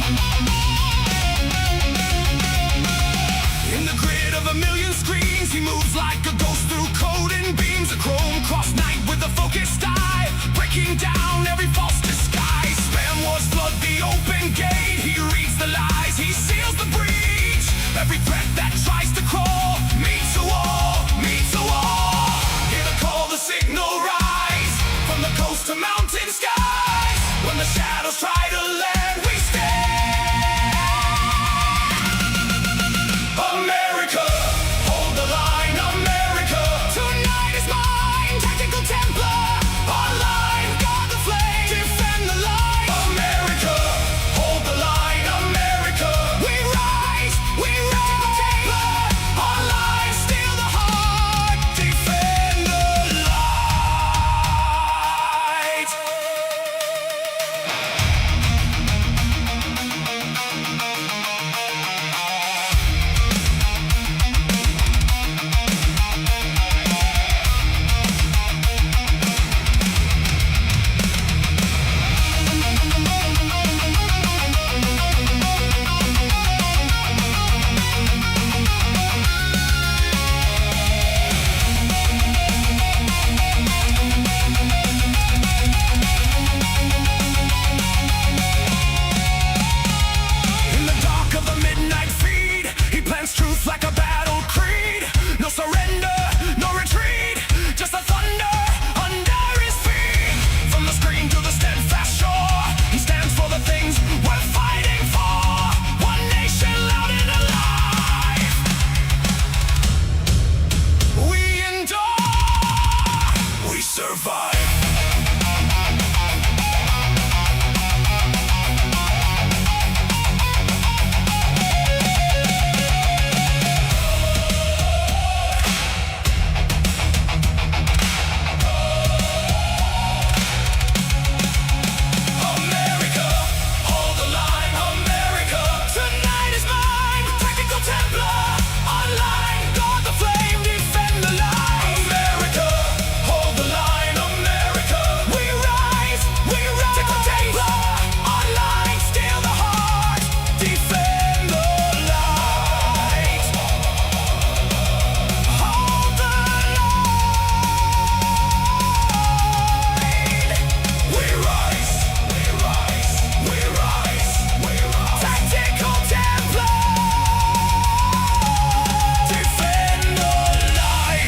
In the grid of a million screens, he moves like a ghost through code and beams. A chrome-crossed night with a focused eye, breaking down every false disguise. Spam wars flood the open gate. He reads the lies, he seals the breach. Every threat that tries to crawl meets a wall, meets a wall. Hear the call, the signal rise from the coast to mountain skies. When the shadows try to land, we stand. America, hold the line. America, tonight is mine. Tactical Templar, online, guard the flame, defend the line. America, hold the line. America, we rise, we rise. Templar, online, steal the heart, defend the light. In the dark of the midnight feed, he plants truth like a battle creed. No surrender, no retreat, just the thunder under his feet. From the screen to the steadfast shore, he stands for the things we're fighting for. One nation loud and alive. We endure, we survive. America, hold the line. America, tonight is mine. Tactical Templar, online, guard the flame, defend the line. America, hold the line. America, we rise, we rise. Tactical Templar, online, steal the heart, defend the light. Hold the line. We rise, we rise, we rise, we rise. Tactical Templar, defend the light.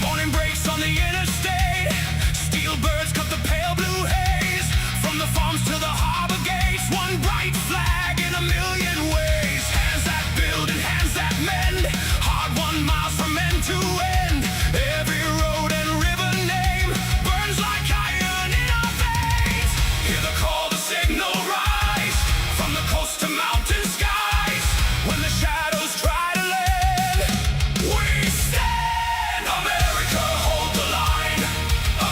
Morning breaks on the interstate. Steel birds cut the pale blue haze. From the farms to the harbor gates, one bright flag in a million ways. Hands that build and hands that mend, hard-won miles from end to end. Every road and river name burns like iron in our veins. Hear the call, the signal rise from the coast to mountain skies. When the shadows try to land, we stand. America, hold the line.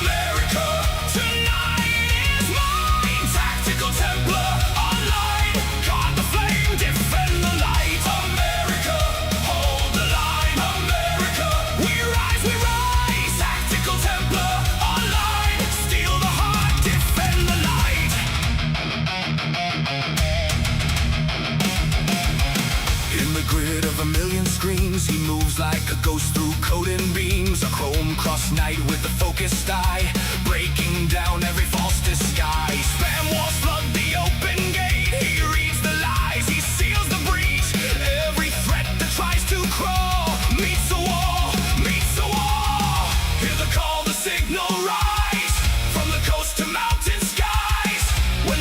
America, tonight is mine. Tactical Templar, online, guard the flame, defend the light. America, hold the line. America, we rise, we rise. Tactical Templar, online, steal the heart, defend the light. In the grid of a million screens, he moves like a ghost through code and beams. A chrome-crossed night with a focused eye, breaking down every false disguise. Spam wars flood the open gate. He reads the lies, he seals the breach. Every threat that tries to crawl meets a wall, meets a wall. Hear the call, the signal rise from the coast to mountain skies. When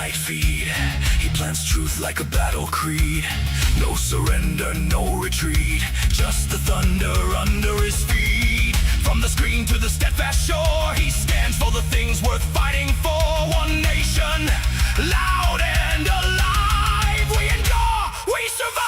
night feed. He plants truth like a battle creed. No surrender, no retreat, just the thunder under his feet. From the screen to the steadfast shore, he stands for the things worth fighting for. One nation, loud and alive. We endure, we survive.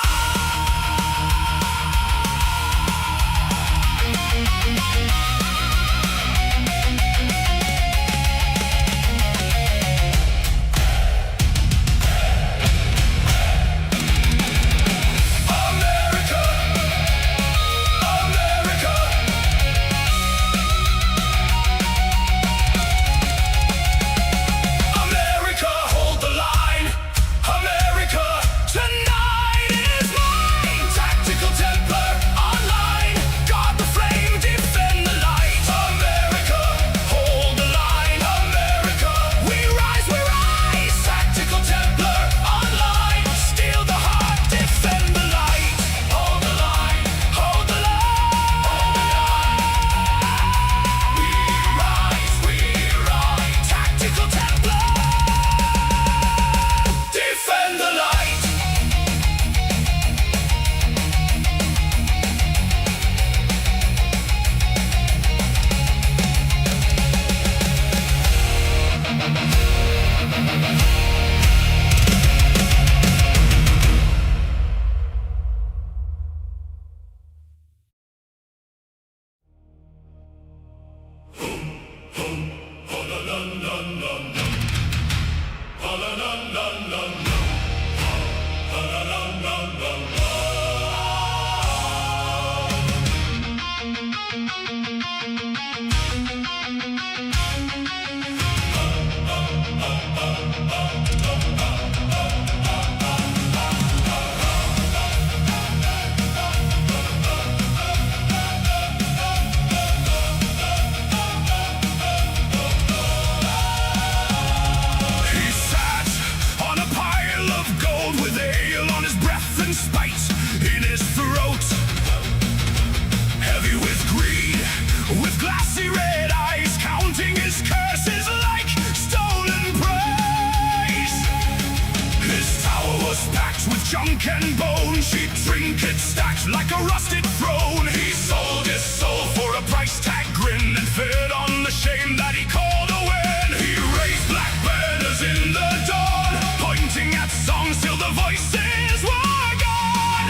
Junk and bone, cheap trinkets stacked like a rusted throne. He sold his soul for a price tag grin and fed on the shame that he called a win. He raised black banners in the dawn, pointing at songs till the voices were gone.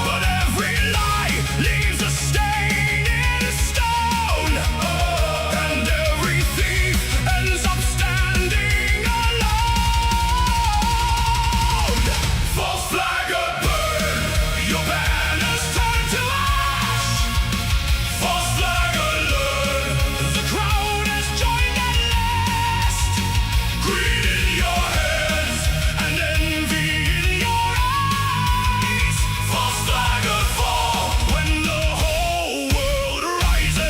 But every lie leaves a stain in stone, and every thief ends up standing alone. False flagger burn, your banners turn to ash. False flagger learn, the crowd has joined at last. Greed in your hands and envy in your eyes. False flagger fall when the whole world rises.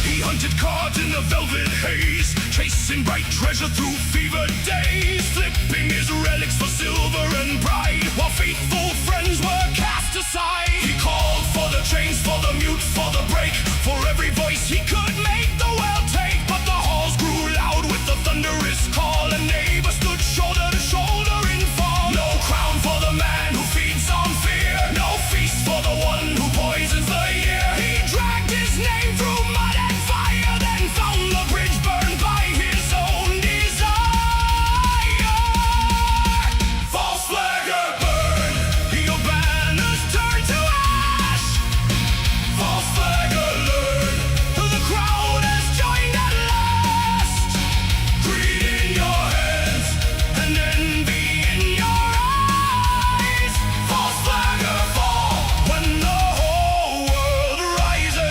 He hunted cards in the velvet haze, chasing bright treasure through fevered days, flipping his relics for silver and pride, while faithful friends were cast aside. He called for the chains, for the mute, for the break, for every voice he could make the world take. But the halls grew loud with the thunderous call, and neighbors stood shoulder to shoulder in fall. No crown for the man who feeds on fear, no feast for the one who poisons the year. He dragged his name through mud and fire, then found the bridge burned by his own desire. False flagger burn, your banners turn to ash. False flagger learn, the crowd has joined at last. Greed in your hands and envy in your eyes. False flagger fall when the whole world rises.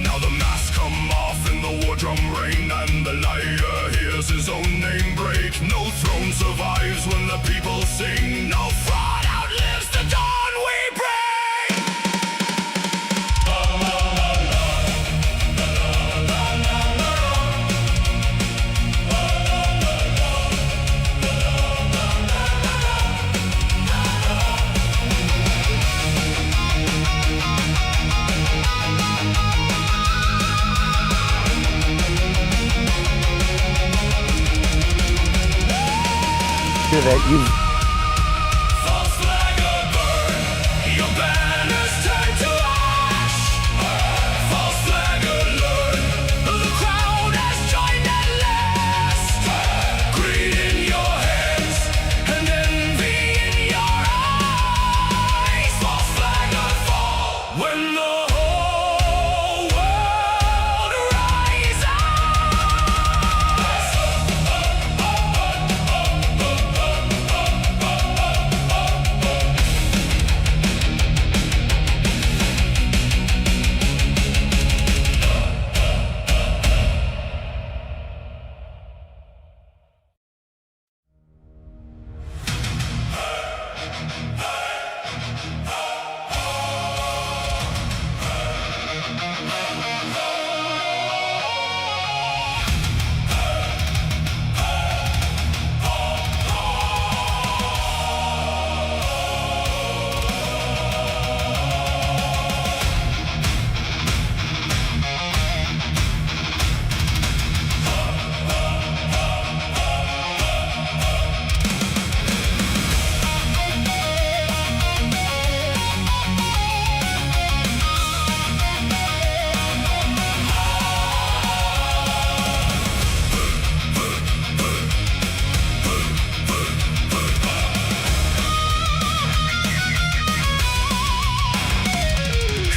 Now the masks come off in the war drum rain, and the liar hears hears his own name break. No throne survives when the people sing. No fraud outlives the dawn we break. That you False flag burn, your banners turn to ash. False flag alert, the crowd has joined at last. Greed in your hands and envy in your eyes. False flag fall when the whole world rises.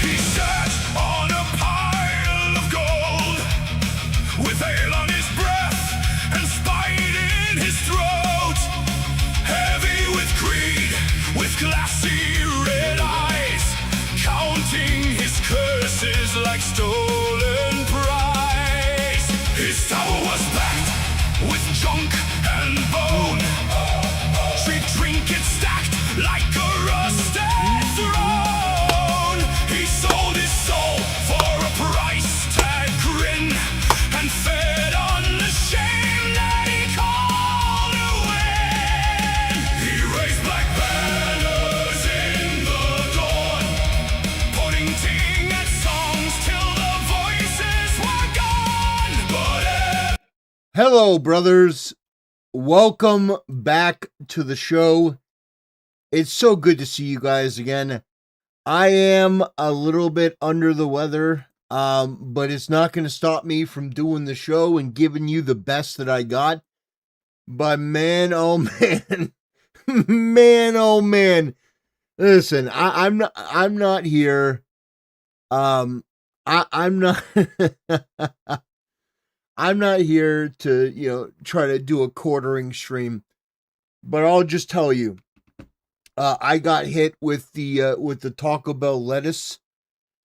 He sat on a pile of gold, with ale on his breath and spite in his throat. Heavy with greed, with glassy red eyes, counting his curses like stolen prize. His tower was packed with junk and bone, street trinkets stacked like a rusted throne. He sold his soul for a price tag grin, and fed on the shame that he called a win. He raised black banners in the dawn, pointing at songs till the voices were gone. But hello, brothers. Welcome back to the show. It's so good to see you guys again. I am a little bit under the weather, but it's not going to stop me from doing the show and giving you the best that I got. But man, oh man, man, oh man. Listen, I'm not here. I'm not. I'm not here to, try to do a quartering stream, but I'll just tell you, I got hit with the Taco Bell lettuce.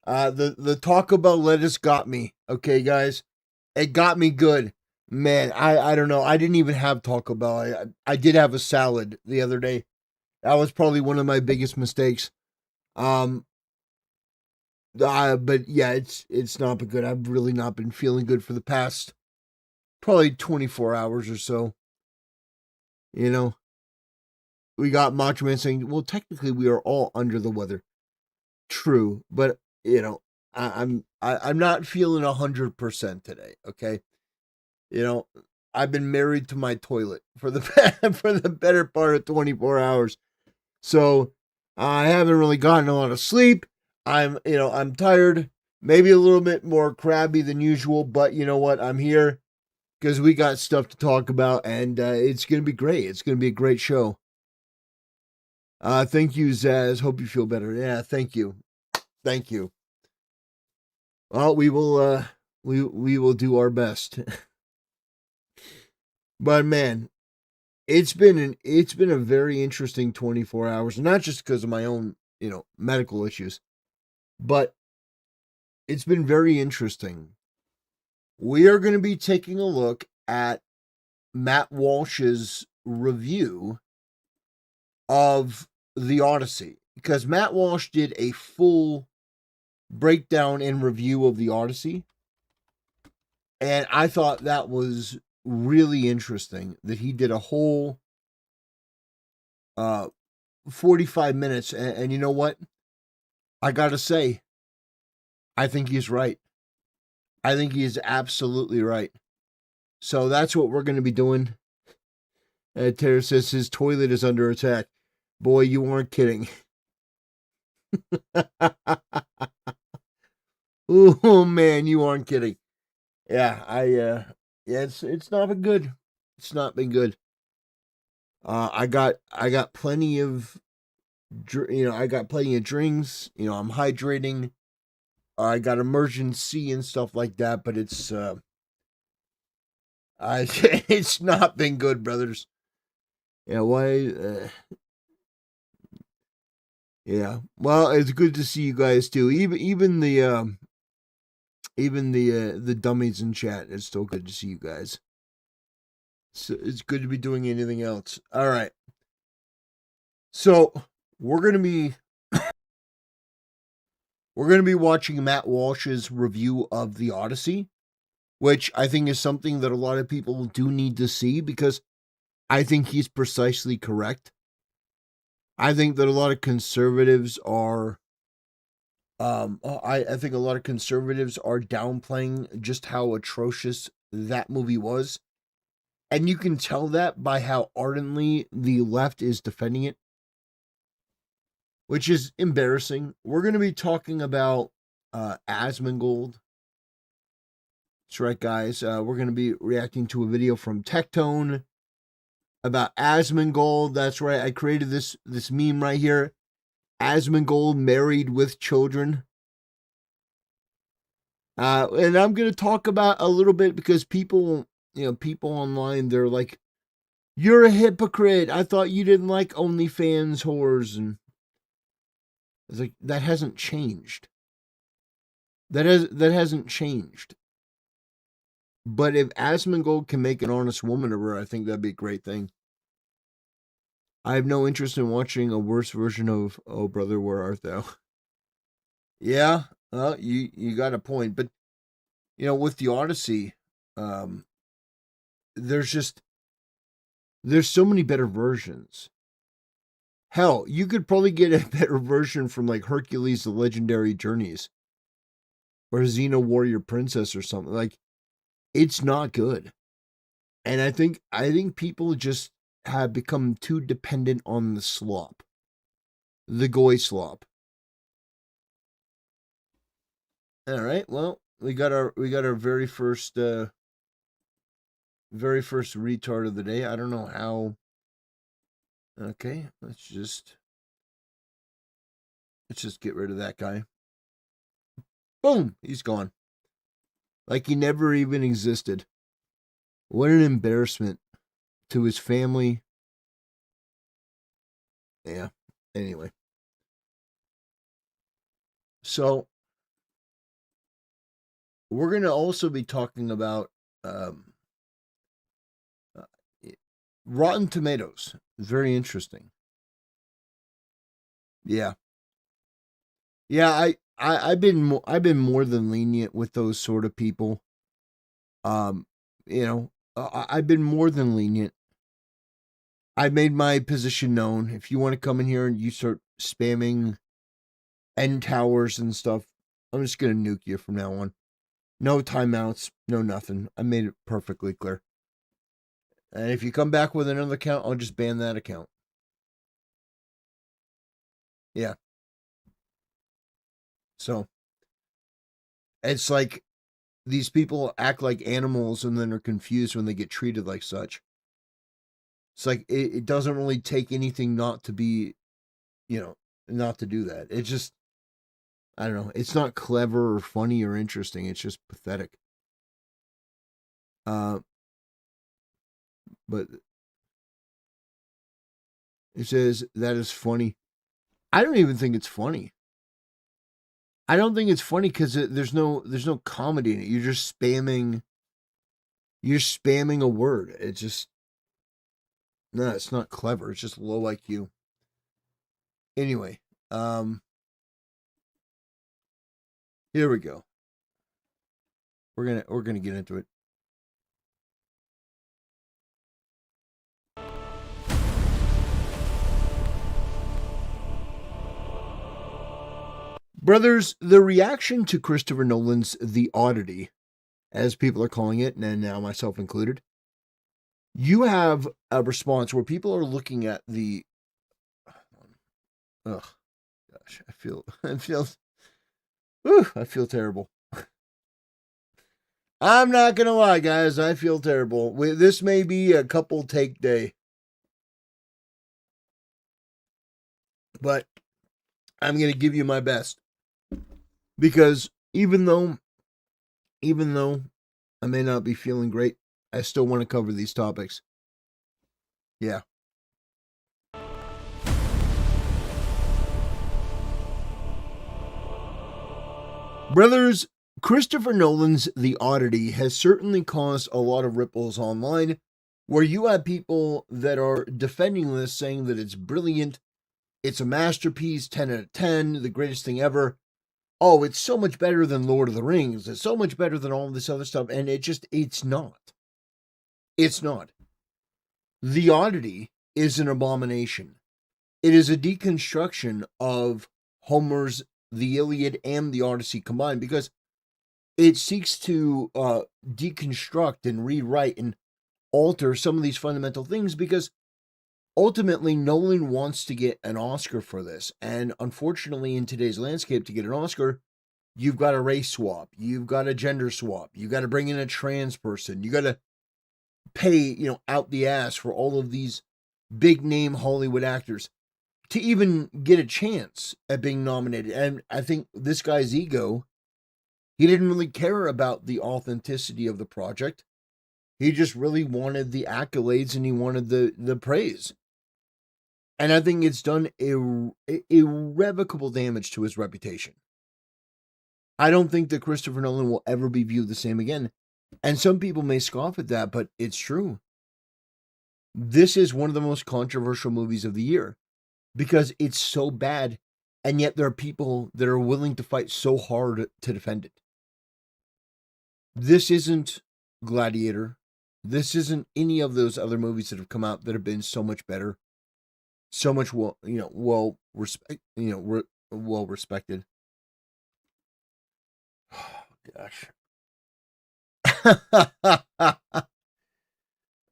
The Taco Bell lettuce got me. Okay, guys, it got me good. Man, I don't know. I didn't even have Taco Bell. I did have a salad the other day. That was probably one of my biggest mistakes. But yeah, it's not been good. I've really not been feeling good for the past probably 24 hours or so. We got Macho Man saying, well, technically we are all under the weather. True, but I'm not feeling 100% today. Okay, I've been married to my toilet for the better part of 24 hours, so I haven't really gotten a lot of sleep. I'm tired, maybe a little bit more crabby than usual, but you know what? I'm here because we got stuff to talk about, and it's gonna be great. It's gonna be a great show. Thank you, Zaz. Hope you feel better. Yeah, thank you. Well, we will do our best. But man, it's been a very interesting 24 hours, not just because of my own, medical issues, but it's been very interesting. We are going to be taking a look at Matt Walsh's review of the Odyssey, because Matt Walsh did a full breakdown and review of the Odyssey, and I thought that was really interesting that he did a whole 45 minutes. And you know what? I gotta say, I think he's right. I think he is absolutely right. So that's what we're going to be doing. Tara says his toilet is under attack. Boy, you weren't kidding. Oh man, you aren't kidding. Yeah, yeah, it's not been good. It's not been good. I got plenty of, I got plenty of drinks. I'm hydrating. I got emergency and stuff like that, but it's it's not been good, brothers. Yeah, why? Yeah, well, it's good to see you guys too. Even the dummies in chat. It's still good to see you guys. So it's good to be doing anything else. All right. So we're gonna be watching Matt Walsh's review of the Odyssey, which I think is something that a lot of people do need to see, because I think he's precisely correct. I think that a lot of conservatives are I think a lot of conservatives are downplaying just how atrocious that movie was. And you can tell that by how ardently the left is defending it, which is embarrassing. We're going to be talking about Asmongold. That's right, guys. We're going to be reacting to a video from Tectone about Asmongold. That's right. I created this meme right here. Asmongold married with children. And I'm going to talk about a little bit, because people online, they're like, you're a hypocrite. I thought you didn't like OnlyFans whores. And it's like, that hasn't changed. That hasn't changed. But if Asmongold can make an honest woman of her, I think that'd be a great thing. I have no interest in watching a worse version of Oh Brother, Where Art Thou? Yeah, well, you got a point. But, with the Odyssey, there's so many better versions. Hell, you could probably get a better version from like Hercules: The Legendary Journeys or Xena Warrior Princess or something. Like, it's not good. And I think people just have become too dependent on the slop. The goy slop. All right, well, we got our very first retard of the day. I don't know how. Okay, let's just get rid of that guy. Boom, he's gone. Like he never even existed. What an embarrassment to his family. Yeah, anyway. So, we're going to also be talking about Rotten Tomatoes. Very interesting. Yeah. Yeah, I've been more than lenient with those sort of people. I've been more than lenient. I made my position known. If you want to come in here and you start spamming end towers and stuff, I'm just gonna nuke you from now on. No timeouts, no nothing. I made it perfectly clear. And if you come back with another account, I'll just ban that account. Yeah. So it's like these people act like animals and then are confused when they get treated like such. It's like it doesn't really take anything not to be, not to do that. It's just, I don't know. It's not clever or funny or interesting. It's just pathetic. But it says that is funny. I don't even think it's funny. I don't think it's funny because there's no comedy in it. You're just spamming You're spamming a word. It's just, no, it's not clever. It's just low IQ. Anyway, here we go. We're gonna get into it. Brothers, the reaction to Christopher Nolan's The Oddity, as people are calling it, and now myself included, you have a response where people are looking at the, ugh, gosh, I feel terrible. I'm not gonna lie, guys, I feel terrible. This may be a couple take day, but I'm gonna give you my best. Because even though I may not be feeling great, I still want to cover these topics. Yeah. Brothers, Christopher Nolan's The Oddity has certainly caused a lot of ripples online, where you have people that are defending this, saying that it's brilliant, it's a masterpiece, 10 out of 10, the greatest thing ever. Oh, it's so much better than Lord of the Rings. It's so much better than all this other stuff. And it's not. It's not. The Oddity is an abomination. It is a deconstruction of Homer's The Iliad and the Odyssey combined, because it seeks to deconstruct and rewrite and alter some of these fundamental things, because ultimately Nolan wants to get an Oscar for this. And unfortunately, in today's landscape, to get an Oscar, you've got a race swap, you've got a gender swap, you got to bring in a trans person, you got to pay, out the ass for all of these big name Hollywood actors to even get a chance at being nominated. And I think this guy's ego, he didn't really care about the authenticity of the project. He just really wanted the accolades and he wanted the praise. And I think it's done irrevocable damage to his reputation. I don't think that Christopher Nolan will ever be viewed the same again. And some people may scoff at that, but it's true. This is one of the most controversial movies of the year because it's so bad, and yet there are people that are willing to fight so hard to defend it. This isn't Gladiator. This isn't any of those other movies that have come out that have been so much better, so much well respected. Oh, gosh.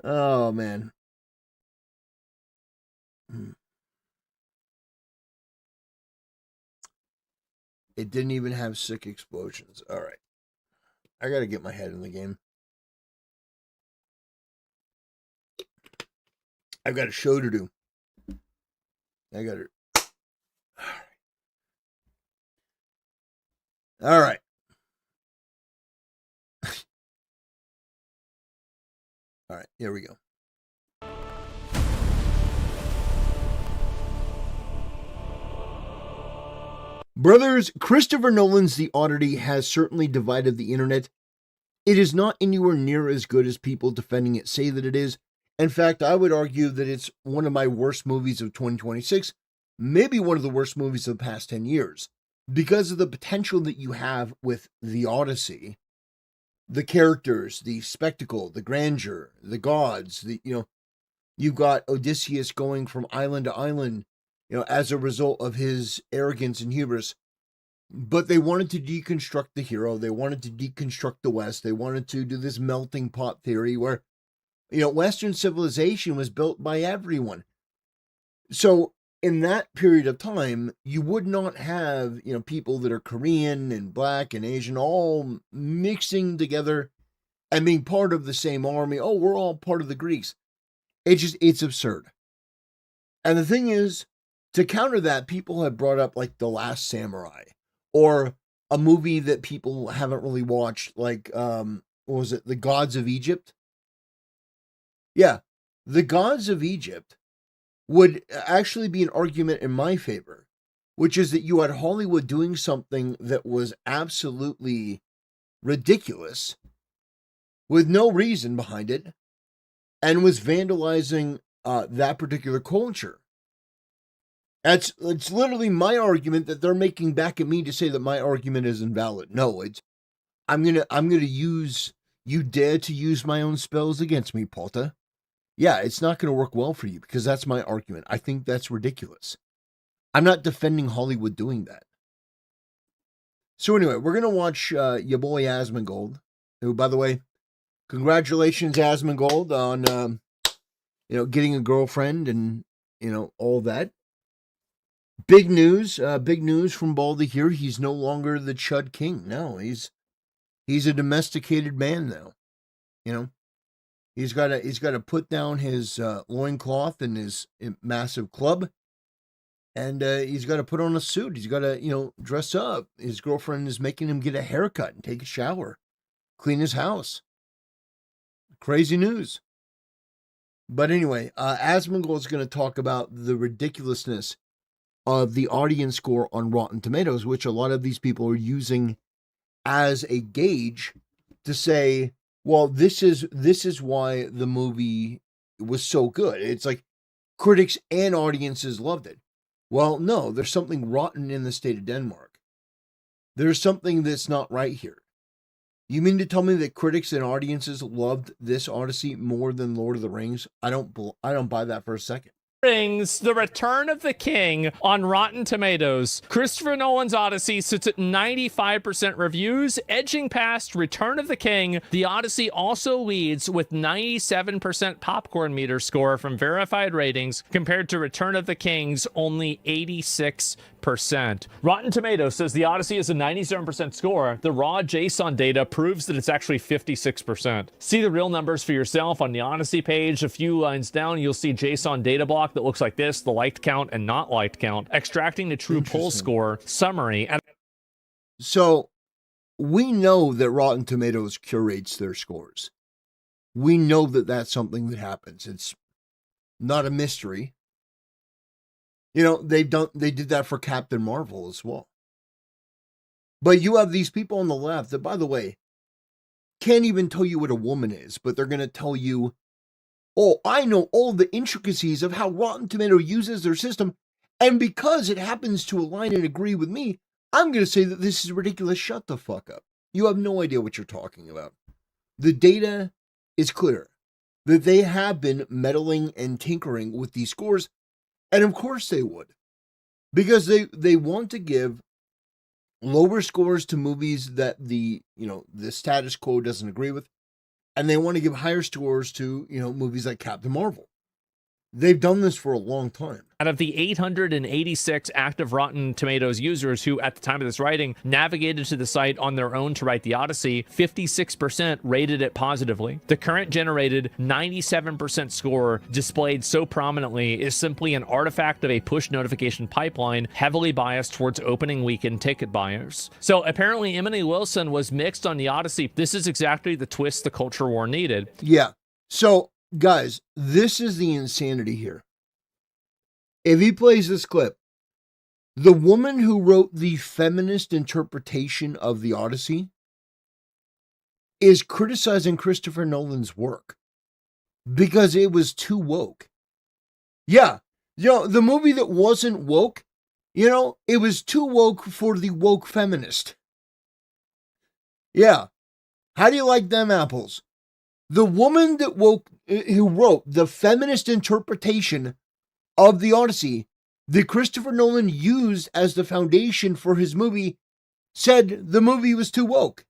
Oh, man. It didn't even have sick explosions. All right. I got to get my head in the game. I've got a show to do. I got to. All right. All right. Here we go. Brothers, Christopher Nolan's The Oddity has certainly divided the internet. It is not anywhere near as good as people defending it say that it is. In fact, I would argue that it's one of my worst movies of 2026, maybe one of the worst movies of the past 10 years, because of the potential that you have with The Odyssey. The characters, the spectacle, the grandeur, the gods, you've got Odysseus going from island to island, as a result of his arrogance and hubris. But they wanted to deconstruct the hero. They wanted to deconstruct the West. They wanted to do this melting pot theory where, Western civilization was built by everyone. So in that period of time, you would not have, people that are Korean and Black and Asian all mixing together and being part of the same army. Oh, we're all part of the Greeks. It's absurd. And the thing is, to counter that, people have brought up like The Last Samurai, or a movie that people haven't really watched, like, what was it? The Gods of Egypt? Yeah. The Gods of Egypt would actually be an argument in my favor, which is that you had Hollywood doing something that was absolutely ridiculous, with no reason behind it and was vandalizing that particular culture. It's literally my argument that they're making back at me to say that my argument is invalid. No, I'm gonna use, you dare to use my own spells against me, Polta. Yeah, it's not gonna work well for you because that's my argument. I think that's ridiculous. I'm not defending Hollywood doing that. So anyway, we're gonna watch your boy Asmongold, who, by the way, congratulations, Asmongold, on getting a girlfriend and all that. Big news from Baldy here. He's no longer the Chud King. No, he's a domesticated man now. He's got to put down his loincloth and his massive club, and he's got to put on a suit. He's got to dress up. His girlfriend is making him get a haircut and take a shower, clean his house. Crazy news. But anyway, Asmongold is going to talk about the ridiculousness of the audience score on Rotten Tomatoes, which a lot of these people are using as a gauge to say, well, this is why the movie was so good. It's like critics and audiences loved it. Well, no, there's something rotten in the state of Denmark. There's something that's not right here. You mean to tell me that critics and audiences loved this Odyssey more than Lord of the Rings? I don't buy that for a second. Rings, The Return of the King on Rotten Tomatoes. Christopher Nolan's Odyssey sits at 95% reviews, edging past Return of the King. The Odyssey also leads with 97% popcorn meter score from verified ratings compared to Return of the King's only 86%. Rotten Tomatoes says the Odyssey is a 97% score. The raw JSON data proves that it's actually 56%. See the real numbers for yourself on the Odyssey page. A few lines down, you'll see JSON data block that looks like this, the liked count and not liked count, extracting the true poll score summary. And so we know that Rotten Tomatoes curates their scores. We know that that's something that happens. It's not a mystery. They did that for Captain Marvel as well. But you have these people on the left that, by the way, can't even tell you what a woman is, but they're going to tell you, oh, I know all the intricacies of how Rotten Tomato uses their system, and because it happens to align and agree with me, I'm going to say that this is ridiculous. Shut the fuck up. You have no idea what you're talking about. The data is clear that they have been meddling and tinkering with these scores, and of course they would, because they want to give lower scores to movies that the status quo doesn't agree with, and they want to give higher scores to movies like Captain Marvel. They've done this for a long time. out of the 886 active Rotten Tomatoes users who, at the time of this writing, navigated to the site on their own to write the Odyssey, 56% rated it positively. The current generated 97% score displayed so prominently is simply an artifact of a push notification pipeline heavily biased towards opening weekend ticket buyers. So apparently Emily Wilson was mixed on the Odyssey. This is exactly the twist the culture war needed. Yeah. So, guys, this is the insanity here. If he plays this clip, the woman who wrote the feminist interpretation of the Odyssey is criticizing Christopher Nolan's work because it was too woke. Yeah, the movie that wasn't woke, it was too woke for the woke feminist. Yeah. How do you like them apples? The woman who wrote the feminist interpretation of the Odyssey that Christopher Nolan used as the foundation for his movie said the movie was too woke.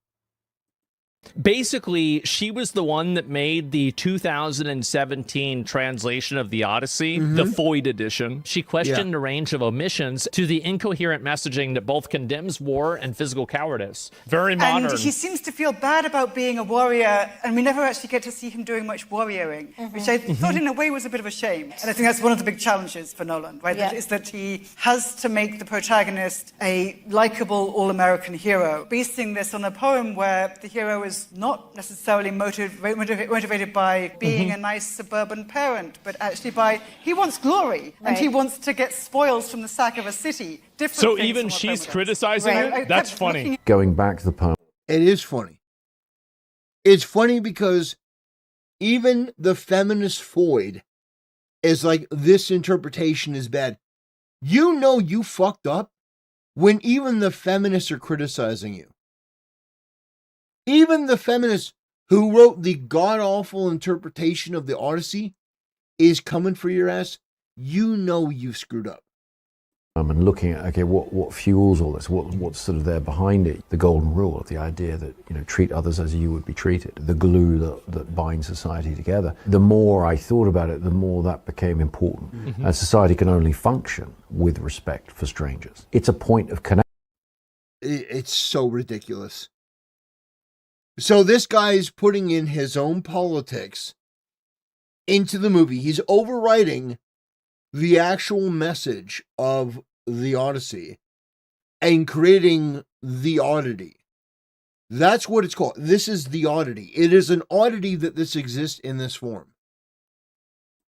Basically, she was the one that made the 2017 translation of the Odyssey, the Foyd edition. She questioned a range of omissions to the incoherent messaging that both condemns war and physical cowardice. Very modern. And he seems to feel bad about being a warrior, and we never actually get to see him doing much warrioring, which I thought in a way was a bit of a shame. And I think that's one of the big challenges for Nolan, right? Yeah. Is that he has to make the protagonist a likable all-American hero, basing this on a poem where the hero is not necessarily motivated by being a nice suburban parent, but actually by, he wants glory, and he wants to get spoils from the sack of a city. So even she's criticizing it? That's funny. Going back to the poem. It is funny. It's funny because even the feminist Floyd is like, this interpretation is bad. You know you fucked up when even the feminists are criticizing you. Even the feminists who wrote the god-awful interpretation of the Odyssey is coming for your ass. You know you screwed up. And looking at, okay, what fuels all this? What's sort of there behind it? The golden rule, the idea that, you know, treat others as you would be treated, the glue that binds society together. The more I thought about it, the more that became important. Mm-hmm. And society can only function with respect for strangers. It's a point of connection. It's so ridiculous. So this guy's putting in his own politics into the movie. He's overwriting the actual message of the Odyssey and creating the oddity. That's what it's called. This is the oddity. It is an oddity that this exists in this form.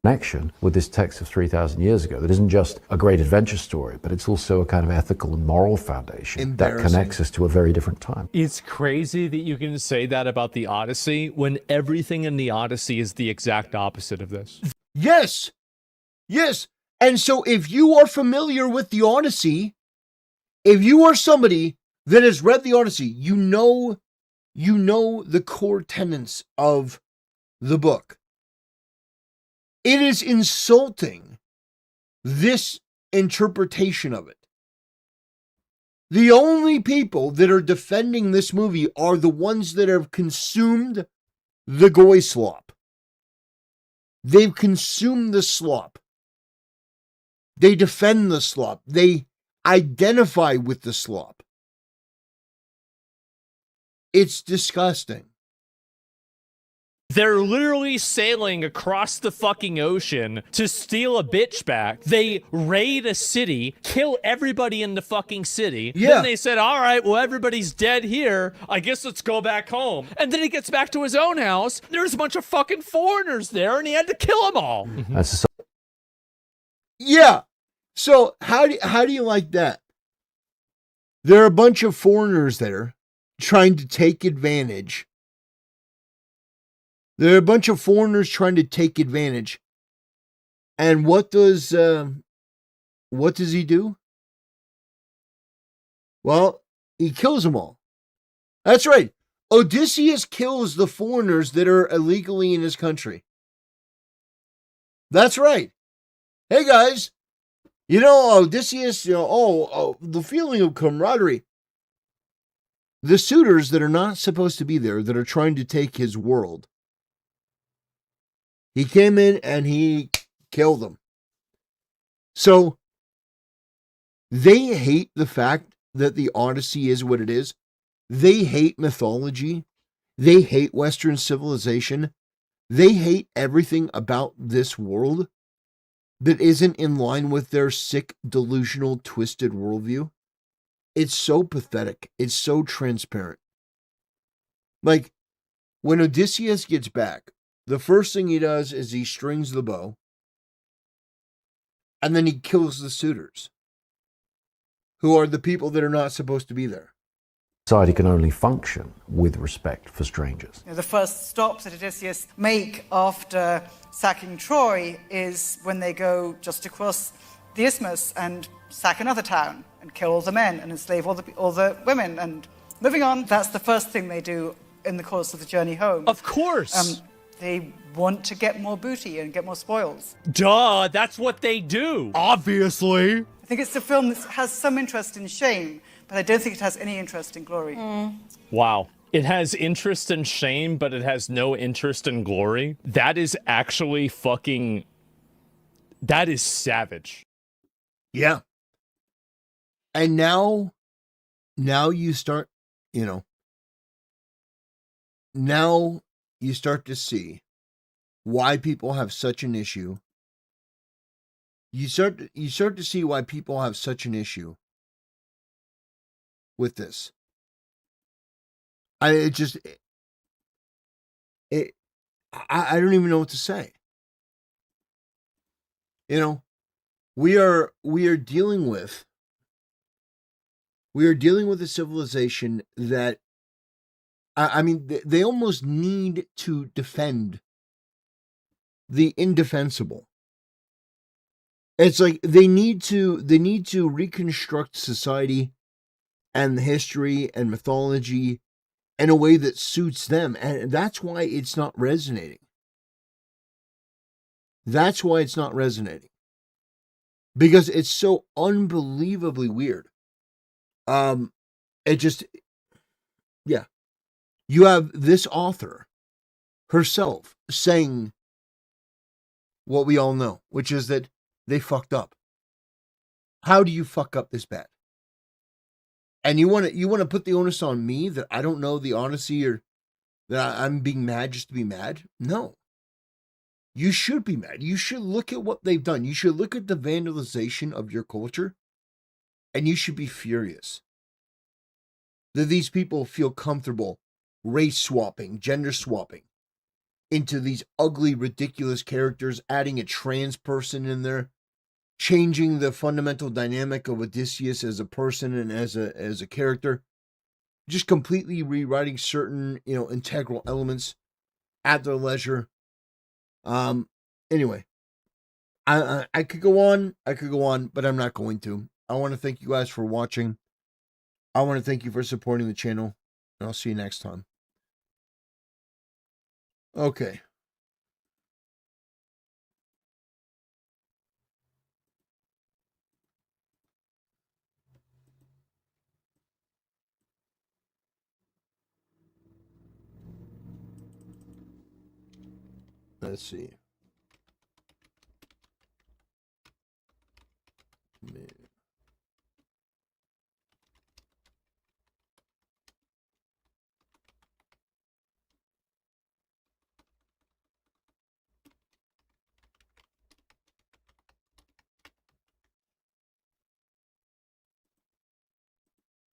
Connection with this text of 3,000 years ago that isn't just a great adventure story, but it's also a kind of ethical and moral foundation that connects us to a very different time. It's crazy that you can say that about the Odyssey when everything in the Odyssey is the exact opposite of this. Yes. Yes. And so if you are familiar with the Odyssey, if you are somebody that has read the Odyssey, you know the core tenets of the book. It is insulting, this interpretation of it. The only people that are defending this movie are the ones that have consumed the goy slop. They've consumed the slop. They defend the slop. They identify with the slop. It's disgusting. They're literally sailing across the fucking ocean to steal a bitch back. They raid a city, kill everybody in the fucking city. Yeah. Then they said, all right, well, everybody's dead here. I guess let's go back home. And then he gets back to his own house. There's a bunch of fucking foreigners there, and he had to kill them all. Yeah. So how do you like that? There are a bunch of foreigners there trying to take advantage. There are a bunch of foreigners trying to take advantage. And what does he do? Well, he kills them all. That's right. Odysseus kills the foreigners that are illegally in his country. That's right. Hey guys, you know, Odysseus, the feeling of camaraderie. The suitors that are not supposed to be there, that are trying to take his world. He came in and he killed them. So, they hate the fact that the Odyssey is what it is. They hate mythology. They hate Western civilization. They hate everything about this world that isn't in line with their sick, delusional, twisted worldview. It's so pathetic. It's so transparent. Like, when Odysseus gets back, the first thing he does is he strings the bow, and then he kills the suitors, who are the people that are not supposed to be there. Society can only function with respect for strangers. The first stops that Odysseus make after sacking Troy is when they go just across the isthmus and sack another town and kill all the men and enslave all the women. And moving on, that's the first thing they do in the course of the journey home. Of course. They want to get more booty and get more spoils. Duh, that's what they do. Obviously. I think it's a film that has some interest in shame, but I don't think it has any interest in glory. Wow. It has interest in shame, but it has no interest in glory. That is actually fucking... That is savage. Yeah. And now you start, now you start to see why people have such an issue. You start to see why people have such an issue with this. I don't even know what to say. We are dealing with a civilization that I mean, they almost need to defend the indefensible. It's like they need to reconstruct society and history and mythology in a way that suits them, and that's why it's not resonating. That's why it's not resonating, because it's so unbelievably weird. It just, yeah. You have this author herself saying what we all know, which is that they fucked up. How do you fuck up this bad? And you want to put the onus on me that I don't know the honesty, or that I'm being mad just to be mad? No. You should be mad. You should look at what they've done. You should look at the vandalization of your culture, and you should be furious that these people feel comfortable race swapping, gender swapping into these ugly, ridiculous characters, adding a trans person in there, changing the fundamental dynamic of Odysseus as a person and as a character, just completely rewriting certain, integral elements at their leisure. Anyway, I could go on, but I'm not going to. I want to thank you guys for watching. I want to thank you for supporting the channel, and I'll see you next time. Okay. Let's see.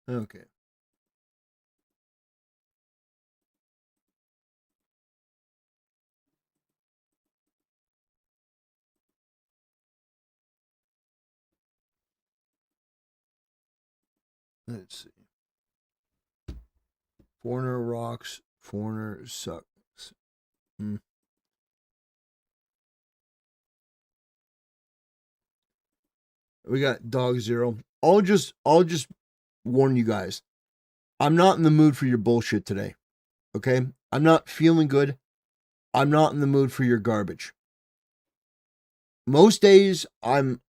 Okay. Let's see. Foreigner rocks. Foreigner sucks. We got Dog Zero. I'll just warn you guys. I'm not in the mood for your bullshit today. Okay? I'm not feeling good. I'm not in the mood for your garbage. Most days I'm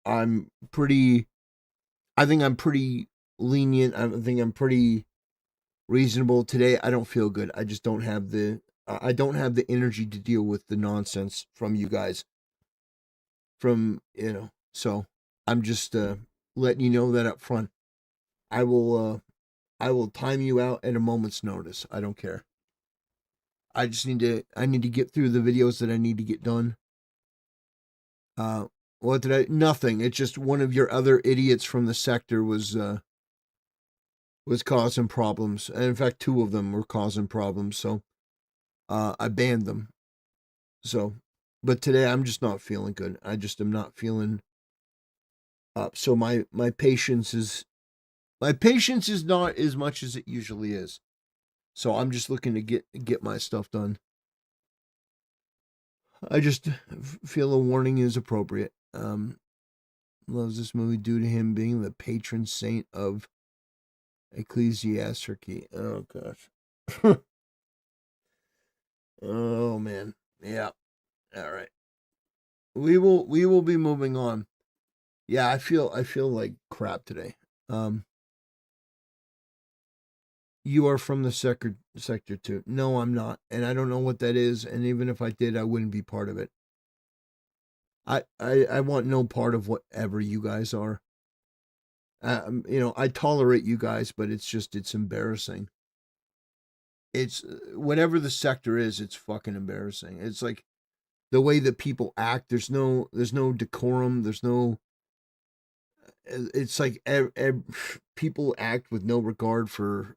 pretty, I think I'm pretty lenient. I think I'm pretty reasonable. Today I don't feel good. I just don't have the energy to deal with the nonsense from you guys. So I'm just letting you know that up front. I will time you out at a moment's notice. I don't care. I need to get through the videos that I need to get done. Nothing. It's just one of your other idiots from the sector was causing problems. And in fact, two of them were causing problems. So, I banned them. So, but today I'm just not feeling good. I just am not feeling up. So my patience is not as much as it usually is. So I'm just looking to get my stuff done. I just feel a warning is appropriate. Loves this movie due to him being the patron saint of ecclesiarchy. Oh gosh. Oh man. Yeah. All right. We will be moving on. Yeah, I feel like crap today. You are from the sector too. No, I'm not, and I don't know what that is. And even if I did, I wouldn't be part of it. I want no part of whatever you guys are. I tolerate you guys, but it's embarrassing. It's whatever the sector is, it's fucking embarrassing. It's like the way that people act. There's no decorum. There's no. It's like people act with no regard for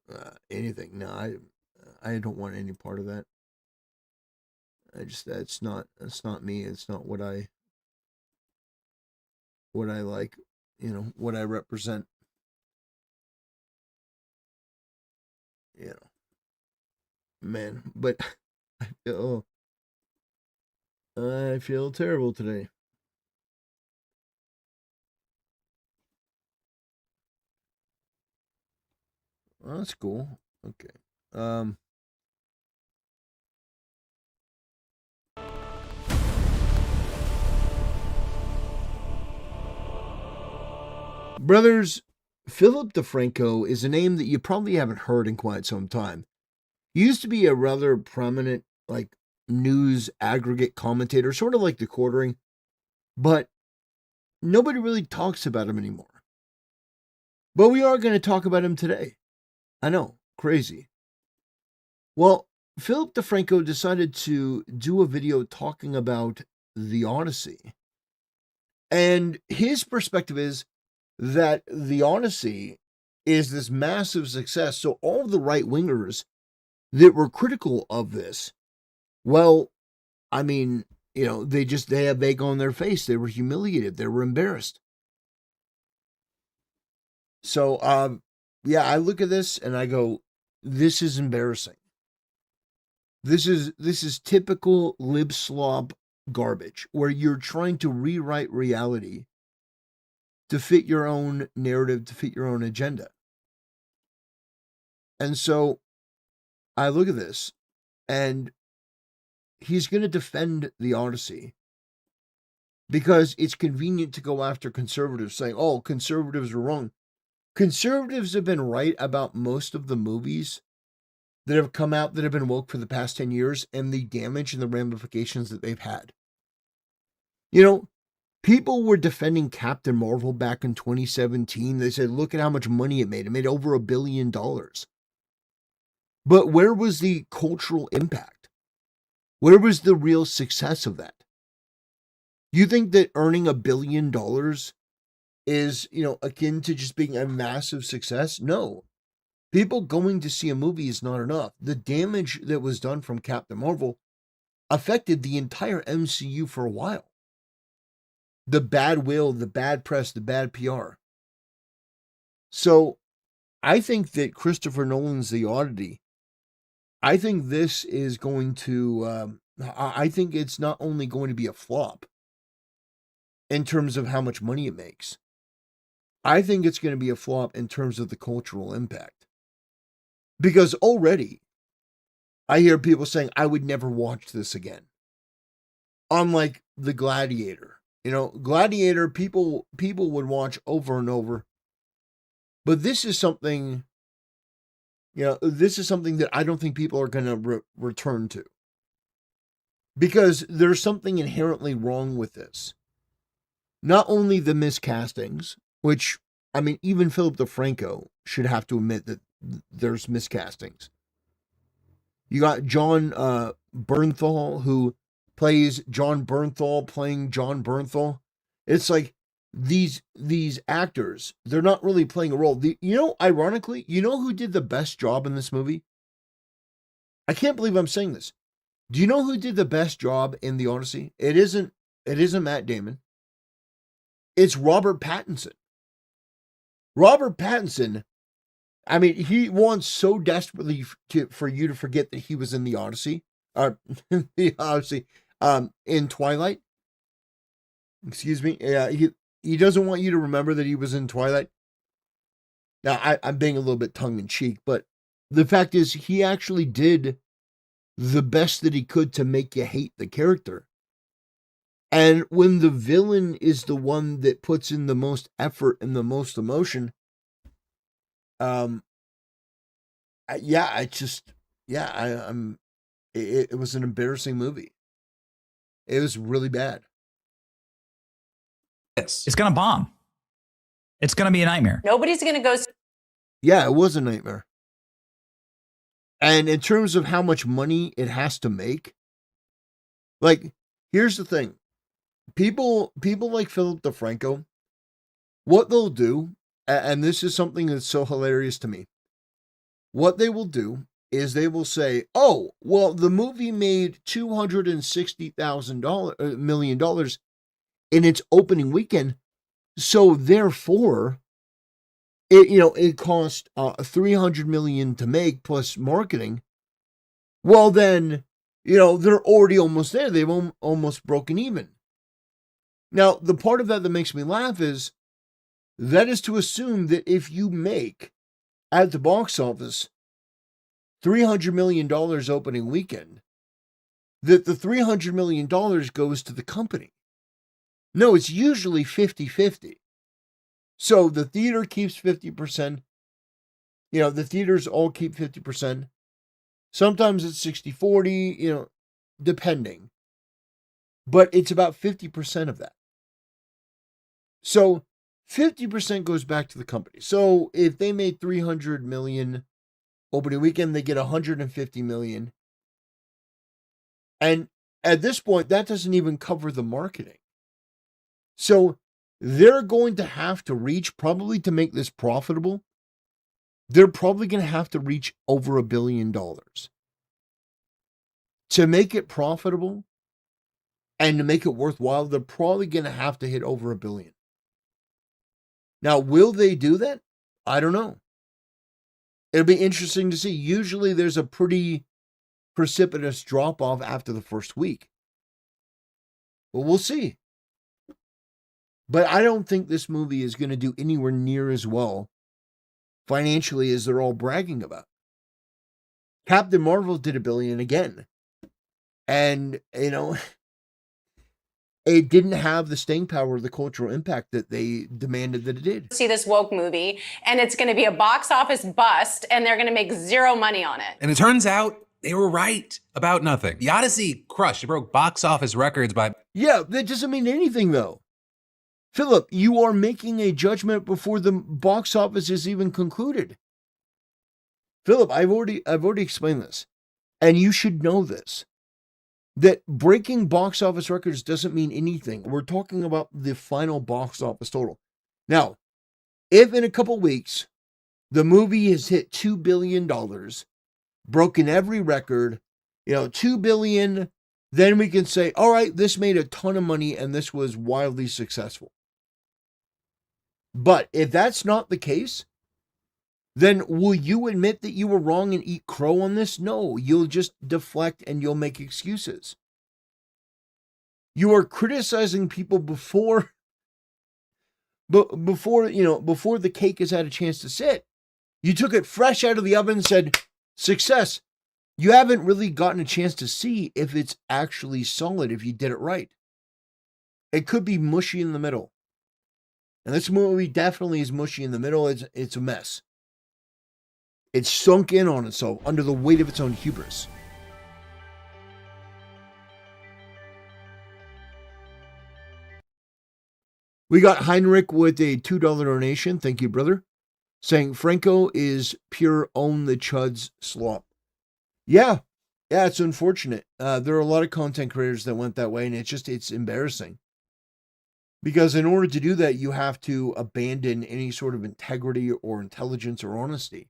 anything. No, I don't want any part of that. That's not me. It's not what I like, what I represent. man. But I feel terrible today. Well, that's cool. Okay. Brothers, Philip DeFranco is a name that you probably haven't heard in quite some time. He used to be a rather prominent, like, news aggregate commentator, sort of like the Quartering, but nobody really talks about him anymore. But we are going to talk about him today. I know, crazy. Well, Philip DeFranco decided to do a video talking about the Odyssey. And his perspective is that the Odyssey is this massive success. So all the right-wingers that were critical of this, well, I mean, you know, they have egg on their face. They were humiliated. They were embarrassed. So, yeah, I look at this and I go, this is embarrassing. This is typical lib slop garbage where you're trying to rewrite reality to fit your own narrative, to fit your own agenda. And so I look at this, and he's going to defend the Odyssey because it's convenient to go after conservatives, saying, oh, conservatives are wrong. Conservatives have been right about most of the movies that have come out that have been woke for the past 10 years and the damage and the ramifications that they've had. You know, people were defending Captain Marvel back in 2017. They said, look at how much money it made. It made over $1 billion. But where was the cultural impact? Where was the real success of that? You think that earning $1 billion is, you know, akin to just being a massive success? No. People going to see a movie is not enough. The damage that was done from Captain Marvel affected the entire MCU for a while. The bad will, the bad press, the bad PR. So I think that Christopher Nolan's The Odyssey, I think this is going to, I think it's not only going to be a flop in terms of how much money it makes. I think it's going to be a flop in terms of the cultural impact. Because already, I hear people saying, I would never watch this again. Unlike The Gladiator. You know, Gladiator, people would watch over and over. But this is something, you know, this is something that I don't think people are going to return to. Because there's something inherently wrong with this. Not only the miscastings, which, I mean, even Philip DeFranco should have to admit that there's miscastings. You got John Bernthal, who plays John Bernthal playing John Bernthal. It's like these actors, they're not really playing a role. You know, ironically, you know who did the best job in this movie? I can't believe I'm saying this. Do you know who did the best job in The Odyssey? It isn't Matt Damon. It's Robert Pattinson. Robert Pattinson, I mean, he wants so desperately for you to forget that he was in The Odyssey, the Odyssey, in Twilight. Excuse me. Yeah, he doesn't want you to remember that he was in Twilight. Now, I'm being a little bit tongue-in-cheek, but the fact is he actually did the best that he could to make you hate the character. And when the villain is the one that puts in the most effort and the most emotion, it was an embarrassing movie. It was really bad. It's going to bomb. It's going to be a nightmare. Nobody's going to go. Yeah, it was a nightmare. And in terms of how much money it has to make, like, here's the thing. People like Philip DeFranco, what they'll do, and this is something that's so hilarious to me, what they will do is they will say, oh, well, the movie made $260 million in its opening weekend, so therefore, it cost $300 million to make plus marketing. well then, they're already almost there. They've almost broken even. Now, the part of that makes me laugh is that is to assume that if you make at the box office $300 million opening weekend, that the $300 million goes to the company. No, it's usually 50-50. So the theater keeps 50%. The theaters all keep 50%. Sometimes it's 60-40, depending. But it's about 50% of that. So 50% goes back to the company. So if they made $300 million opening weekend, they get $150 million. And at this point, that doesn't even cover the marketing. So they're going to have to reach, probably to make this profitable, they're probably going to have to reach over $1 billion. To make it profitable and to make it worthwhile, they're probably going to have to hit over $1 billion. Now, will they do that? I don't know. It'll be interesting to see. Usually there's a pretty precipitous drop-off after the first week. But we'll see. But I don't think this movie is going to do anywhere near as well financially as they're all bragging about. Captain Marvel did $1 billion again. And, it didn't have the staying power or the cultural impact that they demanded that it did. See this woke movie, and it's going to be a box office bust, and they're going to make zero money on it. And it turns out they were right about nothing. The Odyssey crushed. It broke box office records by... Yeah, that doesn't mean anything, though. Philip, you are making a judgment before the box office is even concluded. Philip, I've already explained this, and you should know this. That breaking box office records doesn't mean anything. We're talking about the final box office total. Now, if in a couple weeks the movie has hit $2 billion, broken every record, $2 billion, then we can say, all right, this made a ton of money and this was wildly successful. But if that's not the case, then will you admit that you were wrong and eat crow on this? No, you'll just deflect and you'll make excuses. You are criticizing people before the cake has had a chance to sit. You took it fresh out of the oven and said, success. You haven't really gotten a chance to see if it's actually solid, if you did it right. It could be mushy in the middle. And this movie definitely is mushy in the middle. It's a mess. It's sunk in on itself under the weight of its own hubris. We got Heinrich with a $2 donation. Thank you, brother. Saying Franco is pure own the chuds slop. Yeah, it's unfortunate. There are a lot of content creators that went that way, and it's embarrassing. Because in order to do that, you have to abandon any sort of integrity or intelligence or honesty.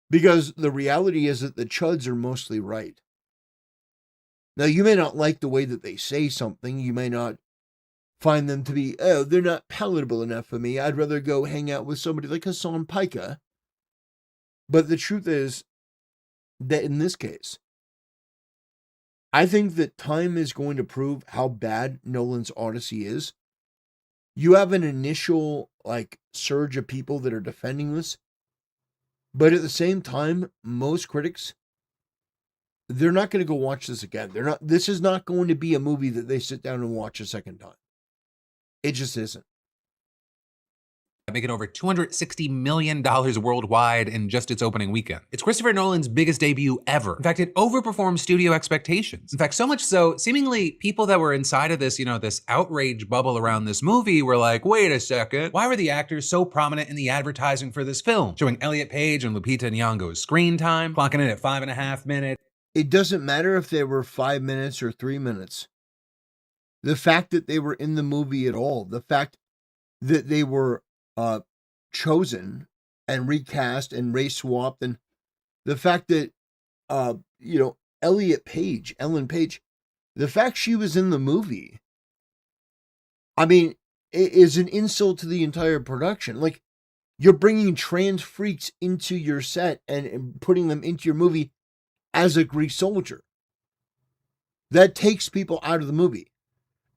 Because the reality is that the chuds are mostly right. Now, you may not like the way that they say something. You may not find them to be, they're not palatable enough for me. I'd rather go hang out with somebody like Hasan Piker. But the truth is that in this case, I think that time is going to prove how bad Nolan's Odyssey is. You have an initial surge of people that are defending this. But at the same time, most critics, they're not going to go watch this again. This is not going to be a movie that they sit down and watch a second time. It just isn't. Making over $260 million worldwide in just its opening weekend. It's Christopher Nolan's biggest debut ever. In fact, it overperformed studio expectations. In fact, so much so, seemingly people that were inside of this, this outrage bubble around this movie were like, wait a second, why were the actors so prominent in the advertising for this film? Showing Elliot Page and Lupita Nyong'o's screen time, clocking in at 5.5 minutes. It doesn't matter if they were 5 minutes or 3 minutes. The fact that they were in the movie at all, the fact that they were chosen and recast and race swapped, and the fact that Ellen Page, the fact she was in the movie, I mean, it is an insult to the entire production. Like, you're bringing trans freaks into your set and putting them into your movie as a Greek soldier. That takes people out of the movie.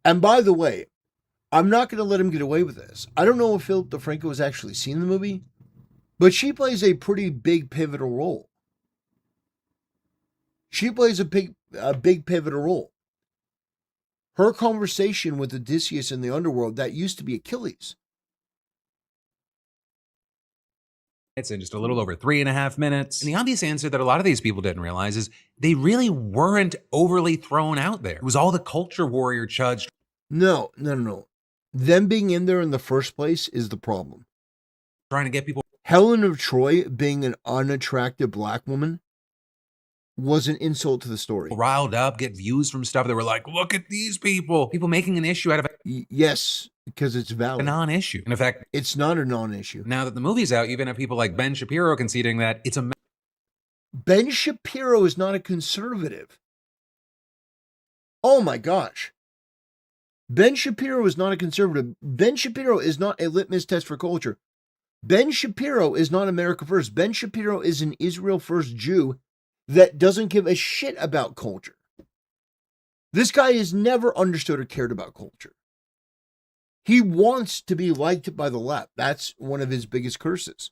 And by the way, I'm not going to let him get away with this. I don't know if Philip DeFranco has actually seen the movie, but she plays a pretty big pivotal role. She plays a big pivotal role. Her conversation with Odysseus in the underworld, that used to be Achilles. It's in just a little over 3.5 minutes. And the obvious answer that a lot of these people didn't realize is they really weren't overly thrown out there. It was all the culture warrior chudge. No. Them being in there in the first place is the problem. Trying to get people Helen of Troy being an unattractive black woman was an insult to the story. riled up, get views from stuff that were like, look at these people. People making an issue out of Yes, because it's a valid. non-issue. And in fact, It's not a non-issue. now that the movie's out, you even have people like Ben Shapiro conceding that it's a Ben Shapiro is not a conservative. Oh my gosh. Ben Shapiro is not a conservative. Ben Shapiro is not a litmus test for culture. Ben Shapiro is not America First. Ben Shapiro is an Israel First Jew that doesn't give a shit about culture. This guy has never understood or cared about culture. He wants to be liked by the left. That's one of his biggest curses.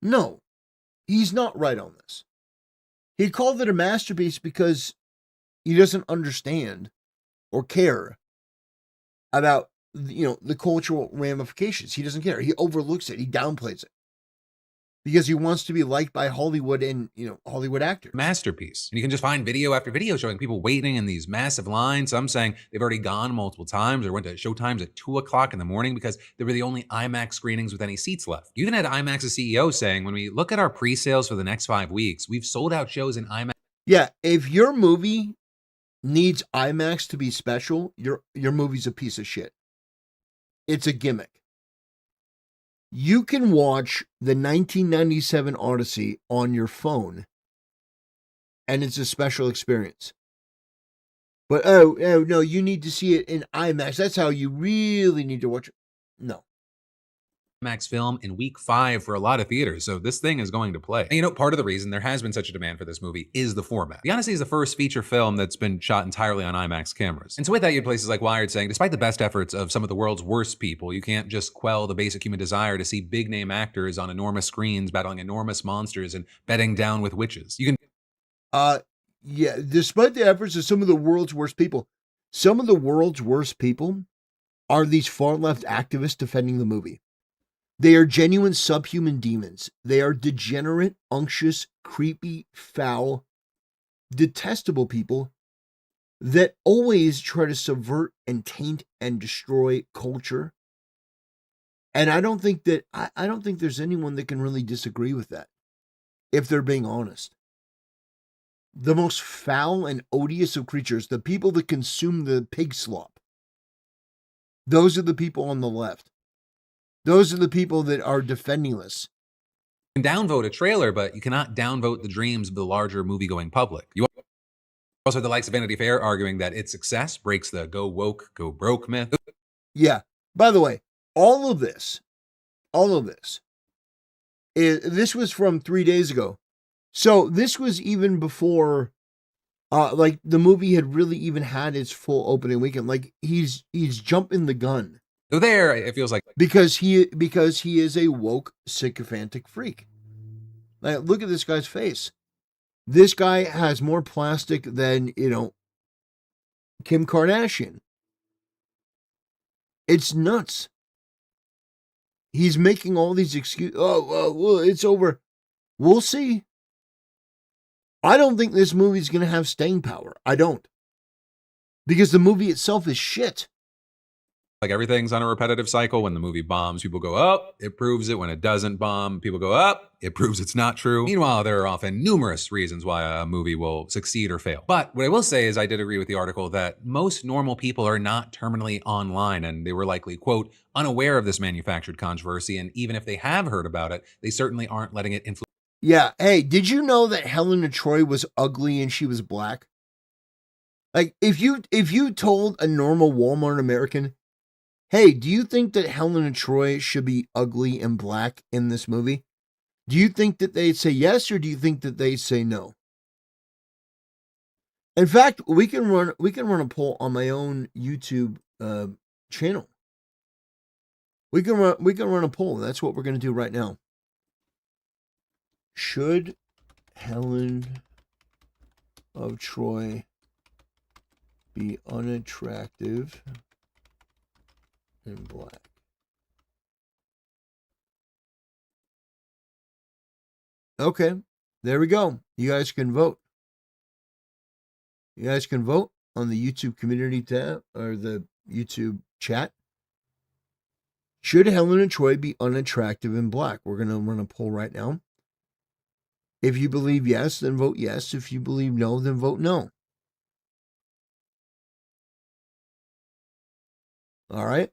No, he's not right on this. He called it a masterpiece because he doesn't understand or care about, the cultural ramifications. He doesn't care. He overlooks it. He downplays it because he wants to be liked by Hollywood and, Hollywood actors. masterpiece. And you can just find video after video showing people waiting in these massive lines. Some saying they've already gone multiple times or went to showtimes at 2 o'clock in the morning because they were the only IMAX screenings with any seats left. You even had IMAX's CEO saying, when we look at our pre-sales for the next 5 weeks, we've sold out shows in IMAX. Yeah, if your movie needs IMAX to be special, your movie's a piece of shit. It's a gimmick. You can watch the 1997 Odyssey on your phone, and it's a special experience. But, oh no, you need to see it in IMAX. That's how you really need to watch it. No. IMAX film in week 5 for a lot of theaters, so this thing is going to play. And part of the reason there has been such a demand for this movie is the format. The Odyssey is the first feature film that's been shot entirely on IMAX cameras. And so with that, you have places like Wired saying, despite the best efforts of some of the world's worst people, you can't just quell the basic human desire to see big-name actors on enormous screens battling enormous monsters and bedding down with witches. You can Yeah, despite the efforts of some of the world's worst people, some of the world's worst people are these far-left activists defending the movie. They are genuine subhuman demons. They are degenerate, unctuous, creepy, foul, detestable people that always try to subvert and taint and destroy culture. And I don't think there's anyone that can really disagree with that, if they're being honest. The most foul and odious of creatures, the people that consume the pig slop, those are the people on the left. Those are the people that are defending this. can downvote a trailer, but you cannot downvote the dreams of the larger movie-going public. You also have the likes of Vanity Fair arguing that its success breaks the go woke, go broke myth. Yeah. By the way, all of this, this was from 3 days ago. So this was even before, the movie had really even had its full opening weekend. Like he's jumping the gun. So there, it feels like Because he is a woke, sycophantic freak. Like, look at this guy's face. This guy has more plastic than, Kim Kardashian. It's nuts. He's making all these excuses. Well, it's over. We'll see. I don't think this movie's going to have staying power. I don't. Because the movie itself is shit. everything's on a repetitive cycle. When the movie bombs, people go, oh, it proves it. When it doesn't bomb, people go, oh, it proves it's not true. Meanwhile, there are often numerous reasons why a movie will succeed or fail. But what I will say is I did agree with the article that most normal people are not terminally online, and they were likely, quote, unaware of this manufactured controversy. And even if they have heard about it, they certainly aren't letting it influence. Yeah. Hey, did you know that Helen of Troy was ugly and she was black? Like, if you told a normal Walmart American, hey, do you think that Helen of Troy should be ugly and black in this movie? Do you think that they say yes, or do you think that they say no? In fact, we can run a poll on my own YouTube channel. We can run a poll. That's what we're going to do right now. Should Helen of Troy be unattractive and black? Okay, there we go. You guys can vote. You guys can vote on the YouTube community tab or the YouTube chat. Should Helen of Troy be unattractive and black? We're going to run a poll right now. If you believe yes, then vote yes. If you believe no, then vote no. All right.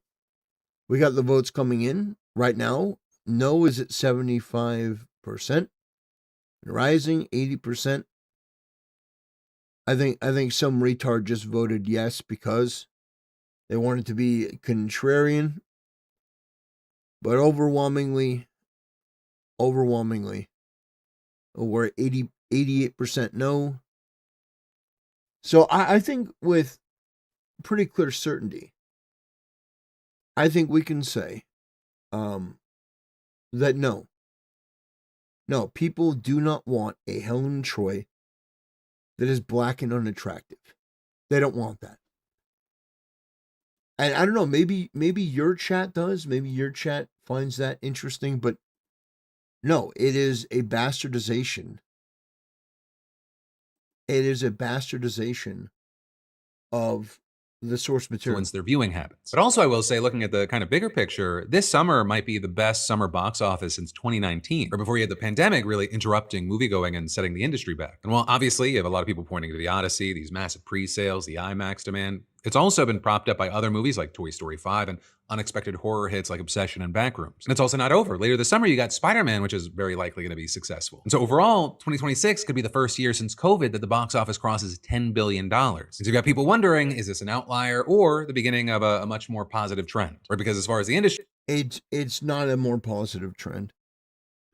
We got the votes coming in right now. No is at 75%. Rising 80%. I think some retard just voted yes because they wanted to be contrarian. But overwhelmingly, we're at 88% no. So I think with pretty clear certainty, I think we can say that no, people do not want a Helen of Troy that is black and unattractive. They don't want that. And I don't know, maybe your chat does. Maybe your chat finds that interesting, but no, it is a bastardization. It is a bastardization of the source material. Influence their viewing habits. But also, I will say, looking at the kind of bigger picture, this summer might be the best summer box office since 2019, or before you had the pandemic really interrupting moviegoing and setting the industry back. And while obviously you have a lot of people pointing to the Odyssey, these massive pre-sales, the IMAX demand, it's also been propped up by other movies like Toy Story 5 and unexpected horror hits like Obsession and Backrooms. And it's also not over. Later this summer, you got Spider-Man, which is very likely going to be successful. And so overall, 2026 could be the first year since COVID that the box office crosses $10 billion. And so you've got people wondering, is this an outlier or the beginning of a much more positive trend? Or because as far as the industry, it's not a more positive trend.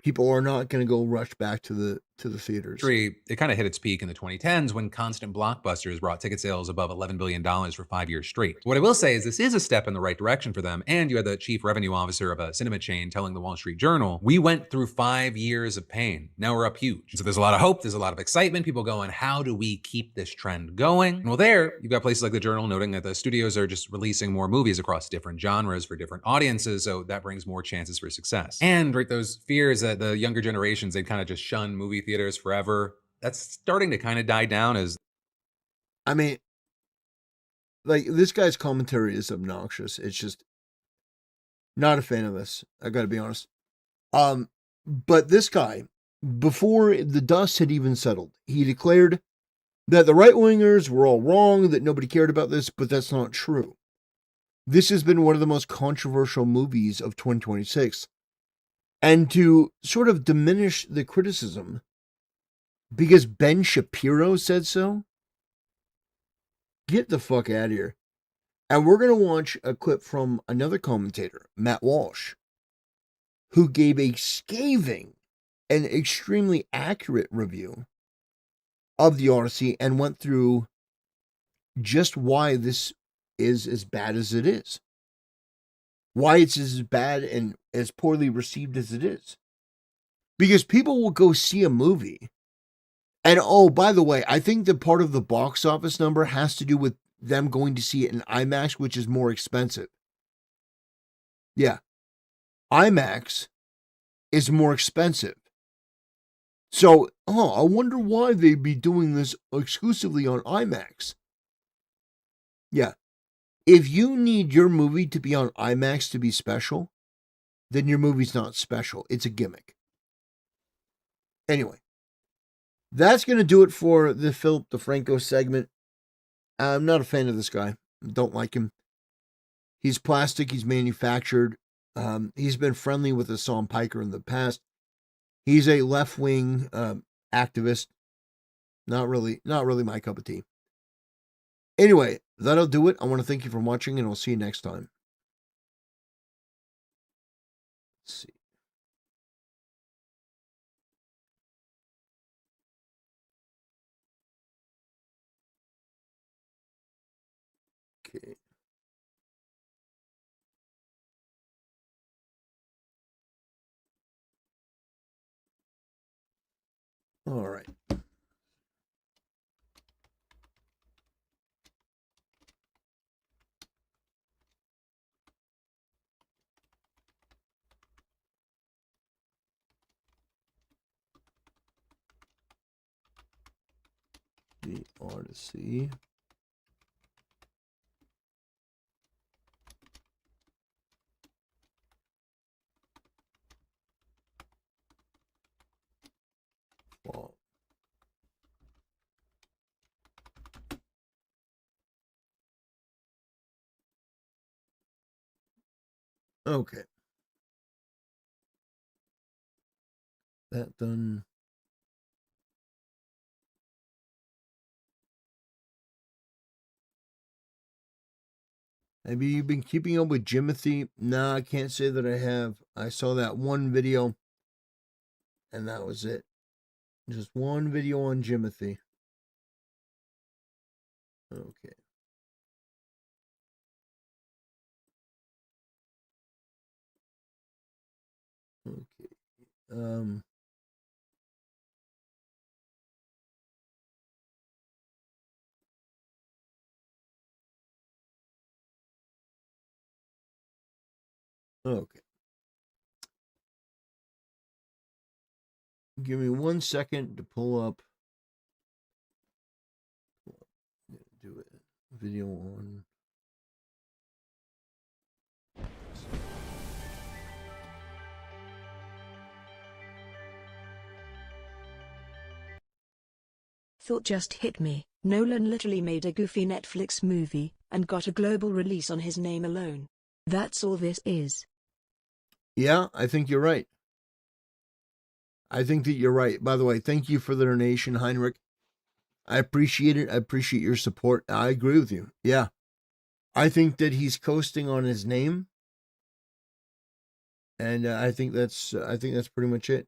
People are not going to go rush back to the theaters. It kind of hit its peak in the 2010s when constant blockbusters brought ticket sales above $11 billion for 5 years straight. What I will say is this is a step in the right direction for them. And you had the chief revenue officer of a cinema chain telling the Wall Street Journal, we went through 5 years of pain. Now we're up huge. So there's a lot of hope. There's a lot of excitement. People going, how do we keep this trend going? And well, there, you've got places like the Journal noting that the studios are just releasing more movies across different genres for different audiences. So that brings more chances for success. And right, those fears that the younger generations, they'd kind of just shun movie theaters forever. That's starting to kind of die down as... I mean, like, this guy's commentary is obnoxious. It's just not a fan of this. I got to be honest. But this guy, before the dust had even settled, he declared that the right-wingers were all wrong, that nobody cared about this, but that's not true. This has been one of the most controversial movies of 2026. And to sort of diminish the criticism because Ben Shapiro said so, get the fuck out of here. And we're going to watch a clip from another commentator, Matt Walsh, who gave a scathing and extremely accurate review of the Odyssey and went through just why this is as bad as it is. Why it's as bad and as poorly received as it is. Because people will go see a movie. And oh, by the way, I think that part of the box office number has to do with them going to see it in IMAX, which is more expensive. Yeah. IMAX is more expensive. So, I wonder why they'd be doing this exclusively on IMAX. Yeah. If you need your movie to be on IMAX to be special, then your movie's not special. It's a gimmick. Anyway, that's going to do it for the Philip DeFranco segment. I'm not a fan of this guy. Don't like him. He's plastic. He's manufactured. He's been friendly with Hasan Piker in the past. He's a left-wing activist. Not really my cup of tea. Anyway, that'll do it. I want to thank you for watching, and I'll see you next time. Let's see. Okay. All right. The Odyssey. Fall. Okay. That done. Have you been keeping up with Jimothy? Nah, I can't say that I have. I saw that one video, and that was it. Just one video on Jimothy. Okay. Okay. Okay. Give me 1 second to pull up. Do it. Video on. Thought just hit me. Nolan literally made a goofy Netflix movie and got a global release on his name alone. That's all this is. Yeah, I think you're right. I think that you're right. By the way, thank you for the donation, Heinrich. I appreciate it. I appreciate your support. I agree with you. Yeah. I think that he's coasting on his name. And I think that's pretty much it.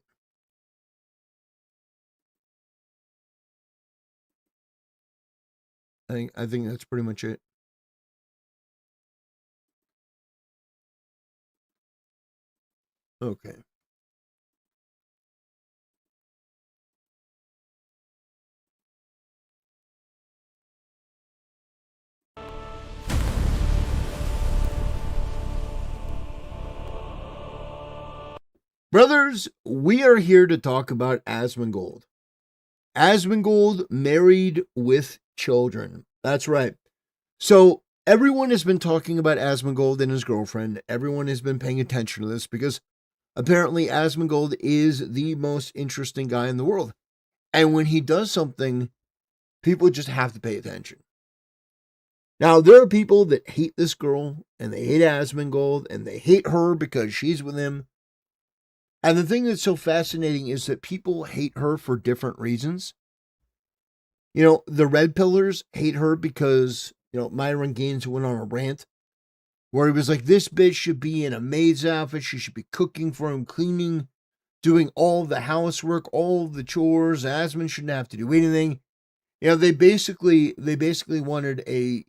I think that's pretty much it. Okay. Brothers, we are here to talk about Asmongold. Asmongold married with children. That's right. So everyone has been talking about Asmongold and his girlfriend. Everyone has been paying attention to this because apparently Asmongold is the most interesting guy in the world. And when he does something, people just have to pay attention. Now, there are people that hate this girl, and they hate Asmongold, and they hate her because she's with him. And the thing that's so fascinating is that people hate her for different reasons. You know, the Red Pillars hate her because, Myron Gaines went on a rant where he was like, this bitch should be in a maid's outfit. She should be cooking for him, cleaning, doing all the housework, all the chores. Asmon shouldn't have to do anything. They basically wanted a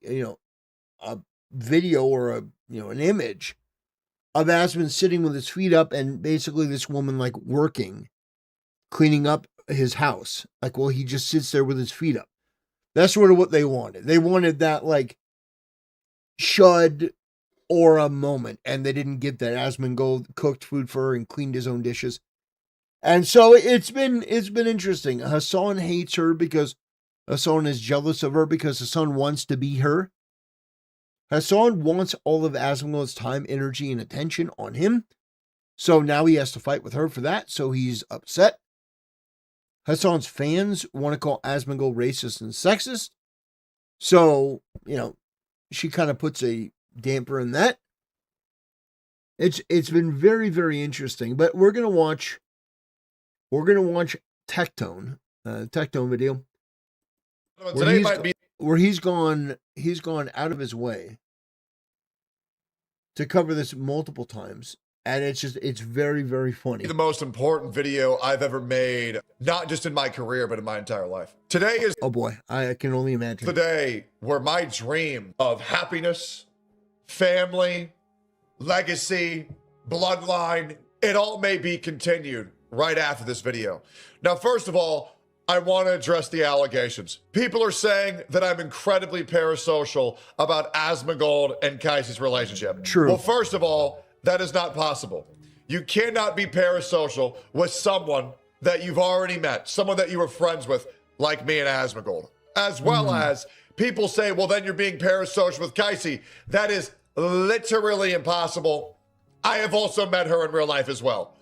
video or an image of Asmon sitting with his feet up and basically this woman like working, cleaning up his house. Like, well, he just sits there with his feet up. That's sort of what they wanted. They wanted that like Shud aura moment, and they didn't get that. Asmongold cooked food for her and cleaned his own dishes. And so it's been interesting. Hasan hates her because Hasan is jealous of her because Hasan wants to be her. Hasan wants all of Asmongold's time, energy, and attention on him. So now he has to fight with her for that. So he's upset. Hasan's fans want to call Asmongold racist and sexist. So, she kind of puts a damper in that. It's been very, very interesting. But we're gonna watch Tectone video. Where he's gone out of his way to cover this multiple times. And it's very, very funny. The most important video I've ever made, not just in my career, but in my entire life. Today is Oh boy, I can only imagine. the day where my dream of happiness, family, legacy, bloodline, it all may be continued right after this video. Now, first of all, I want to address the allegations. People are saying that I'm incredibly parasocial about Asmongold and Kaiser's relationship. True. Well, first of all, that is not possible. You cannot be parasocial with someone that you've already met, someone that you were friends with, like me and Asmongold. As well as people say, well, then you're being parasocial with Kaisi. That is literally impossible. I have also met her in real life as well.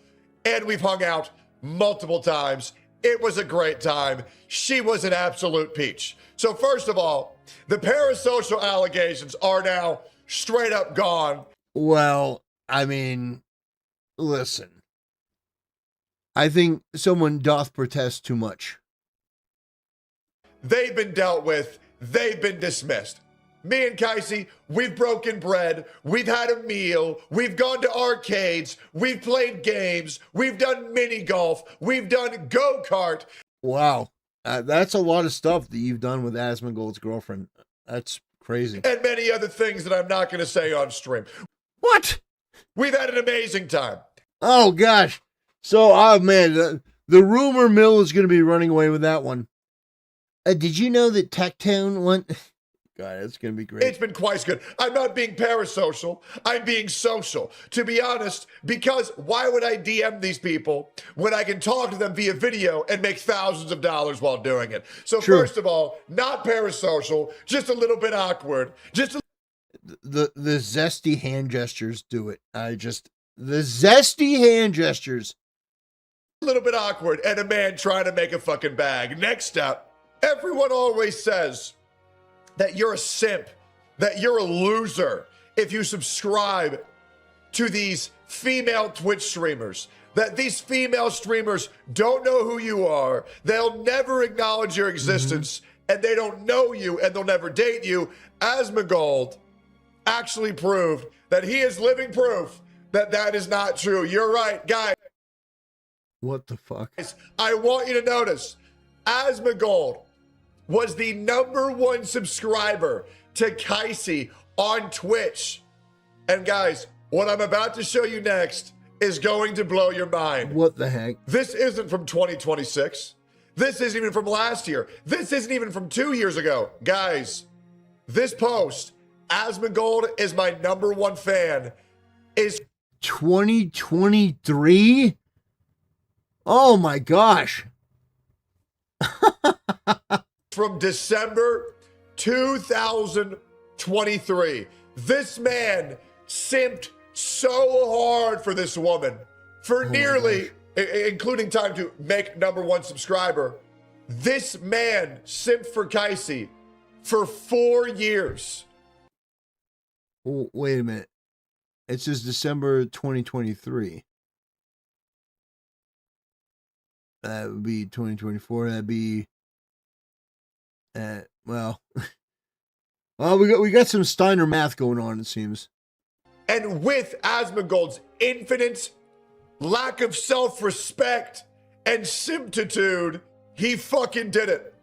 And we've hung out multiple times. It was a great time. She was an absolute peach. So first of all, the parasocial allegations are now straight up gone. Well, I mean, listen. I think someone doth protest too much. They've been dealt with. They've been dismissed. Me and Kaisi, we've broken bread. We've had a meal. We've gone to arcades. We've played games. We've done mini golf. We've done go-kart. Wow. That's a lot of stuff that you've done with Asmongold's girlfriend. That's crazy. And many other things that I'm not going to say on stream. What? We've had an amazing time. Oh, gosh. So, oh, man, the rumor mill is going to be running away with that one. Did you know that Tectone went... God, that's going to be great. It's been quite good. I'm not being parasocial. I'm being social. To be honest, because why would I DM these people when I can talk to them via video and make thousands of dollars while doing it? So Sure. First of all, not parasocial, just a little bit awkward. Just a The zesty hand gestures do it. The zesty hand gestures. little bit awkward and a man trying to make a fucking bag. Next up, everyone always says that you're a simp, that you're a loser if you subscribe to these female Twitch streamers, that these female streamers don't know who you are, they'll never acknowledge your existence, and they don't know you, and they'll never date you. Asmongold actually proved that he is living proof that that is not true. You're right, guys. What the fuck? I want you to notice, Asmongold was the #1 subscriber to Kaisi on Twitch. And guys, what I'm about to show you next is going to blow your mind. What the heck? This isn't from 2026. This isn't even from last year. This isn't even from 2 years ago. Guys, this post, Asmongold is my #1 fan, is 2023? Oh my gosh. from December 2023. This man simped so hard for this woman for nearly, including time to make #1 subscriber. This man simped for Kaisi for 4 years. Oh, wait a minute. It says December 2023. That would be 2024. That'd be well, we got some Steiner math going on, it seems. And with Asmongold's infinite lack of self-respect and simptitude, he fucking did it.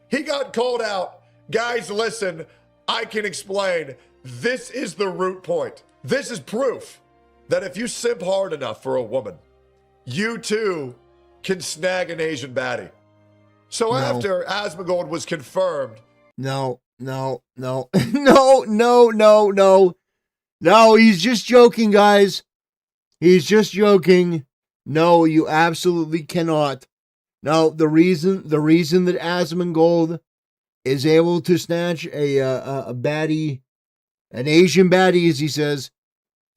He got called out. Guys, listen, I can explain. This is the root point. This is proof that if you simp hard enough for a woman, you too can snag an Asian baddie. So after Asmongold was confirmed. No, he's just joking, guys. He's just joking. No, you absolutely cannot. No, the reason that Asmongold is able to snatch a baddie, an Asian baddie, as he says,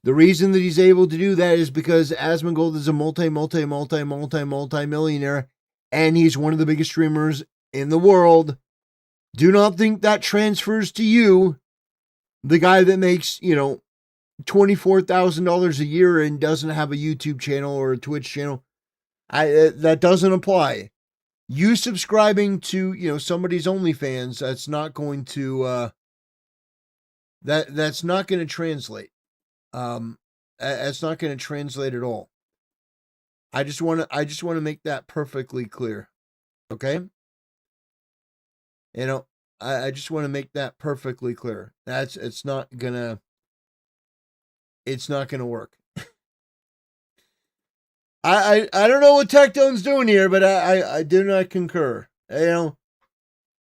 the reason that he's able to do that is because Asmongold is a multi-millionaire, and he's one of the biggest streamers in the world. Do not think that transfers to you, the guy that makes, $24,000 a year and doesn't have a YouTube channel or a Twitch channel. That doesn't apply. You subscribing to, somebody's OnlyFans, that's not going to, that's not going to translate. It's not going to translate at all. I just want to make that perfectly clear. Okay? You know, I just want to make that perfectly clear. It's not gonna work. I don't know what Tectone's doing here, but I do not concur. You know,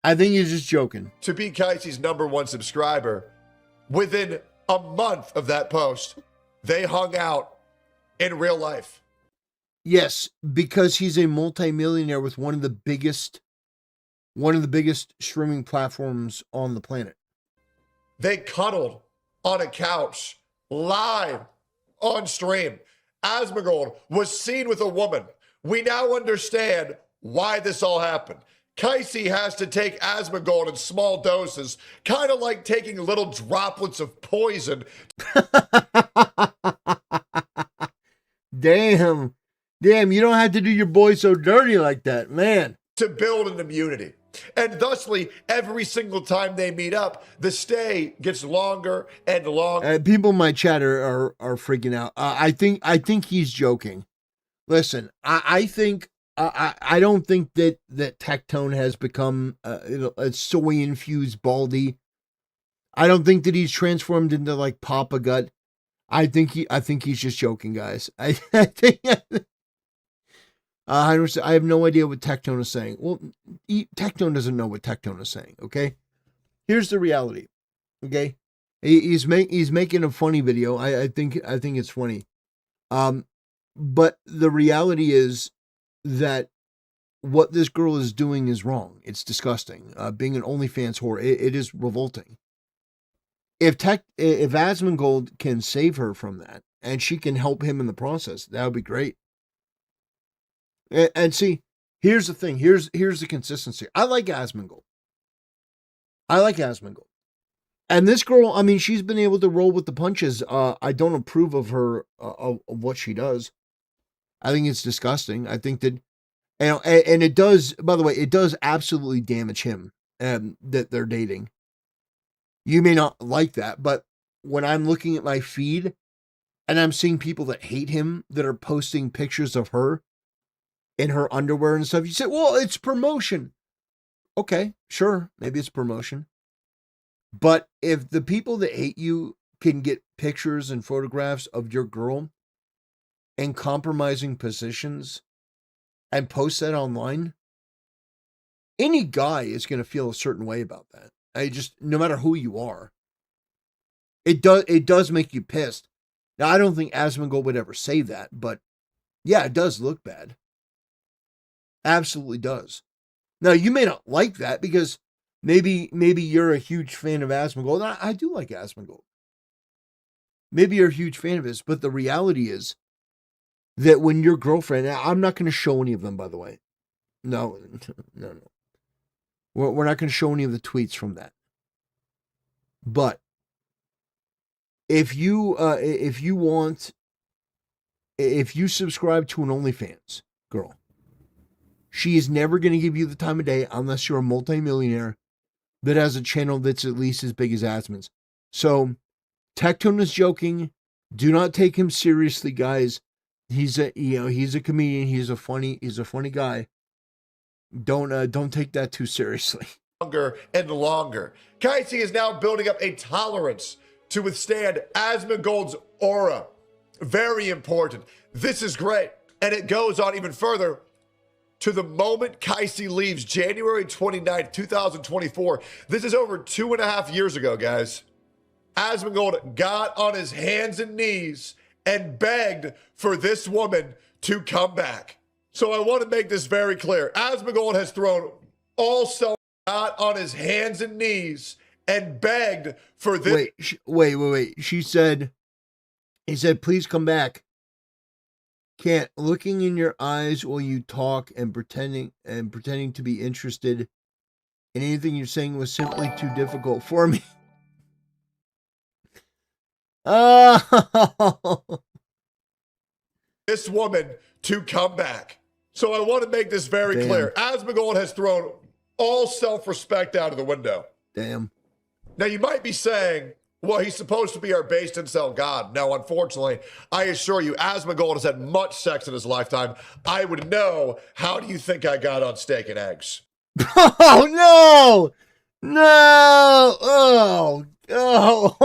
I think he's just joking. To be Kaiser's #1 subscriber, within a month of that post, they hung out in real life. Yes, because he's a multimillionaire with one of the biggest streaming platforms on the planet. They cuddled on a couch live on stream. Asmongold was seen with a woman. We now understand why this all happened. Kaisi has to take Asmongold in small doses, kind of like taking little droplets of poison. Damn, you don't have to do your boy so dirty like that, man. To build an immunity. And thusly, every single time they meet up, the stay gets longer and longer. People in my chat are freaking out. I think he's joking. Listen, I don't think that Tectone has become a soy infused Baldy. I don't think that he's transformed into like Papa Gut. I think he's just joking, guys. I think. I have no idea what Tectone is saying. Well, Tectone doesn't know what Tectone is saying, okay? Here's the reality, okay? He's making a funny video. I think it's funny. But the reality is that what this girl is doing is wrong. It's disgusting. Being an OnlyFans whore, it is revolting. If Asmongold can save her from that, and she can help him in the process, that would be great. And see, here's the thing. Here's the consistency. I like Asmongold. And this girl, I mean, she's been able to roll with the punches. I don't approve of her, of what she does. I think it's disgusting. I think that, and it does, by the way, it does absolutely damage him, that they're dating. You may not like that, but when I'm looking at my feed and I'm seeing people that hate him that are posting pictures of her in her underwear and stuff, you say, well, it's promotion. Okay, sure, maybe it's promotion. But if the people that hate you can get pictures and photographs of your girl in compromising positions and post that online, any guy is going to feel a certain way about that. No matter who you are, it does make you pissed. Now, I don't think Asmongold would ever say that, but yeah, it does look bad. Absolutely does. Now, you may not like that because maybe you're a huge fan of Asmongold. I do like Asmongold. Maybe you're a huge fan of his, but the reality is that when your girlfriend, I'm not going to show any of them, by the way. No. We're not going to show any of the tweets from that. But if you subscribe to an OnlyFans girl, she is never going to give you the time of day unless you're a multimillionaire that has a channel that's at least as big as Asmon's. So Tectone is joking. Do not take him seriously, guys. He's a comedian. He's a funny guy. Don't take that too seriously. Longer and longer. Kaisi is now building up a tolerance to withstand Asmongold's aura. Very important. This is great. And it goes on even further to the moment Kaisi leaves, January 29th, 2024. This is over 2.5 years ago, guys. Asmongold got on his hands and knees and begged for this woman to come back. So I want to make this very clear. Asmongold has thrown all self out on his hands and knees and begged for this. Wait. He said, please come back. Can't. Looking in your eyes while you talk and pretending to be interested in anything you're saying was simply too difficult for me. This woman to come back. So I want to make this very clear. Asmongold has thrown all self-respect out of the window. Damn. Now you might be saying, Well, he's supposed to be our based incel god. No, unfortunately, I assure you, Asmongold has had much sex in his lifetime. I would know. How do you think I got on steak and eggs? Oh no! No! Oh! Oh!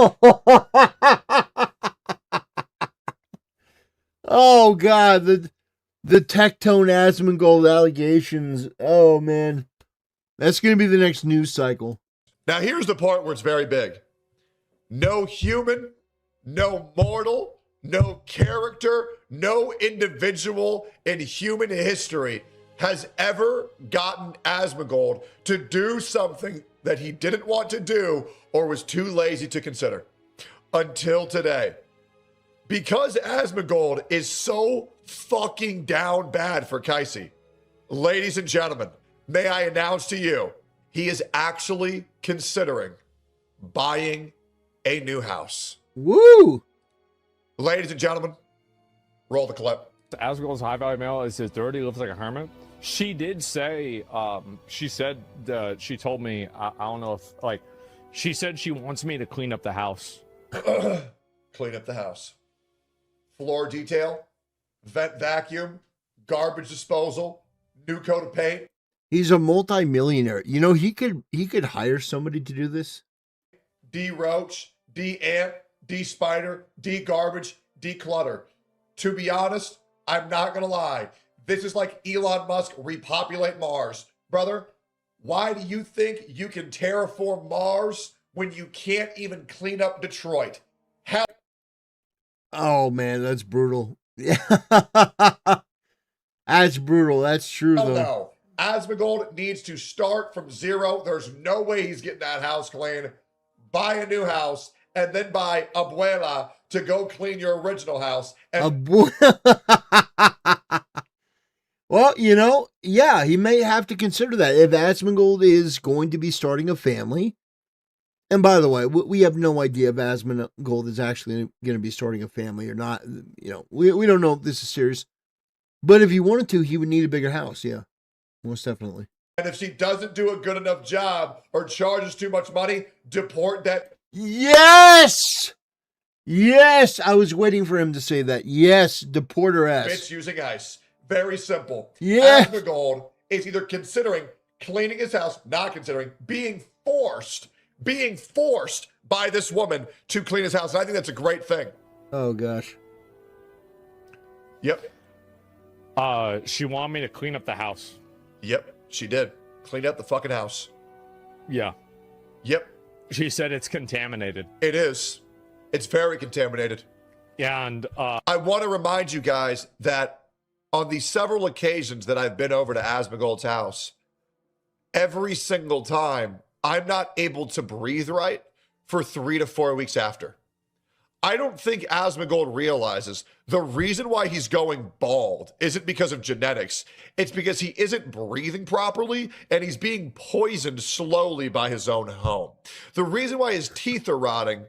Oh God! The Tectone Asmongold allegations. Oh man, that's gonna be the next news cycle. Now, here's the part where it's very big. No human, no mortal, no character, no individual in human history has ever gotten Asmongold to do something that he didn't want to do or was too lazy to consider until today. Because Asmongold is so fucking down bad for Kaisi, ladies and gentlemen, may I announce to you, he is actually considering buying a new house. Woo! Ladies and gentlemen, roll the clip. Asmongold's high value mail is his dirty, lives like a hermit. She did say, she told me, I don't know if, like, she said she wants me to clean up the house. Clean up the house. Floor detail, vent vacuum, garbage disposal, new coat of paint. He's a multi-millionaire. You know, he could hire somebody to do this. De-roach, de-ant, de-spider, de-garbage, declutter. To be honest, I'm not gonna lie. This is like Elon Musk repopulate Mars. Brother, why do you think you can terraform Mars when you can't even clean up Detroit? Hell, Oh man, that's brutal. Yeah, that's brutal. That's true though. no. Asmongold needs to start from zero. There's no way he's getting that house clean. Buy a new house and then buy Abuela to go clean your original house. And Well, you know, yeah, he may have to consider that if Asmongold is going to be starting a family. And by the way, we have no idea if Asmongold is actually going to be starting a family or not. You know, we don't know if this is serious. But if he wanted to, he would need a bigger house. Yeah, most definitely. And if she doesn't do a good enough job or charges too much money, deport that. Yes! Yes! I was waiting for him to say that. Yes, deport her ass. Bitch using ice. Very simple. Yeah. Asmongold is either considering cleaning his house, not considering, being forced by this woman to clean his house. And I think that's a great thing. Oh, gosh. Yep. She wanted me to clean up the house. Yep, she did. Clean up the fucking house. Yeah. Yep. She said it's contaminated. It is. It's very contaminated. Yeah, and I want to remind you guys that on the several occasions that I've been over to Asmongold's house, every single time I'm not able to breathe right for 3 to 4 weeks after. I don't think Asmongold realizes the reason why he's going bald isn't because of genetics. It's because he isn't breathing properly and he's being poisoned slowly by his own home. The reason why his teeth are rotting,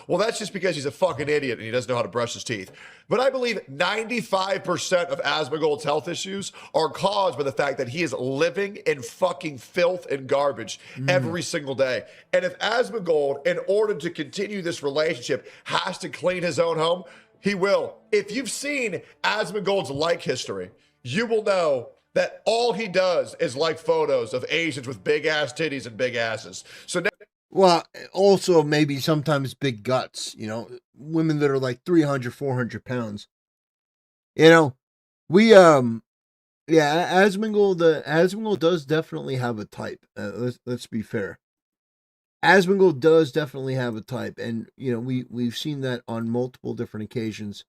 well, that's just because he's a fucking idiot and he doesn't know how to brush his teeth. But I believe 95% of Asmongold's health issues are caused by the fact that he is living in fucking filth and garbage every single day. And if Asmongold, in order to continue this relationship, has to clean his own home, he will. If you've seen Asmongold's like history, you will know that all he does is like photos of Asians with big ass titties and big asses. So now, Well, also maybe sometimes big guts, you know, women that are like 300, 400 pounds. You know, Asmongold does definitely have a type. Let's be fair. Asmongold does definitely have a type. And, you know, we've seen that on multiple different occasions.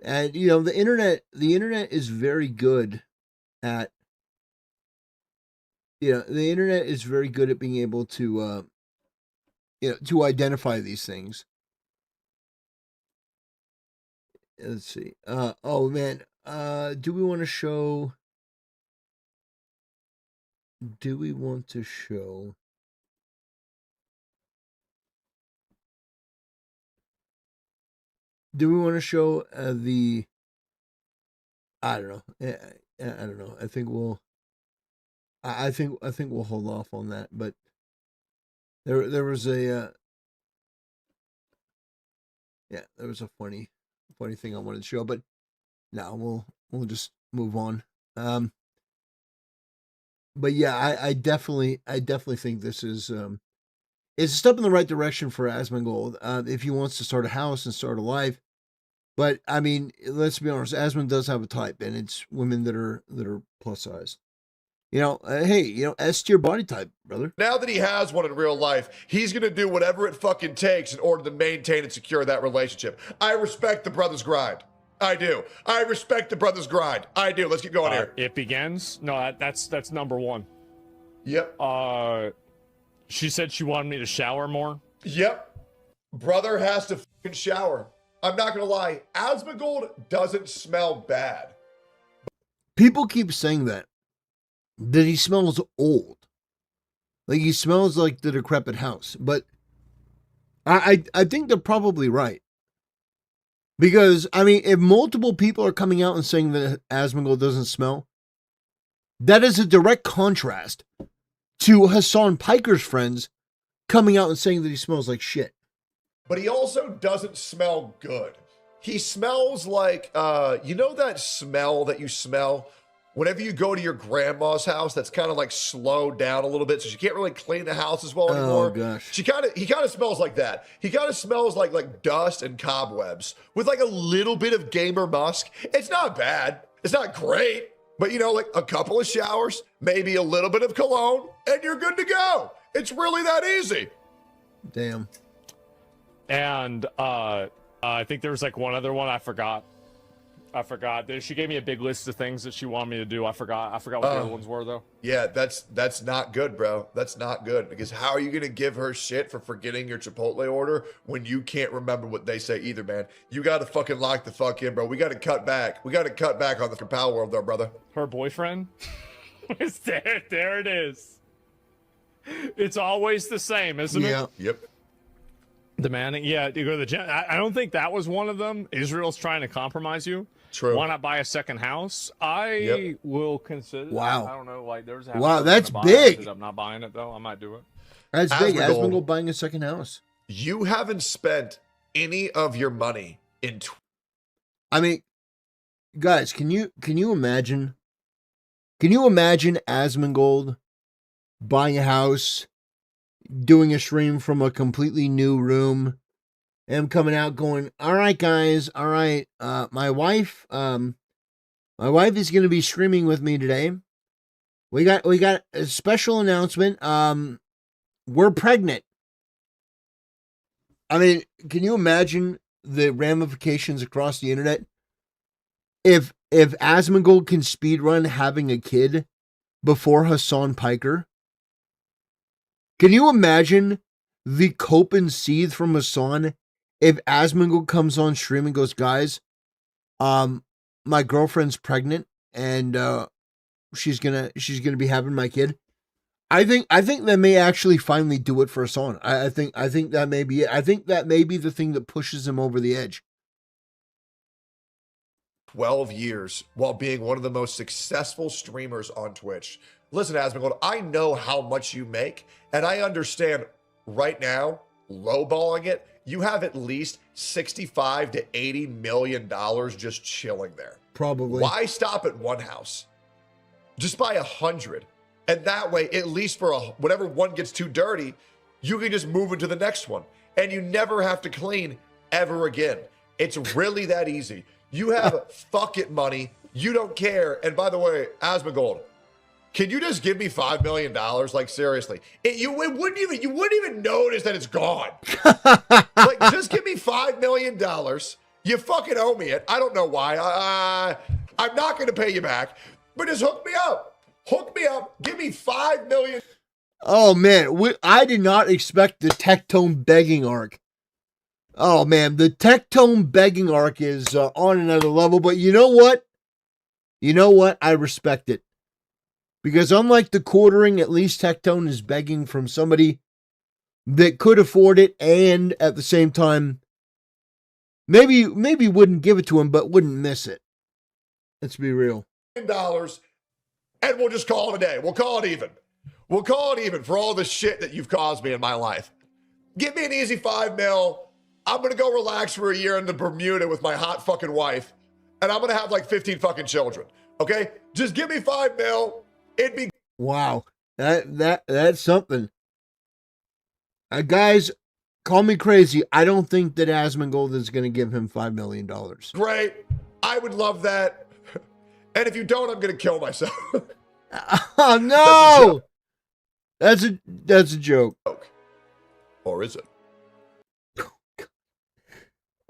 And, you know, the internet is very good at, the internet is very good at being able to, to identify these things. Let's see. Oh man. Do we want to show? Do we want to show? Do we want to show the? I don't know. I don't know. I think we'll. I think we'll hold off on that. But there was a Yeah, that was a funny thing I wanted to show, but no, we'll just move on. But yeah, I definitely think this is it's a step in the right direction for Asmongold if he wants to start a house and start a life. But I mean, let's be honest, Asmon does have a type, and it's women that are plus size. Hey, S tier body type, brother. Now that he has one in real life, he's going to do whatever it fucking takes in order to maintain and secure that relationship. I respect the brother's grind. I do. I respect the brother's grind. I do. Let's get going here. It begins. No, that's number one. Yep. She said she wanted me to shower more. Yep. Brother has to fucking shower. I'm not going to lie. Asmongold doesn't smell bad. People keep saying that he smells old. Like he smells like the decrepit house. But I think they're probably right. Because, I mean, if multiple people are coming out and saying that Asmongold doesn't smell, that is a direct contrast to Hasan Piker's friends coming out and saying that he smells like shit. But he also doesn't smell good. He smells like, you know that smell that you smell whenever you go to your grandma's house that's kind of like slowed down a little bit, so she can't really clean the house as well anymore? Oh, gosh. He kind of smells like that. He kind of smells like dust and cobwebs with like a little bit of gamer musk. It's not bad. It's not great. But, like a couple of showers, maybe a little bit of cologne, and you're good to go. It's really that easy. Damn. And I think there was like one other one I forgot. She gave me a big list of things that she wanted me to do. I forgot what the other ones were, though. Yeah, that's not good, bro. That's not good. Because how are you going to give her shit for forgetting your Chipotle order when you can't remember what they say either, man? You got to fucking lock the fuck in, bro. We got to cut back. We got to cut back on the Power World, though, brother. Her boyfriend? There it is. It's always the same, isn't it? Yeah. Yep. The man, yeah, you go to the gym. I don't think that was one of them. Israel's trying to compromise you. True. Why not buy a second house? I will consider. Wow. I don't know. Like there's a house. Wow, I was that's gonna buy. I big. ended up not buying it though. I might do it. That's big. Asmongold. Asmongold buying a second house. You haven't spent any of your money in. I mean, guys, can you imagine? Can you imagine Asmongold buying a house, doing a stream from a completely new room, and coming out going, "All right, guys, all right, my wife is going to be streaming with me today. We got a special announcement. We're pregnant." I mean, can you imagine the ramifications across the internet? If Asmongold can speedrun having a kid before Hasan Piker, can you imagine the cope and seethe from Hasan if Asmongold comes on stream and goes, "Guys, my girlfriend's pregnant and she's gonna be having my kid"? I think that may actually finally do it for Hasan. I think that may be it. I think that may be the thing that pushes him over the edge. 12 years while being one of the most successful streamers on Twitch. Listen, Asmongold, I know how much you make, and I understand right now, lowballing it, you have at least $65 to $80 million just chilling there. Probably. Why stop at one house? Just buy 100. And that way, at least for whenever one gets too dirty, you can just move into the next one. And you never have to clean ever again. It's really that easy. You have fuck it money. You don't care. And by the way, Asmongold, can you just give me $5 million? Like, seriously. You wouldn't even notice that it's gone. Like, just give me $5 million. You fucking owe me it. I don't know why. I'm not going to pay you back. But just hook me up. Hook me up. Give me $5 million. Oh, man. I did not expect the Tectone begging arc. Oh, man. The Tectone begging arc is on another level. But you know what? I respect it. Because unlike the quartering, at least Tectone is begging from somebody that could afford it and at the same time maybe wouldn't give it to him but wouldn't miss it. Let's be real. $1 and we'll just call it a day. We'll call it even. We'll call it even for all the shit that you've caused me in my life. Give me an easy $5 million. I'm going to go relax for a year in the Bermuda with my hot fucking wife, and I'm going to have like 15 fucking children. Okay? Just give me $5 million. It'd be... Wow. That's something. Guys, call me crazy. I don't think that Asmongold is going to give him $5 million. Great. I would love that. And if you don't, I'm going to kill myself. Oh, no. That's a joke. Or is it?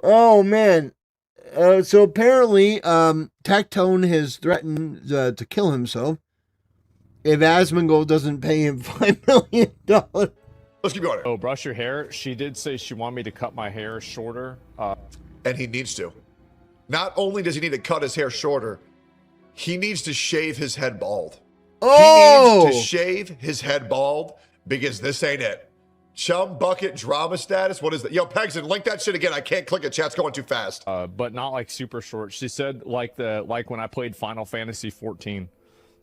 Oh, man. So apparently, Tectone has threatened to kill himself if Asmongold doesn't pay him $5 million. Let's keep going. Oh, brush your hair. She did say she wanted me to cut my hair shorter. And he needs to. Not only does he need to cut his hair shorter, he needs to shave his head bald. Oh! He needs to shave his head bald because this ain't it. Chum bucket drama status? What is that? Yo, Pegson, link that shit again. I can't click it. Chat's going too fast. But not like super short. She said like when I played Final Fantasy 14.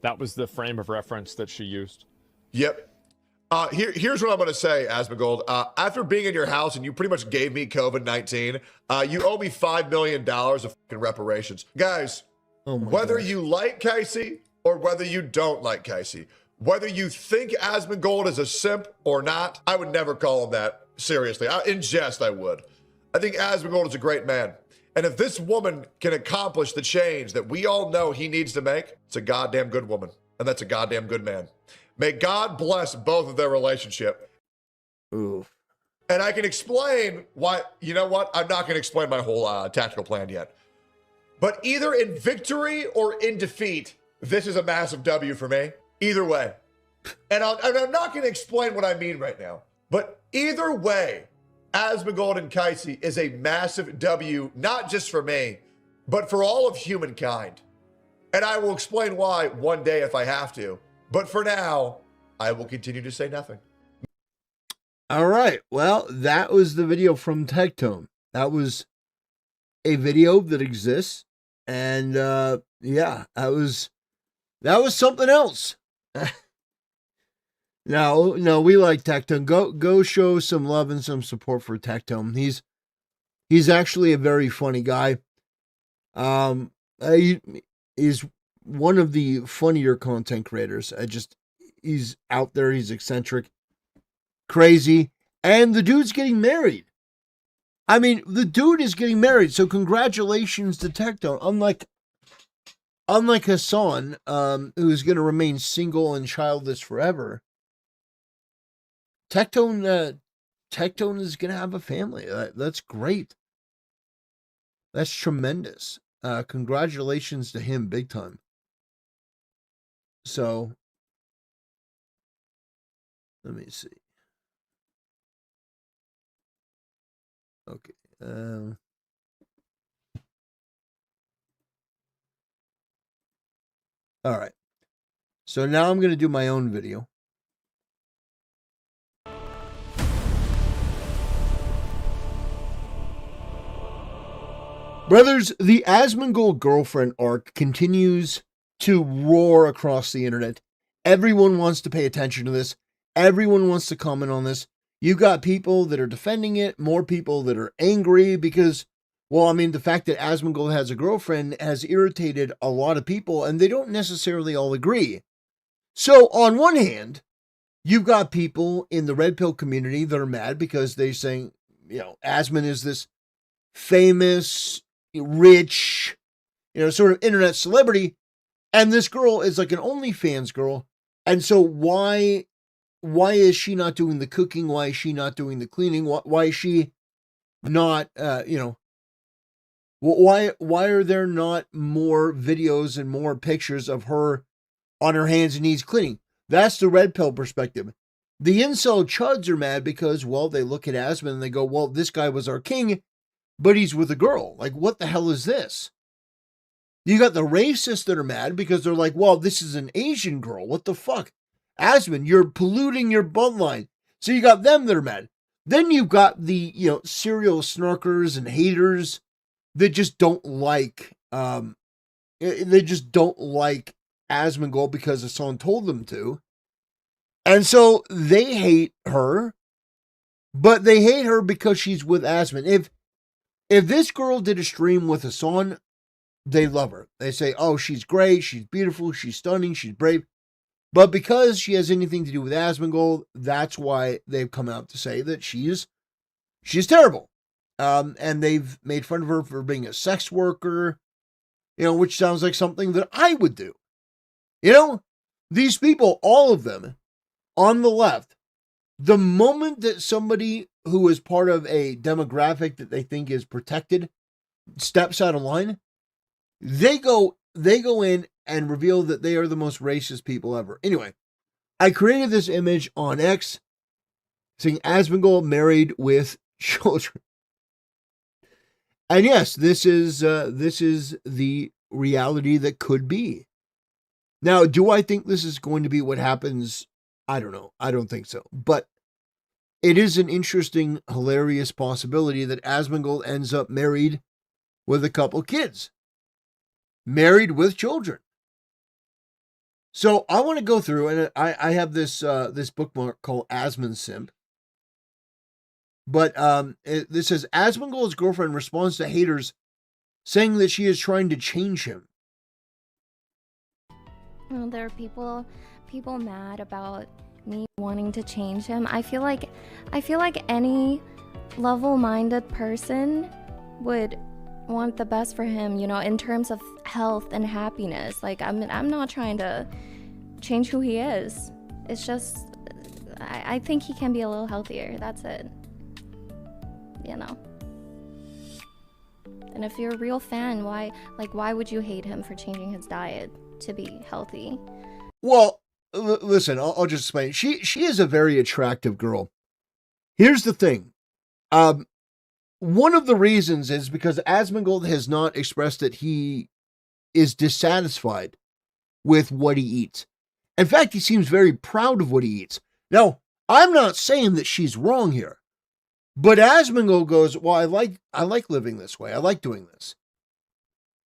That was the frame of reference that she used. Yep. Here's what I'm going to say, Asmongold. After being in your house and you pretty much gave me COVID-19, you owe me $5 million of fucking reparations. Guys, whether you like Casey or whether you don't like Casey, whether you think Asmongold is a simp or not, I would never call him that. Seriously. In jest, I would. I think Asmongold is a great man. And if this woman can accomplish the change that we all know he needs to make, it's a goddamn good woman. And that's a goddamn good man. May God bless both of their relationship. Oof. And I can explain why, you know what? I'm not going to explain my whole tactical plan yet. But either in victory or in defeat, this is a massive W for me. Either way. And I'm not going to explain what I mean right now. But either way, Asmongold and Casey is a massive W, not just for me, but for all of humankind. And I will explain why one day if I have to. But for now, I will continue to say nothing. All right. Well, that was the video from Tectone. That was a video that exists. And yeah, that was something else. No, we like Tectone. Go show some love and some support for Tectone. He's actually a very funny guy. He's one of the funnier content creators. He's out there. He's eccentric, crazy, and the dude's getting married. I mean, the dude is getting married. So congratulations to Tectone. Unlike Hasan, who's going to remain single and childless forever, Tectone is going to have a family. That's great. That's tremendous. Congratulations to him, big time. So, let me see. Okay. All right. So now I'm going to do my own video. Brothers, the Asmongold girlfriend arc continues to roar across the internet. Everyone wants to pay attention to this. Everyone wants to comment on this. You got people that are defending it, more people that are angry because, well, I mean, the fact that Asmongold has a girlfriend has irritated a lot of people, and they don't necessarily all agree. So, on one hand, you've got people in the Red Pill community that are mad because they're saying, you know, Asmon is this famous, rich, sort of internet celebrity, and this girl is like an OnlyFans girl, and so why is she not doing the cooking? Why is she not doing the cleaning? Why is she not, why are there not more videos and more pictures of her on her hands and knees cleaning? That's the Red Pill perspective. The incel chuds are mad because, well, they look at Asmon and they go, well, this guy was our king, but he's with a girl. Like, what the hell is this? You got the racists that are mad because they're like, well, this is an Asian girl. What the fuck? Asmon, you're polluting your bloodline. So you got them that are mad. Then you've got the, serial snarkers and haters that just don't like, Asmongold because someone told them to. And so they hate her But they hate her because she's with Asmon. If this girl did a stream with Hasan, they love her. They say, oh, she's great, she's beautiful, she's stunning, she's brave. But because she has anything to do with Asmongold, that's why they've come out to say that she's terrible. And they've made fun of her for being a sex worker, which sounds like something that I would do. These people, all of them on the left, the moment that somebody who is part of a demographic that they think is protected steps out of line, they go in and reveal that they are the most racist people ever. Anyway, I created this image on X saying Asmongold married with children. And yes, this is the reality that could be. Now, do I think this is going to be what happens? I don't know. I don't think so. But it is an interesting, hilarious possibility that Asmongold ends up married with a couple kids. Married with children. So I want to go through, and I have this bookmark called Asmon Simp. But this says, Asmongold's girlfriend responds to haters saying that she is trying to change him. Well, there are people mad about me wanting to change him. I feel like any level-minded person would want the best for him, in terms of health and happiness. Like, I'm not trying to change who he is. It's just, I think he can be a little healthier. That's it. And if you're a real fan, why would you hate him for changing his diet to be healthy? Well, listen, I'll just explain. She is a very attractive girl. Here's the thing. One of the reasons is because Asmongold has not expressed that he is dissatisfied with what he eats. In fact, he seems very proud of what he eats. Now, I'm not saying that she's wrong here, but Asmongold goes, well, I like living this way. I like doing this.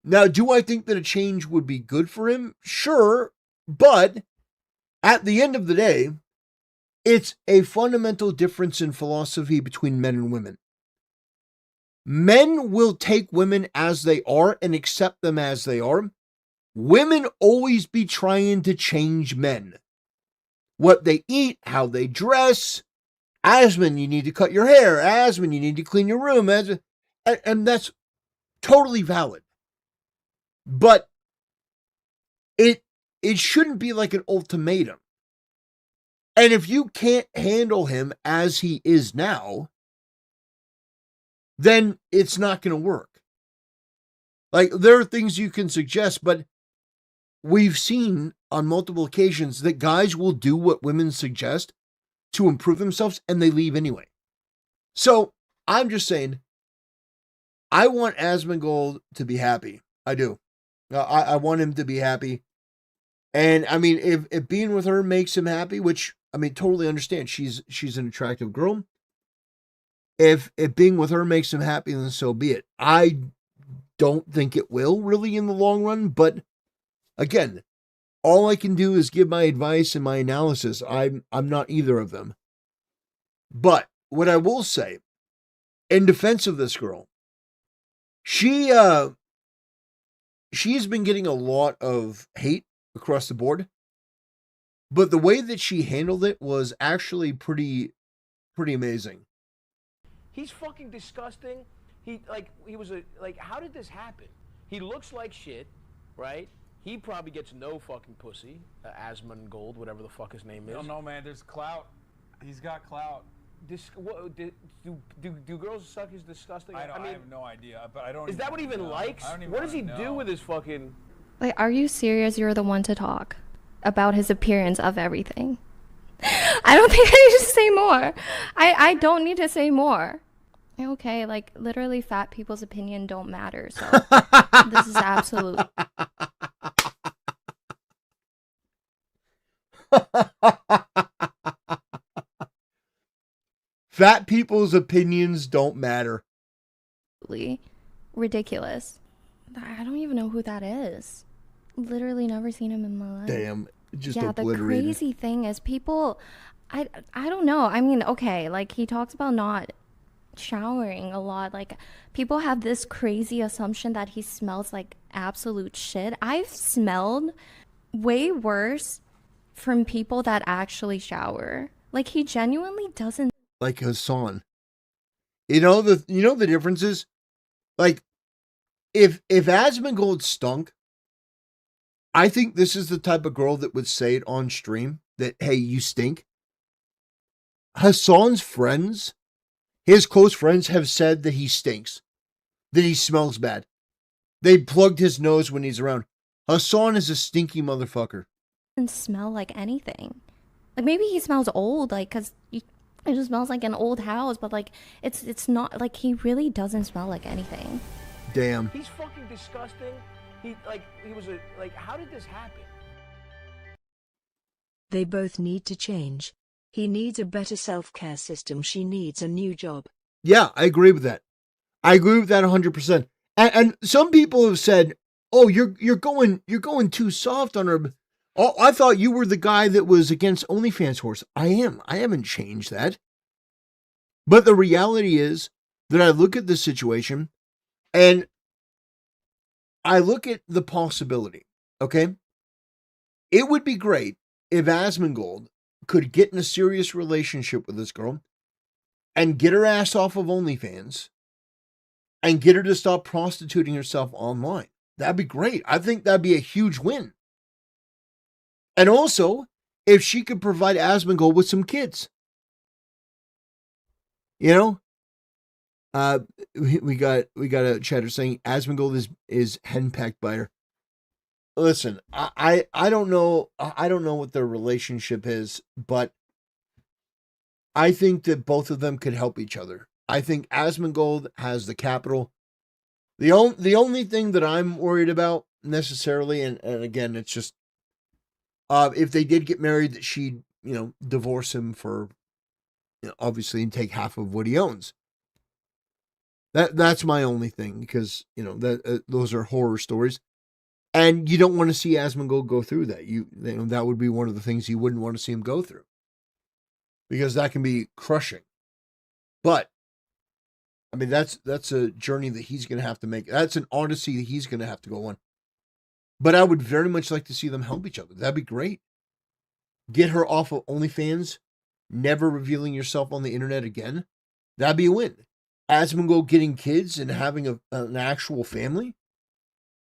Now, do I think that a change would be good for him? Sure, but at the end of the day, it's a fundamental difference in philosophy between men and women. Men will take women as they are and accept them as they are. Women always be trying to change men. What they eat, how they dress. Asmon, you need to cut your hair. Asmon, you need to clean your room. And that's totally valid. But it shouldn't be like an ultimatum. And if you can't handle him as he is now, then it's not going to work. Like, there are things you can suggest, but we've seen on multiple occasions that guys will do what women suggest to improve themselves, and they leave anyway. So, I'm just saying, I want Asmongold to be happy. I do. I want him to be happy. And, I mean, if being with her makes him happy, which, I mean, totally understand. She's an attractive girl. If being with her makes him happy, then so be it. I don't think it will really in the long run, but again, all I can do is give my advice and my analysis. I'm not either of them. But what I will say, in defense of this girl, she's been getting a lot of hate across the board, but the way that she handled it was actually pretty amazing. He's fucking disgusting. How did this happen? He looks like shit, right? He probably gets no fucking pussy. Asmongold, whatever the fuck his name is. I don't know, man. There's clout. He's got clout. Do girls suck as disgusting? I mean, I have no idea, but I don't. Is that what he even likes? What does he do with his fucking? Like, are you serious? You're the one to talk about his appearance of everything. I don't think I need to say more. I don't need to say more. Okay, like, literally fat people's opinion don't matter, so this is absolute. Fat people's opinions don't matter. Ridiculous. I don't even know who that is. Literally never seen him in my life. Damn, just yeah, obliterated. the crazy thing is people I don't know. I mean, okay, like he talks about not showering a lot. Like people have this crazy assumption that he smells like absolute shit. I've smelled way worse from people that actually shower. Like he genuinely doesn't. Like Hasan. You know the differences? Like if Asmongold stunk, I think this is the type of girl that would say it on stream that, hey, you stink. Hasan's friends, his close friends, have said that he stinks, that he smells bad. They plugged his nose when he's around. Hasan is a stinky motherfucker. Doesn't smell like anything. Like maybe he smells old, like because it just smells like an old house. But like it's not like he really doesn't smell like anything. Damn. He's fucking disgusting. How did this happen? They both need to change. He needs a better self-care system. She needs a new job. Yeah, I agree with that. I agree with that 100%. And some people have said, "Oh, you're going too soft on her." Oh, I thought you were the guy that was against OnlyFans horse. I am. I haven't changed that. But the reality is that I look at the situation and I look at the possibility. Okay, it would be great if Asmongold could get in a serious relationship with this girl and get her ass off of OnlyFans and get her to stop prostituting herself online. That'd be great. I think that'd be a huge win. And also, if she could provide Asmongold with some kids. You know? We got a chatter saying Asmongold is henpecked by her. Listen, I don't know what their relationship is, but I think that both of them could help each other. I think Asmongold has the capital. The only thing that I'm worried about necessarily, and again, it's just if they did get married, that she'd divorce him for obviously and take half of what he owns. That's my only thing, because those are horror stories. And you don't want to see Asmongold go through that. That would be one of the things you wouldn't want to see him go through, because that can be crushing. But I mean, that's a journey that he's going to have to make. That's an odyssey that he's going to have to go on. But I would very much like to see them help each other. That'd be great. Get her off of OnlyFans, never revealing yourself on the internet again. That'd be a win. Asmongold getting kids and having an actual family,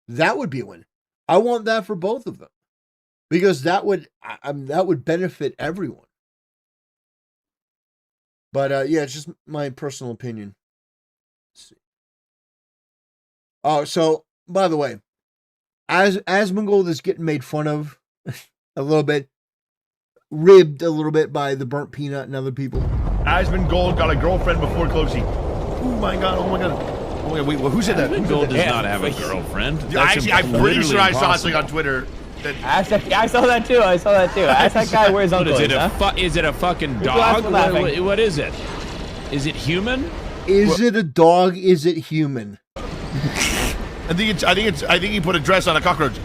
that would be a win. I want that for both of them, because that would benefit everyone. But yeah, it's just my personal opinion. Let's see. Oh, so by the way, as Asmongold is getting made fun of a little bit, ribbed a little bit by the Burnt Peanut and other people. Asmongold got a girlfriend before Closey. Oh my god! Oh my god! Oh my god! Wait, who said that? Asmongold does not have a girlfriend. I'm pretty sure I saw something on Twitter. I saw that too. Ask that guy where his uncle is. Is it a fucking dog? What is it? Is it human? Is it a dog? Is it human? I think he put a dress on a cockroach.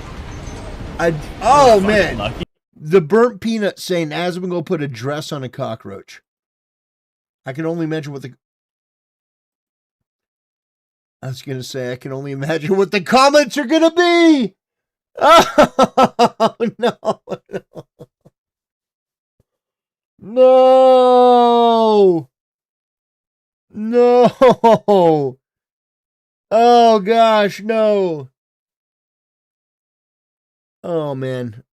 Oh man, lucky. The Burnt Peanut saying Asmongold put a dress on a cockroach. I can only imagine what the. I was gonna say I can only imagine what the comments are gonna be. Oh no! No! Oh gosh, no! Oh man!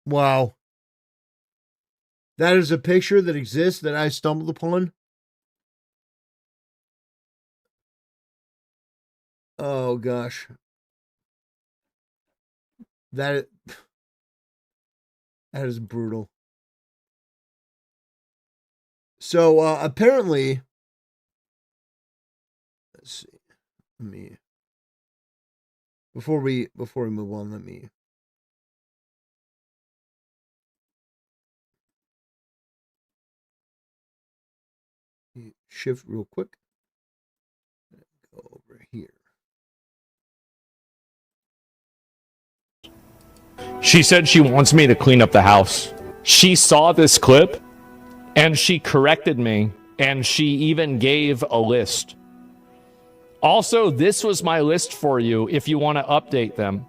Wow! That is a picture that exists that I stumbled upon. Oh gosh. That is brutal. So apparently, let's see. Before we move on, let me shift real quick. Go over here. She said she wants me to clean up the house. She saw this clip and she corrected me, and she even gave a list. Also, this was my list for you if you want to update them.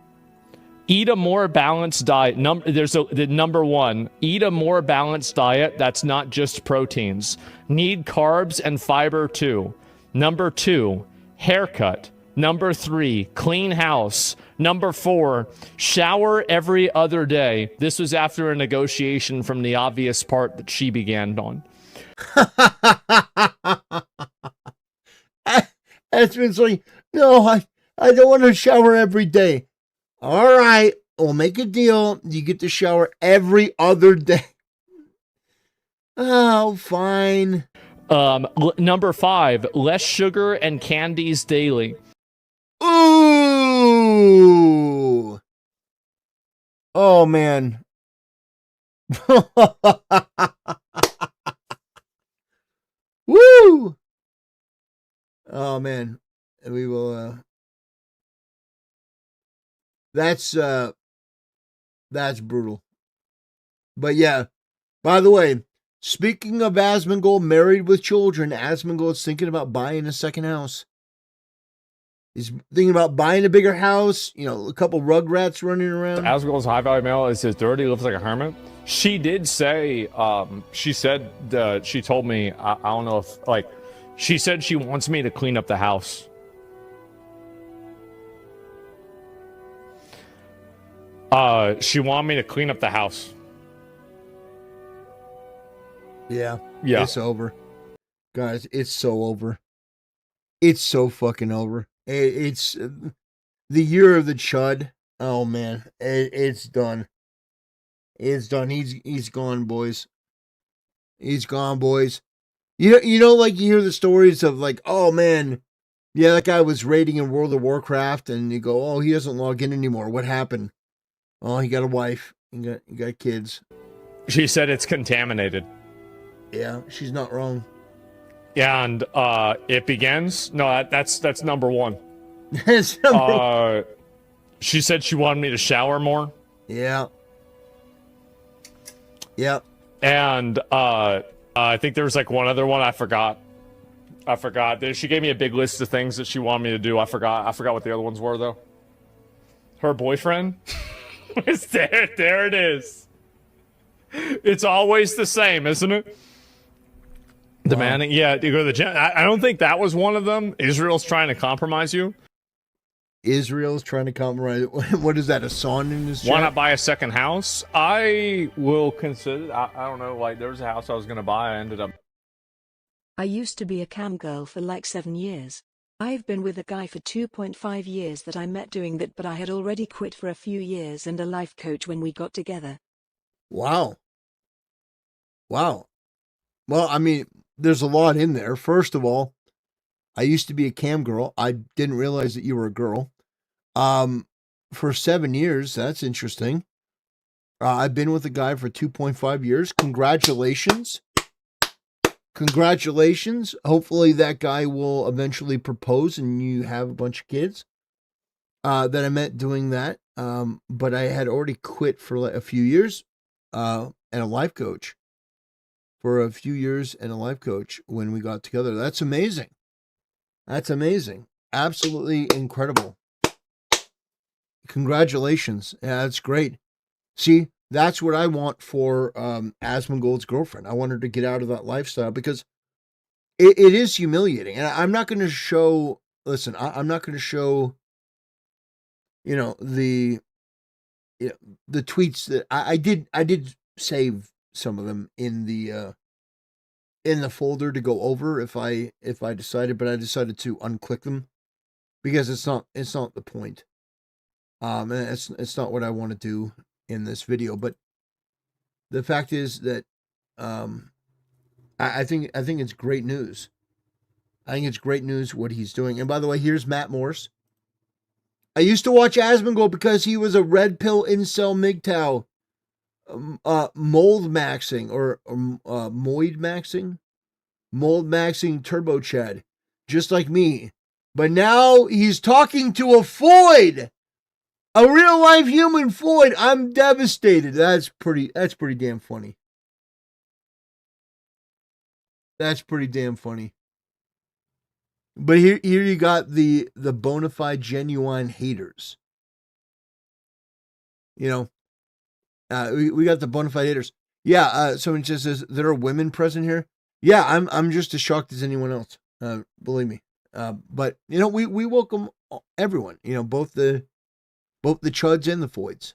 Eat a more balanced diet. The number one, eat a more balanced diet that's not just proteins. Need carbs and fiber too. Number 2, haircut. Number 3, clean house. Number 4, shower every other day. This was after a negotiation from the obvious part that she began on. Esmond's like, no, I don't want to shower every day. All right, we'll make a deal. You get to shower every other day. Oh, fine. Number 5, less sugar and candies daily. Ooh. Oh, man. Woo. Oh, man. We will, that's brutal. But yeah, by the way, speaking of Asmongold married with children, Asmongold's thinking about buying a second house. He's thinking about buying a bigger house, you know, a couple rugrats running around. Asmongold's high value male is his dirty, lives like a hermit. She did say, she said, she told me, I don't know if, like, she said she wants me to clean up the house. She wanted me to clean up the house. Yeah. Yeah. It's over. Guys, it's so over. It's so fucking over. It's the year of the chud. Oh, man. It's done. It's done. He's gone, boys. He's gone, boys. You know, like, you hear the stories of, like, oh, man, yeah, that guy was raiding in World of Warcraft, and you go, oh, he doesn't log in anymore. What happened? Oh, he got a wife. He got kids. She said it's contaminated. Yeah, she's not wrong. Yeah, and it begins. No, that's number 1. That's number 1. She said she wanted me to shower more. Yeah. Yep. And I think there was like one other one I forgot. She gave me a big list of things that she wanted me to do. I forgot what the other ones were though. Her boyfriend. There it is. It's always the same, isn't it? Demanding, yeah, you go to the gym. I don't think that was one of them. Israel's trying to compromise you. Israel's trying to compromise. What is that? A song in his chat? Why not buy a second house? I will consider. I don't know. Like there was a house I was going to buy. I ended up. I used to be a cam girl for like 7 years. I've been with a guy for 2.5 years that I met doing that, but I had already quit for a few years and a life coach when we got together. Wow. Wow. Well, I mean, there's a lot in there. First of all, I used to be a cam girl. I didn't realize that you were a girl. For 7 years, that's interesting. I've been with a guy for 2.5 years. Congratulations. Congratulations. Hopefully that guy will eventually propose and you have a bunch of kids. That I met doing that. But I had already quit for like a few years, and a life coach. For a few years and a life coach when we got together. That's amazing. That's amazing. Absolutely incredible. Congratulations. Yeah, that's great. See, that's what I want for Asmongold's girlfriend. I want her to get out of that lifestyle because it is humiliating. And I'm not going to show, listen, I'm not going to show, the tweets that I did save some of them in the folder to go over if I decided, but I decided to unclick them because it's not the point. And it's not what I want to do in this video, but the fact is that I think it's great news. I think it's great news what he's doing. And by the way, here's Matt Morse. I used to watch Asmongold because he was a red pill incel MGTOW. Mold maxing or mold maxing turbo chad, just like me. But now he's talking to a Floyd. A real life human Floyd. I'm devastated. That's pretty damn funny. That's pretty damn funny. But here you got the bona fide, genuine haters. You know, we got the bona fide haters. Yeah, someone just says there are women present here. Yeah, I'm just as shocked as anyone else. Believe me. But you know, we welcome everyone. You know, both the chuds and the foids.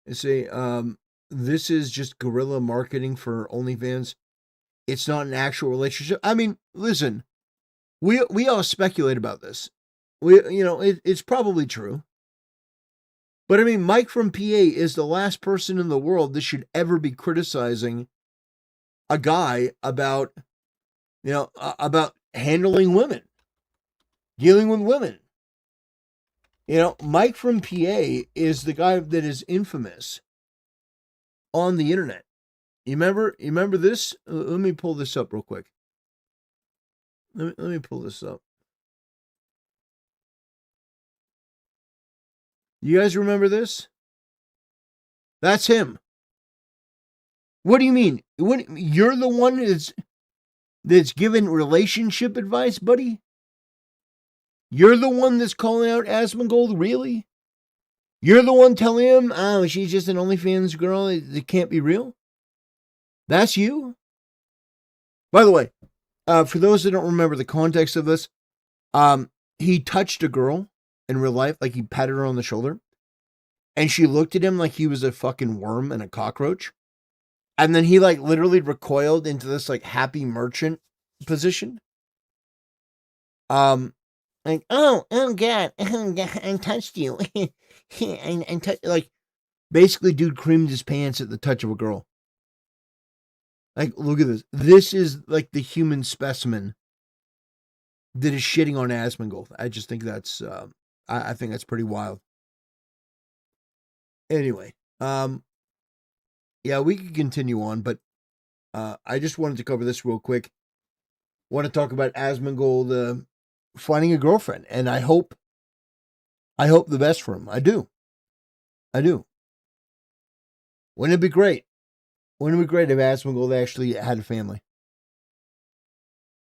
You see, this is just guerrilla marketing for OnlyFans. It's not an actual relationship. I mean, listen, we all speculate about this. It's probably true. But I mean, Mike from PA is the last person in the world that should ever be criticizing a guy about, about handling women, dealing with women. You know, Mike from PA is the guy that is infamous on the internet. You remember this? Let me pull this up real quick. Let me pull this up. You guys remember this? That's him. What do you mean? You're the one that's giving relationship advice, buddy? You're the one that's calling out Asmongold, really? You're the one telling him, oh, she's just an OnlyFans girl. It can't be real? That's you? By the way, for those that don't remember the context of this, he touched a girl in real life, like he patted her on the shoulder, and she looked at him like he was a fucking worm and a cockroach. And then he like literally recoiled into this like happy merchant position. Like, oh God, I touched you. and like, basically, dude creamed his pants at the touch of a girl. Like, look at this. This is like the human specimen that is shitting on Asmongold. I just think that's, I think that's pretty wild. Anyway, yeah, we could continue on, but I just wanted to cover this real quick. Want to talk about Asmongold finding a girlfriend, and I hope the best for him. I do. Wouldn't it be great? Wouldn't it be great if Asmongold actually had a family?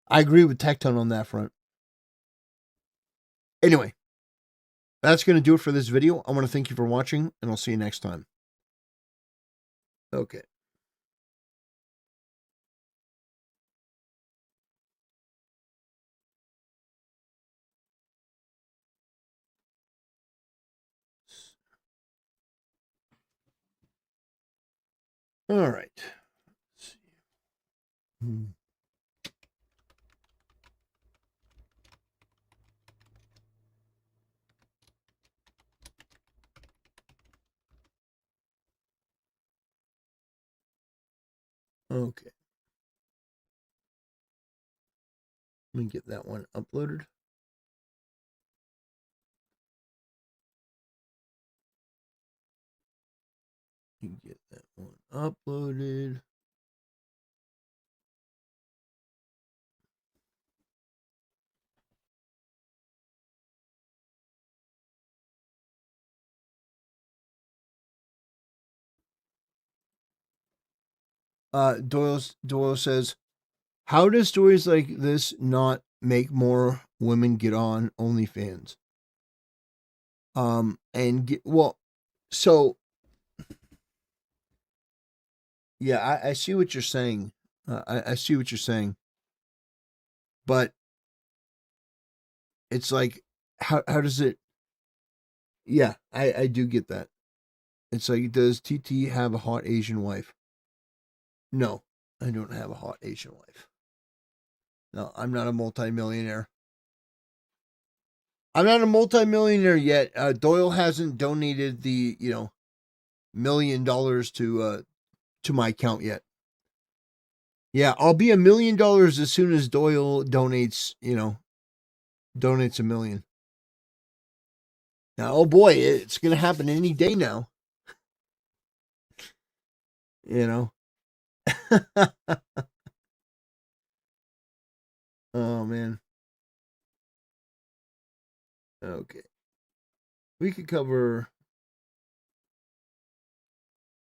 I agree with Tecton on that front. Anyway, that's going to do it for this video. I want to thank you for watching, and I'll see you next time. Okay. All right. Let's see. Okay. Let me get that one uploaded. You get that one uploaded. Doyle says, how do stories like this not make more women get on OnlyFans? So yeah, I see what you're saying. I see what you're saying. But it's like, how does it? Yeah, I do get that. It's like, does TT have a hot Asian wife? No, I don't have a hot Asian wife. No, I'm not a multimillionaire. I'm not a multimillionaire yet. Doyle hasn't donated the, $1 million to my account yet. Yeah, I'll be $1 million as soon as Doyle donates, donates $1 million. Now, oh boy, it's going to happen any day now. Oh, man. Okay. We could cover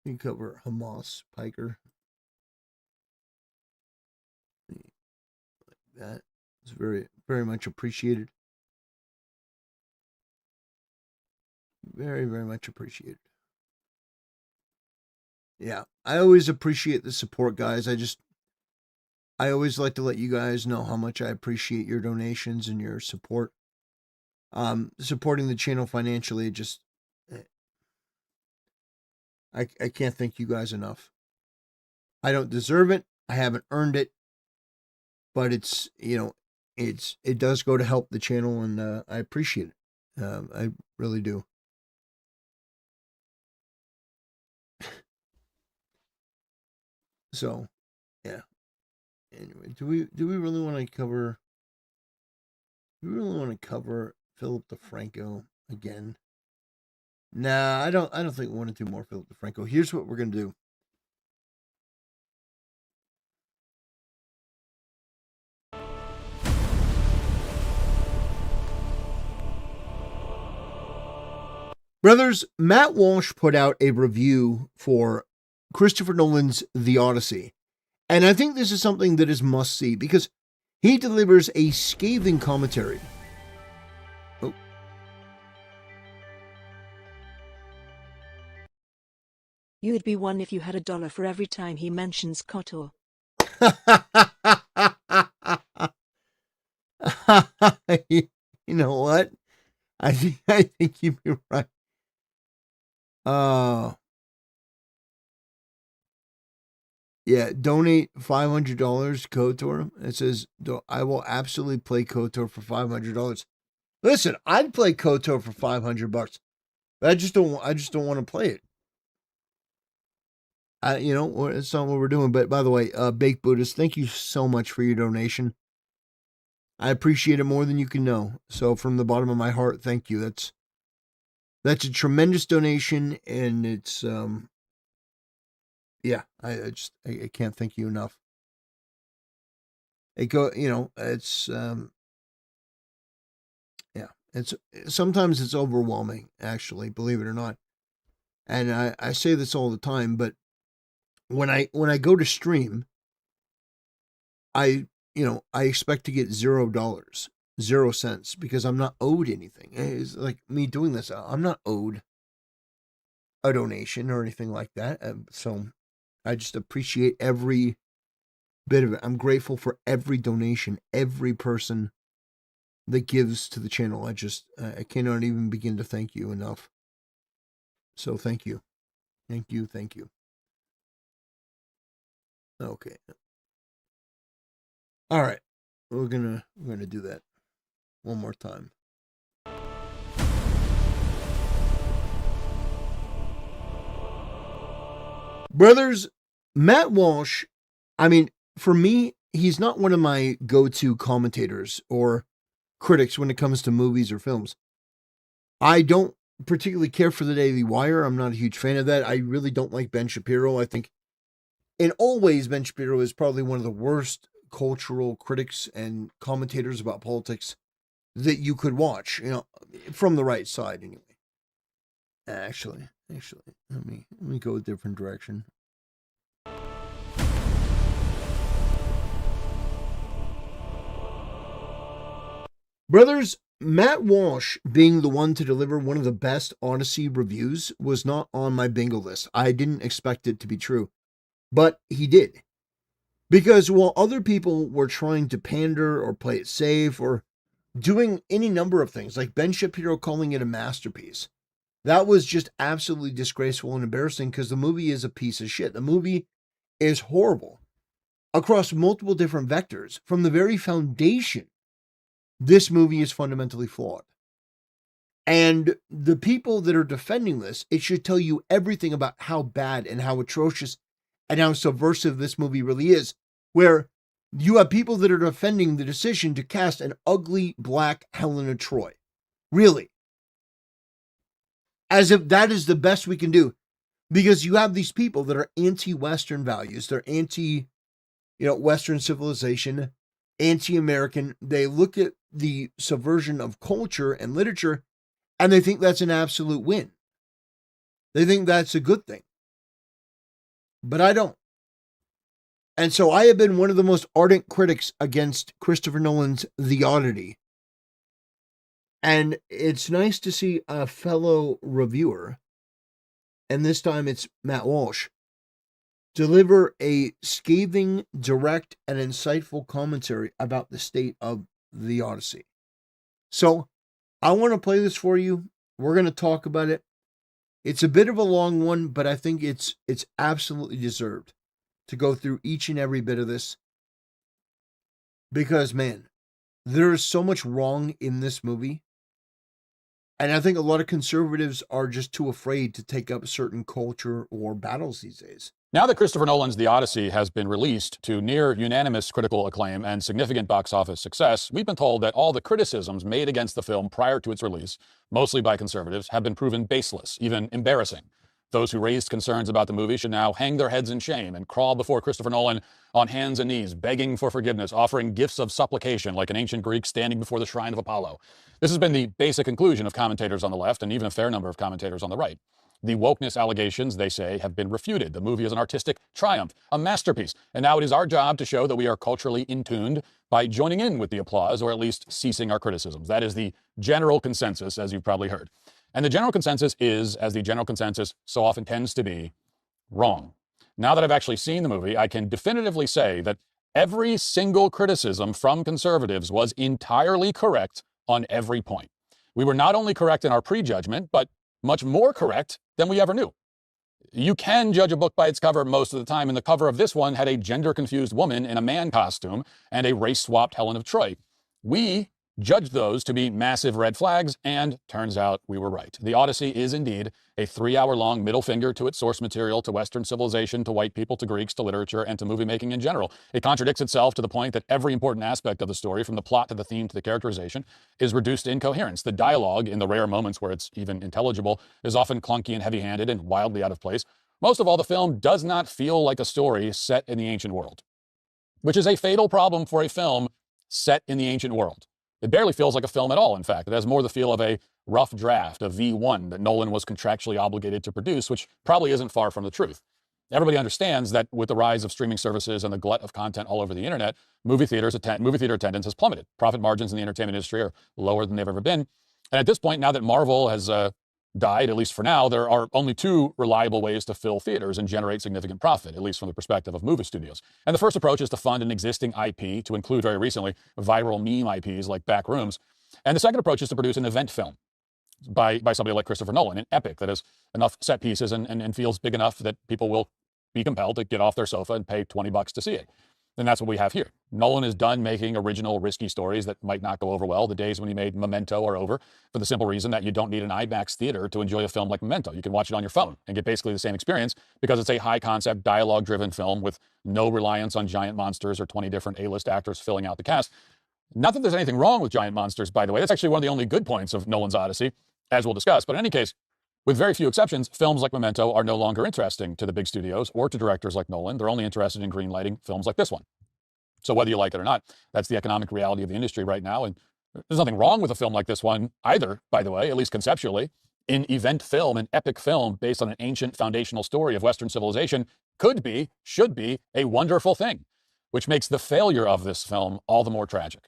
Hamas Piker. That is very, very much appreciated. Very, very much appreciated. Yeah, I always appreciate the support, guys. I always like to let you guys know how much I appreciate your donations and your support. Supporting the channel financially, just I can't thank you guys enough. I don't deserve it. I haven't earned it, but it's, you know, it does go to help the channel, and I appreciate it. I really do. So, yeah. Anyway, do we really want to cover? Do we really want to cover Philip DeFranco again? Nah, I don't think we want to do more Philip DeFranco. Here's what we're gonna do. Brothers, Matt Walsh put out a review for Christopher Nolan's The Odyssey. And I think this is something that is must see because he delivers a scathing commentary. Oh. You'd be one if you had $1 for every time he mentions Kotor. You know what? I think you'd be right. Yeah, donate $500 KOTOR. It says, I will absolutely play KOTOR for $500. Listen, I'd play KOTOR for $500. But I just don't want to play it. You know, it's not what we're doing. But by the way, Baked Buddhist, thank you so much for your donation. I appreciate it more than you can know. So from the bottom of my heart, thank you. That's a tremendous donation, and it's yeah, I can't thank you enough. It's yeah, it's sometimes it's overwhelming, actually, believe it or not. And I say this all the time, but when I go to stream, I expect to get $0, 0 cents, because I'm not owed anything. It's like me doing this. I'm not owed a donation or anything like that. So I just appreciate every bit of it. I'm grateful for every donation, every person that gives to the channel. I cannot even begin to thank you enough. So thank you. Thank you. Thank you. Okay. All right. We're gonna do that one more time. Brothers, Matt Walsh, I mean, for me, he's not one of my go-to commentators or critics when it comes to movies or films. I don't particularly care for the Daily Wire. I'm not a huge fan of that. I really don't like Ben Shapiro. I think in all ways, Ben Shapiro is probably one of the worst cultural critics and commentators about politics that you could watch, from the right side anyway. Actually, let me go a different direction. Brothers, Matt Walsh being the one to deliver one of the best Odyssey reviews was not on my bingo list. I didn't expect it to be true, but he did. Because while other people were trying to pander or play it safe or doing any number of things, like Ben Shapiro calling it a masterpiece, that was just absolutely disgraceful and embarrassing because the movie is a piece of shit. The movie is horrible across multiple different vectors. From the very foundation, this movie is fundamentally flawed. And the people that are defending this, it should tell you everything about how bad and how atrocious and how subversive this movie really is, where you have people that are defending the decision to cast an ugly black Helena Troy. Really. As if that is the best we can do. Because you have these people that are anti-Western values. They're anti-Western civilization, anti-American. They look at the subversion of culture and literature And they think that's an absolute win. They think that's a good thing. But I don't. And so I have been one of the most ardent critics against Christopher Nolan's The Oddity. And it's nice to see a fellow reviewer, and this time it's Matt Walsh, deliver a scathing, direct, and insightful commentary about the state of The Odyssey. So I want to play this for you. We're going to talk about it. It's a bit of a long one, but I think it's absolutely deserved to go through each and every bit of this. Because, man, there is so much wrong in this movie. And I think a lot of conservatives are just too afraid to take up certain culture or battles these days. Now that Christopher Nolan's The Odyssey has been released to near unanimous critical acclaim and significant box office success, we've been told that all the criticisms made against the film prior to its release, mostly by conservatives, have been proven baseless, even embarrassing. Those who raised concerns about the movie should now hang their heads in shame and crawl before Christopher Nolan on hands and knees, begging for forgiveness, offering gifts of supplication like an ancient Greek standing before the shrine of Apollo. This has been the basic conclusion of commentators on the left and even a fair number of commentators on the right. The wokeness allegations, they say, have been refuted. The movie is an artistic triumph, a masterpiece, and now it is our job to show that we are culturally in tuned by joining in with the applause or at least ceasing our criticisms. That is the general consensus, as you've probably heard. And the general consensus is, as the general consensus so often tends to be, wrong. Now that I've actually seen the movie, I can definitively say that every single criticism from conservatives was entirely correct on every point. We were not only correct in our prejudgment, but much more correct than we ever knew. You can judge a book by its cover most of the time, and the cover of this one had a gender-confused woman in a man costume and a race-swapped Helen of Troy. We judged those to be massive red flags, and turns out we were right. The Odyssey is indeed a 3-hour-long middle finger to its source material, to Western civilization, to white people, to Greeks, to literature, and to movie making in general. It contradicts itself to the point that every important aspect of the story, from the plot to the theme to the characterization, is reduced to incoherence. The dialogue, in the rare moments where it's even intelligible, is often clunky and heavy-handed and wildly out of place. Most of all, the film does not feel like a story set in the ancient world, which is a fatal problem for a film set in the ancient world. It barely feels like a film at all, in fact. It has more the feel of a rough draft, a V1 that Nolan was contractually obligated to produce, which probably isn't far from the truth. Everybody understands that with the rise of streaming services and the glut of content all over the internet, movie theater attendance has plummeted. Profit margins in the entertainment industry are lower than they've ever been. And at this point, now that Marvel has died, at least for now, there are only 2 reliable ways to fill theaters and generate significant profit, at least from the perspective of movie studios. And the first approach is to fund an existing IP, to include very recently viral meme IPs like Backrooms. And the second approach is to produce an event film by somebody like Christopher Nolan, an epic that has enough set pieces and feels big enough that people will be compelled to get off their sofa and pay $20 to see it. And that's what we have here. Nolan is done making original, risky stories that might not go over well. The days when he made Memento are over, for the simple reason that you don't need an IMAX theater to enjoy a film like Memento. You can watch it on your phone and get basically the same experience because it's a high-concept, dialogue-driven film with no reliance on giant monsters or 20 different A-list actors filling out the cast. Not that there's anything wrong with giant monsters, by the way. That's actually one of the only good points of Nolan's Odyssey, as we'll discuss. But in any case, with very few exceptions, films like Memento are no longer interesting to the big studios or to directors like Nolan. They're only interested in greenlighting films like this one. So whether you like it or not, that's the economic reality of the industry right now. And there's nothing wrong with a film like this one either, by the way, at least conceptually. An event film, an epic film based on an ancient foundational story of Western civilization could be, should be, a wonderful thing, which makes the failure of this film all the more tragic.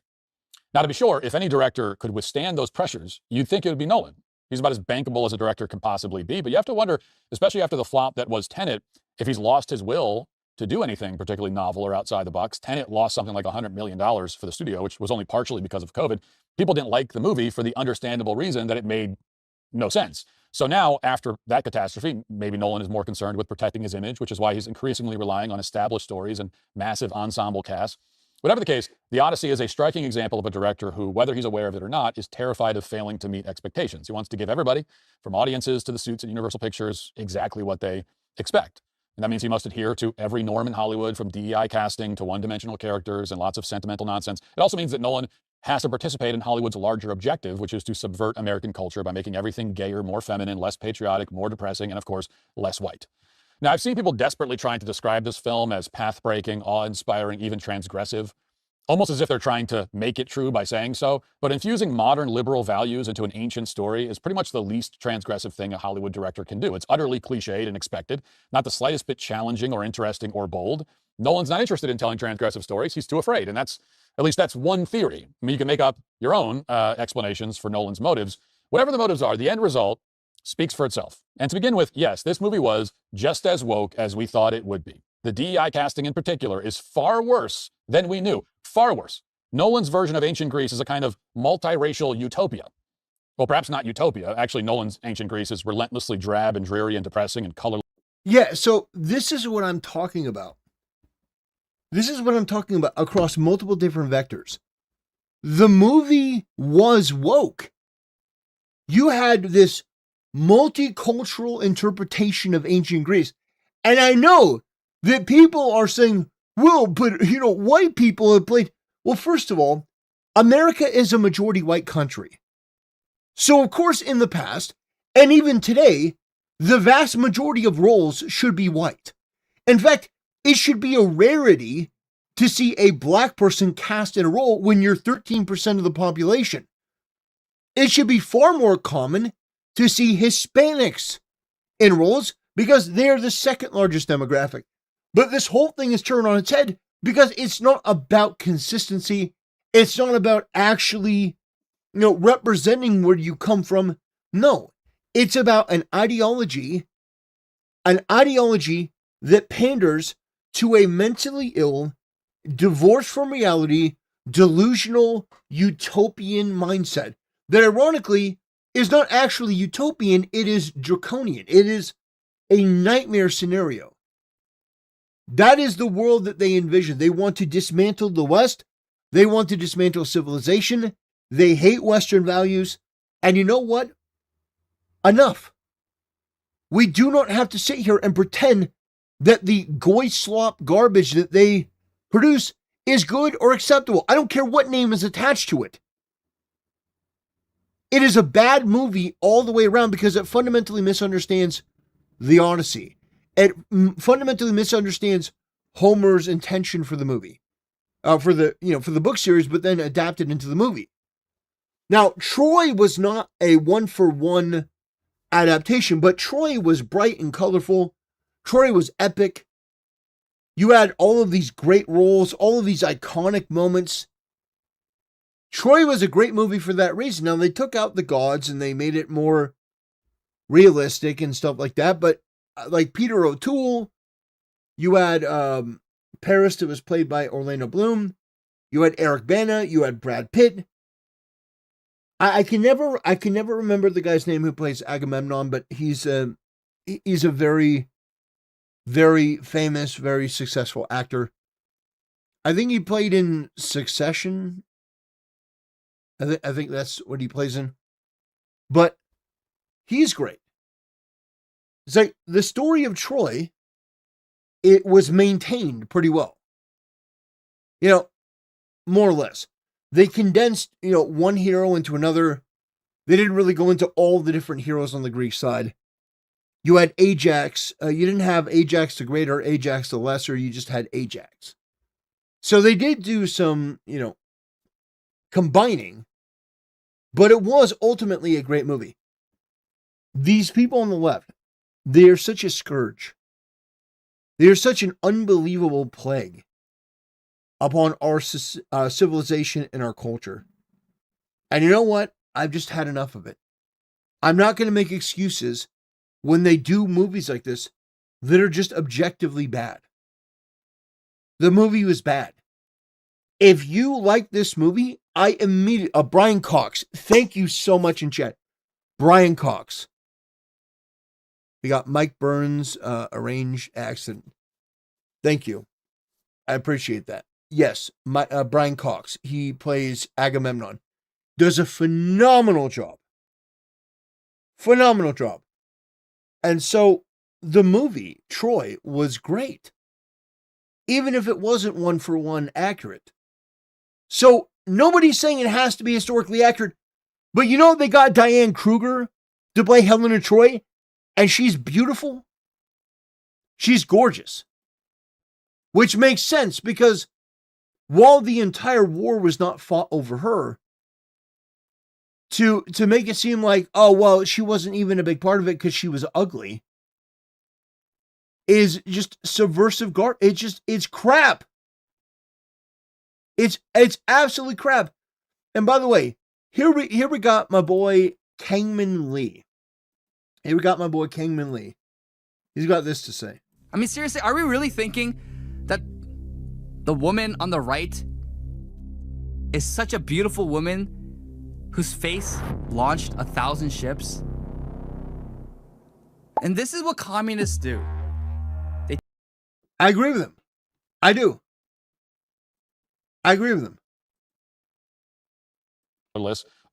Now, to be sure, if any director could withstand those pressures, you'd think it would be Nolan. He's about as bankable as a director can possibly be. But you have to wonder, especially after the flop that was Tenet, if he's lost his will to do anything particularly novel or outside the box. Tenet lost something like $100 million for the studio, which was only partially because of COVID. People didn't like the movie for the understandable reason that it made no sense. So now, after that catastrophe, maybe Nolan is more concerned with protecting his image, which is why he's increasingly relying on established stories and massive ensemble casts. Whatever the case, The Odyssey is a striking example of a director who, whether he's aware of it or not, is terrified of failing to meet expectations. He wants to give everybody, from audiences to the suits at Universal Pictures, exactly what they expect. And that means he must adhere to every norm in Hollywood, from DEI casting to one-dimensional characters and lots of sentimental nonsense. It also means that Nolan has to participate in Hollywood's larger objective, which is to subvert American culture by making everything gayer, more feminine, less patriotic, more depressing, and of course, less white. Now, I've seen people desperately trying to describe this film as path-breaking, awe-inspiring, even transgressive. almost as if they're trying to make it true by saying so. But infusing modern liberal values into an ancient story is pretty much the least transgressive thing a Hollywood director can do. It's utterly cliched and expected, not the slightest bit challenging or interesting or bold. Nolan's not interested in telling transgressive stories. He's too afraid. And at least that's one theory. I mean, you can make up your own explanations for Nolan's motives. Whatever the motives are, the end result speaks for itself. And to begin with, yes, this movie was just as woke as we thought it would be. The DEI casting in particular is far worse than we knew. Far worse. Nolan's version of ancient Greece is a kind of multiracial utopia. Well, perhaps not utopia. Actually, Nolan's ancient Greece is relentlessly drab and dreary and depressing and colorless. Yeah, so this is what I'm talking about. This is what I'm talking about across multiple different vectors. The movie was woke. You had this multicultural interpretation of ancient Greece. And I know that people are saying, well, but, white people have played. Well, first of all, America is a majority white country. So, of course, in the past, and even today, the vast majority of roles should be white. In fact, it should be a rarity to see a black person cast in a role when you're 13% of the population. It should be far more common to see Hispanics in roles because they're the second largest demographic. But this whole thing is turned on its head because it's not about consistency. It's not about actually, representing where you come from. No, it's about an ideology that panders to a mentally ill, divorced from reality, delusional, utopian mindset that ironically is not actually utopian, it is draconian. It is a nightmare scenario. That is the world that they envision. They want to dismantle the West. They want to dismantle civilization. They hate Western values. And you know what? Enough. We do not have to sit here and pretend that the goy slop garbage that they produce is good or acceptable. I don't care what name is attached to it. It is a bad movie all the way around because it fundamentally misunderstands the Odyssey. It fundamentally misunderstands Homer's intention for the movie, for the book series, but then adapted into the movie. Now, Troy was not a one-for-one adaptation, but Troy was bright and colorful. Troy was epic. You had all of these great roles, all of these iconic moments. Troy was a great movie for that reason. Now, they took out the gods and they made it more realistic and stuff like that, but like Peter O'Toole, you had Paris that was played by Orlando Bloom, you had Eric Bana, you had Brad Pitt. I can never remember the guy's name who plays Agamemnon, but he's a very, very famous, very successful actor. I think he played in Succession. I think that's what he plays in. But he's great. It's like the story of Troy, it was maintained pretty well. More or less. They condensed, one hero into another. They didn't really go into all the different heroes on the Greek side. You had Ajax. You didn't have Ajax the Greater or Ajax the Lesser. You just had Ajax. So they did do some, combining. But it was ultimately a great movie. These people on the left, they are such a scourge. They are such an unbelievable plague upon our civilization and our culture. And you know what? I've just had enough of it. I'm not going to make excuses when they do movies like this that are just objectively bad. The movie was bad. If you like this movie, I immediately... Brian Cox, thank you so much in chat. Brian Cox. We got Mike Burns, arranged accent. Thank you. I appreciate that. Yes, Brian Cox. He plays Agamemnon. Does a phenomenal job. Phenomenal job. And so the movie, Troy, was great. Even if it wasn't one-for-one accurate. So nobody's saying it has to be historically accurate. But they got Diane Kruger to play Helena Troy. And she's beautiful. She's gorgeous. Which makes sense because while the entire war was not fought over her, to make it seem like, oh, well, she wasn't even a big part of it because she was ugly, is just subversive it's crap. It's absolutely crap. And by the way, here we got my boy Kangman Lee. He's got this to say. I mean, seriously, are we really thinking that the woman on the right is such a beautiful woman whose face launched 1,000 ships? And this is what communists do. I agree with him. I do. I agree with him.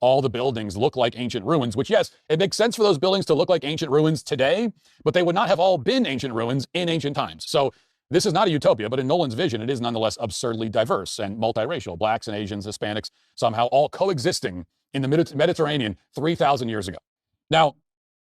All the buildings look like ancient ruins, which, yes, it makes sense for those buildings to look like ancient ruins today, but they would not have all been ancient ruins in ancient times. So this is not a utopia, but in Nolan's vision, it is nonetheless absurdly diverse and multiracial. Blacks and Asians, Hispanics, somehow all coexisting in the Mediterranean 3,000 years ago. Now,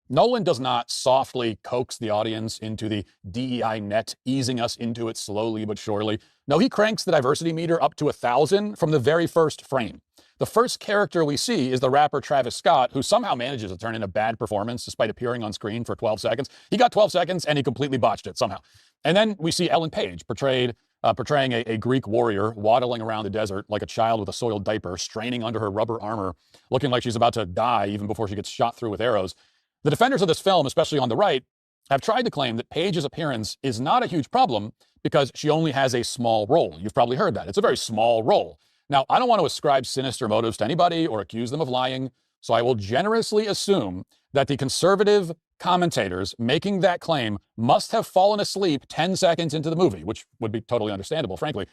Nolan does not softly coax the audience into the DEI net, easing us into it slowly but surely. No, he cranks the diversity meter up to 1,000 from the very first frame. The first character we see is the rapper Travis Scott, who somehow manages to turn in a bad performance despite appearing on screen for 12 seconds. He got 12 seconds and he completely botched it somehow. And then we see Ellen Page portraying a Greek warrior waddling around the desert like a child with a soiled diaper, straining under her rubber armor, looking like she's about to die even before she gets shot through with arrows. The defenders of this film, especially on the right, have tried to claim that Page's appearance is not a huge problem because she only has a small role. You've probably heard that. It's a very small role. Now, I don't want to ascribe sinister motives to anybody or accuse them of lying, so I will generously assume that the conservative commentators making that claim must have fallen asleep 10 seconds into the movie, which would be totally understandable, frankly.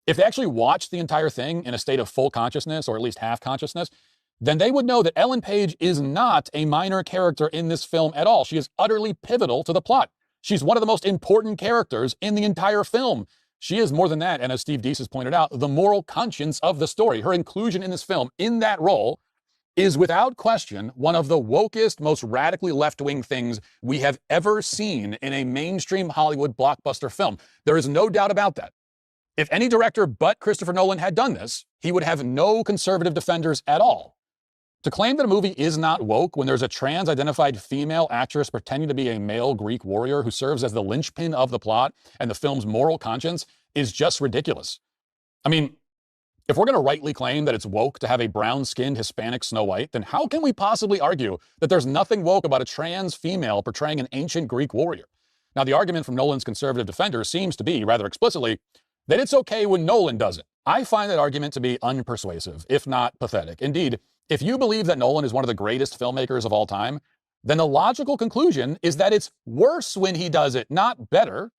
If they actually watched the entire thing in a state of full consciousness, or at least half consciousness, then they would know that Ellen Page is not a minor character in this film at all. She is utterly pivotal to the plot. She's one of the most important characters in the entire film. She is more than that, and as Steve Deese has pointed out, the moral conscience of the story. Her inclusion in this film, in that role, is without question one of the wokest, most radically left-wing things we have ever seen in a mainstream Hollywood blockbuster film. There is no doubt about that. If any director but Christopher Nolan had done this, he would have no conservative defenders at all. To claim that a movie is not woke when there's a trans-identified female actress pretending to be a male Greek warrior who serves as the linchpin of the plot and the film's moral conscience is just ridiculous. I mean, if we're going to rightly claim that it's woke to have a brown-skinned Hispanic Snow White, then how can we possibly argue that there's nothing woke about a trans female portraying an ancient Greek warrior? Now, the argument from Nolan's conservative defenders seems to be, rather explicitly, that it's okay when Nolan does it. I find that argument to be unpersuasive, if not pathetic. Indeed, if you believe that Nolan is one of the greatest filmmakers of all time, then the logical conclusion is that it's worse when he does it, not better.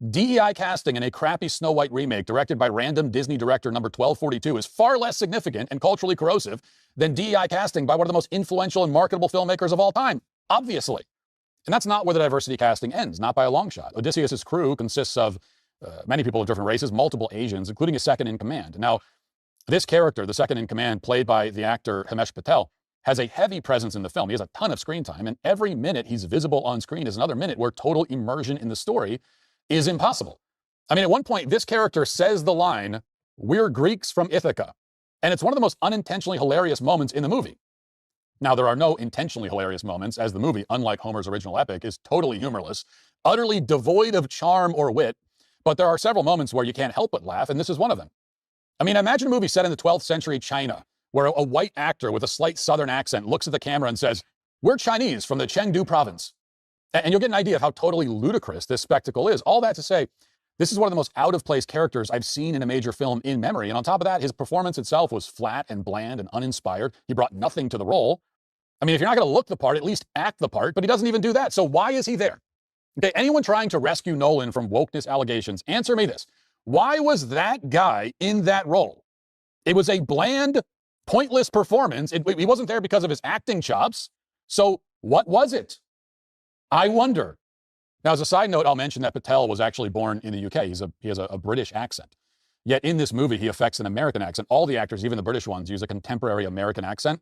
DEI casting in a crappy Snow White remake directed by random Disney director number 1242 is far less significant and culturally corrosive than DEI casting by one of the most influential and marketable filmmakers of all time, obviously. And that's not where the diversity casting ends, not by a long shot. Odysseus' crew consists of many people of different races, multiple Asians, including a second in command. Now, this character, the second in command, played by the actor Himesh Patel, has a heavy presence in the film. He has a ton of screen time, and every minute he's visible on screen is another minute where total immersion in the story is impossible. I mean, at one point, this character says the line, "We're Greeks from Ithaca," and it's one of the most unintentionally hilarious moments in the movie. Now, there are no intentionally hilarious moments, as the movie, unlike Homer's original epic, is totally humorless, utterly devoid of charm or wit, but there are several moments where you can't help but laugh, and this is one of them. I mean, imagine a movie set in the 12th century China, where a white actor with a slight southern accent looks at the camera and says, "We're Chinese from the Chengdu province." And you'll get an idea of how totally ludicrous this spectacle is. All that to say, this is one of the most out-of-place characters I've seen in a major film in memory. And on top of that, his performance itself was flat and bland and uninspired. He brought nothing to the role. I mean, if you're not going to look the part, at least act the part, but he doesn't even do that. So why is he there? Okay, anyone trying to rescue Nolan from wokeness allegations, answer me this. Why was that guy in that role? It was a bland, pointless performance. He wasn't there because of his acting chops. So what was it? I wonder. Now, as a side note, I'll mention that Patel was actually born in the UK. He has a British accent. Yet in this movie, he affects an American accent. All the actors, even the British ones, use a contemporary American accent.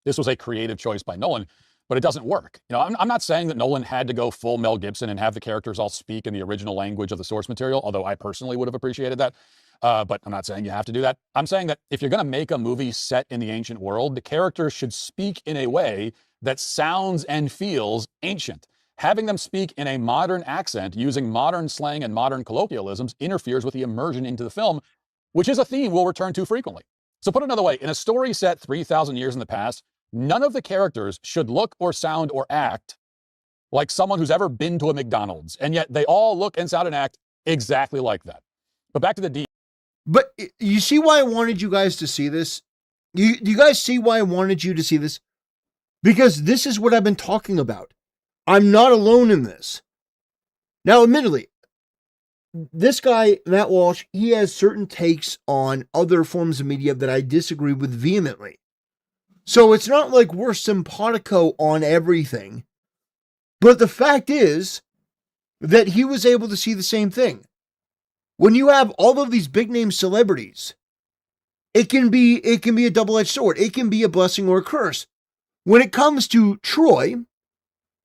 This was a creative choice by Nolan, but it doesn't work. You know, I'm not saying that Nolan had to go full Mel Gibson and have the characters all speak in the original language of the source material, although I personally would have appreciated that. But I'm not saying you have to do that. I'm saying that if you're going to make a movie set in the ancient world, the characters should speak in a way that sounds and feels ancient. Having them speak in a modern accent using modern slang and modern colloquialisms interferes with the immersion into the film, which is a theme we'll return to frequently. So put another way, in a story set 3,000 years in the past, none of the characters should look or sound or act like someone who's ever been to a McDonald's, and yet they all look and sound and act exactly like that. But back to the But you see why I wanted you guys to see this? You guys see why I wanted you to see this? Because this is what I've been talking about. I'm not alone in this. Now, admittedly, this guy, Matt Walsh, he has certain takes on other forms of media that I disagree with vehemently. So it's not like we're simpatico on everything. But the fact is that he was able to see the same thing. When you have all of these big name celebrities, it can be a double-edged sword. It can be a blessing or a curse. When it comes to Troy,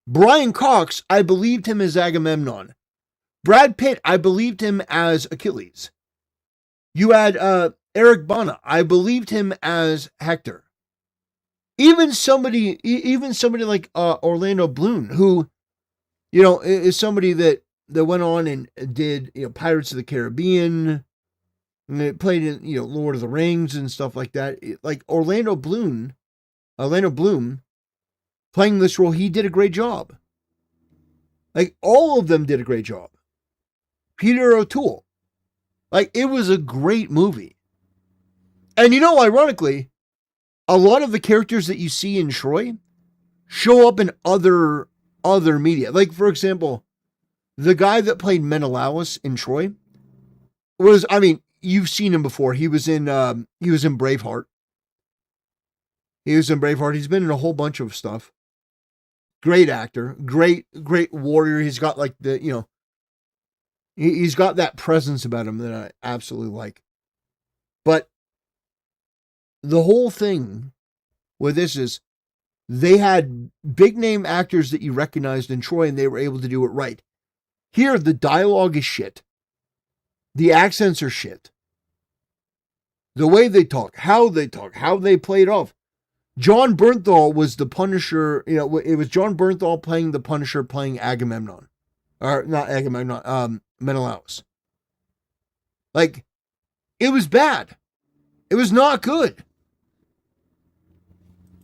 Brian Cox, I believed him as Agamemnon. Brad Pitt, I believed him as Achilles. You had Eric Bana, I believed him as Hector. Even somebody like Orlando Bloom, who, is somebody that went on and did, Pirates of the Caribbean, and it played in, Lord of the Rings and stuff like that. Like Orlando Bloom playing this role, he did a great job. Like all of them did a great job. Peter O'Toole, like it was a great movie. And ironically, a lot of the characters that you see in Troy show up in other media. Like, for example, the guy that played Menelaus in Troy you've seen him before. He was in Braveheart. He's been in a whole bunch of stuff. Great actor, great warrior. He's got like he's got that presence about him that I absolutely like. But the whole thing with this is they had big name actors that you recognized in Troy and they were able to do it right. Here, the dialogue is shit. The accents are shit. The way they talk, how they play it off. John Bernthal was the Punisher. It was John Bernthal playing the Punisher, playing Agamemnon. Or not Agamemnon, Menelaus. Like, it was bad. It was not good.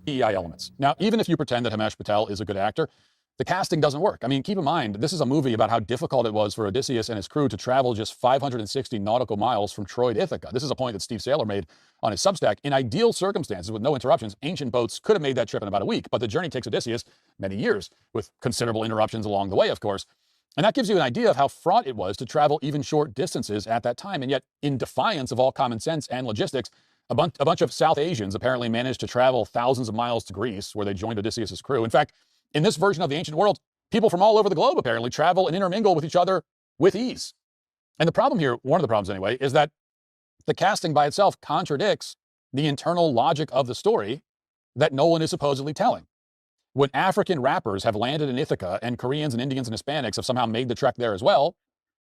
DEI elements. Now, even if you pretend that Himesh Patel is a good actor, the casting doesn't work. I mean, keep in mind, this is a movie about how difficult it was for Odysseus and his crew to travel just 560 nautical miles from Troy to Ithaca. This is a point that Steve Saylor made on his Substack. In ideal circumstances, with no interruptions, ancient boats could have made that trip in about a week, but the journey takes Odysseus many years, with considerable interruptions along the way, of course. And that gives you an idea of how fraught it was to travel even short distances at that time. And yet, in defiance of all common sense and logistics, a bunch of South Asians apparently managed to travel thousands of miles to Greece, where they joined Odysseus' crew. In fact, in this version of the ancient world, people from all over the globe apparently travel and intermingle with each other with ease. And the problem here, one of the problems anyway, is that the casting by itself contradicts the internal logic of the story that Nolan is supposedly telling. When African rappers have landed in Ithaca and Koreans and Indians and Hispanics have somehow made the trek there as well,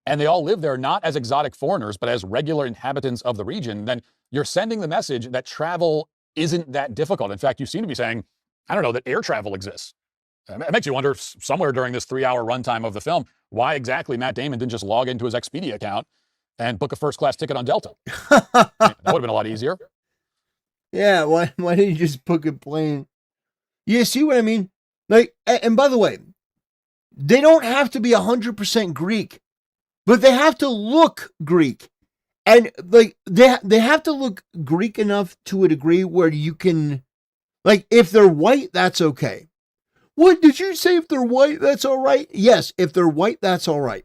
and they all live there not as exotic foreigners, but as regular inhabitants of the region, then you're sending the message that travel isn't that difficult. In fact, you seem to be saying, I don't know, that air travel exists. It makes you wonder somewhere during this 3-hour runtime of the film, why exactly Matt Damon didn't just log into his Expedia account and book a first-class ticket on Delta. That would have been a lot easier. Yeah, why didn't you just book a plane? You see what I mean? Like, and by the way, they don't have to be 100% Greek, but they have to look Greek. And like they have to look Greek enough to a degree where you can, like, if they're white, that's okay. What did you say? If they're white, that's all right? Yes, if they're white, that's all right.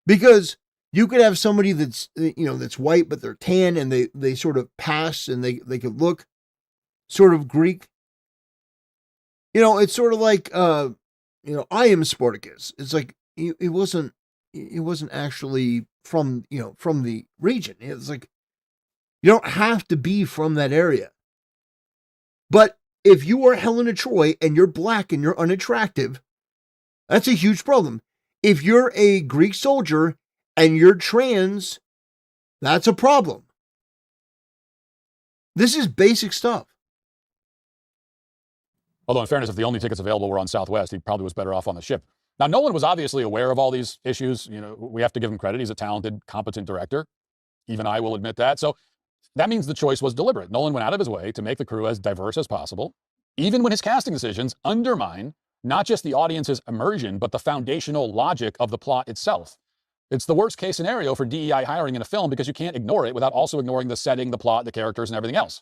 Because you could have somebody that's, that's white, but they're tan and they sort of pass and they could look sort of Greek. It's sort of like, I am Spartacus. It's like, it wasn't actually from the region. It's like, you don't have to be from that area. But if you are Helena Troy and you're black and you're unattractive, that's a huge problem. If you're a Greek soldier and you're trans That's a problem. This is basic stuff. Although, in fairness, if the only tickets available were on Southwest, he probably was better off on the ship. Now, Nolan was obviously aware of all these issues. You know, we have to give him credit. He's a talented, competent director. Even I will admit that. So that means the choice was deliberate. Nolan went out of his way to make the crew as diverse as possible, even when his casting decisions undermine not just the audience's immersion, but the foundational logic of the plot itself. It's the worst case scenario for DEI hiring in a film because you can't ignore it without also ignoring the setting, the plot, the characters, and everything else.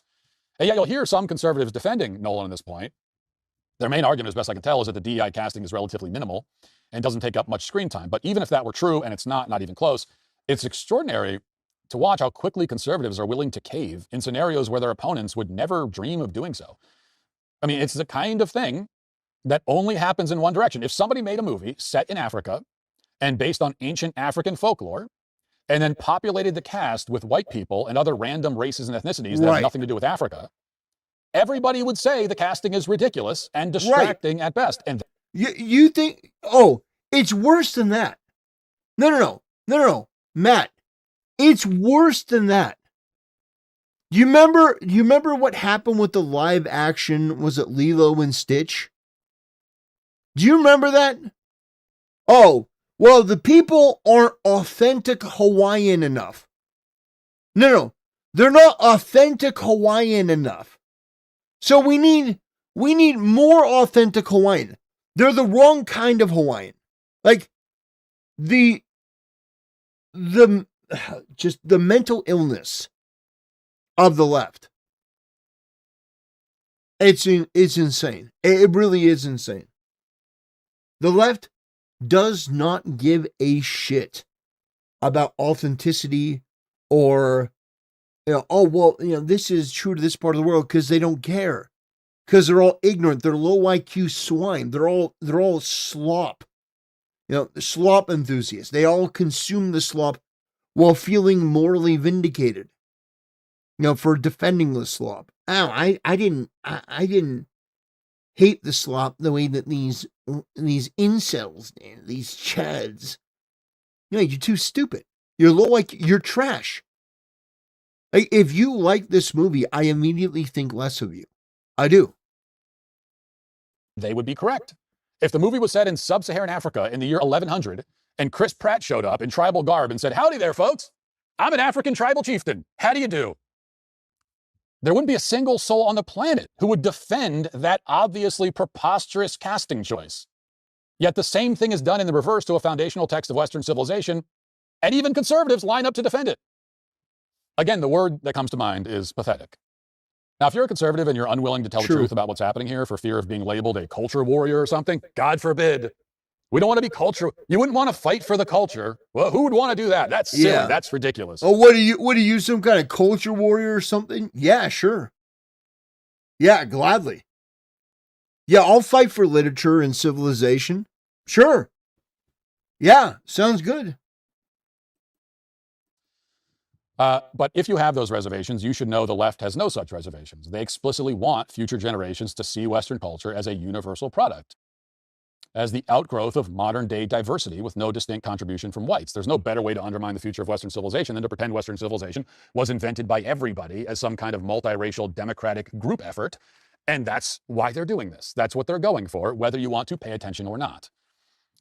And yet you'll hear some conservatives defending Nolan at this point. Their main argument, as best I can tell, is that the DEI casting is relatively minimal and doesn't take up much screen time. But even if that were true, and it's not even close, it's extraordinary to watch how quickly conservatives are willing to cave in scenarios where their opponents would never dream of doing so. I mean, it's the kind of thing that only happens in one direction. If somebody made a movie set in Africa and based on ancient African folklore, and then populated the cast with white people and other random races and ethnicities that have nothing to do with Africa, everybody would say the casting is ridiculous and distracting at best. And you think, oh, it's worse than that. No. Matt, it's worse than that. You remember what happened with the live action, was it Lilo and Stitch? Do you remember that? Oh, well, the people aren't authentic Hawaiian enough. No, they're not authentic Hawaiian enough. So we need more authentic Hawaiian. They're the wrong kind of Hawaiian. Like just the mental illness of the left. It's insane. It really is insane. The left does not give a shit about authenticity or, this is true to this part of the world, because they don't care. Because they're all ignorant. They're low IQ swine. They're all slop. Slop enthusiasts. They all consume the slop while feeling morally vindicated. For defending the slop. I didn't hate the slop the way that these incels, these chads. You're too stupid. You're low IQ. You're trash. If you like this movie, I immediately think less of you. I do. they would be correct. If the movie was set in sub-Saharan Africa in the year 1100, and Chris Pratt showed up in tribal garb and said, "Howdy there, folks. I'm an African tribal chieftain. How do you do?" There wouldn't be a single soul on the planet who would defend that obviously preposterous casting choice. Yet the same thing is done in the reverse to a foundational text of Western civilization, and even conservatives line up to defend it. Again, the word that comes to mind is pathetic. Now, if you're a conservative and you're unwilling to tell the truth about what's happening here for fear of being labeled a culture warrior or something, God forbid. We don't want to be culture. You wouldn't want to fight for the culture. Well, who would want to do that? That's silly. Yeah. That's ridiculous. Oh, what are you, some kind of culture warrior or something? Yeah, sure. Yeah, gladly. Yeah, I'll fight for literature and civilization. Sure. Yeah, sounds good. But if you have those reservations, you should know the left has no such reservations. They explicitly want future generations to see Western culture as a universal product, as the outgrowth of modern-day diversity with no distinct contribution from whites. There's no better way to undermine the future of Western civilization than to pretend Western civilization was invented by everybody as some kind of multiracial democratic group effort, and that's why they're doing this. That's what they're going for, whether you want to pay attention or not.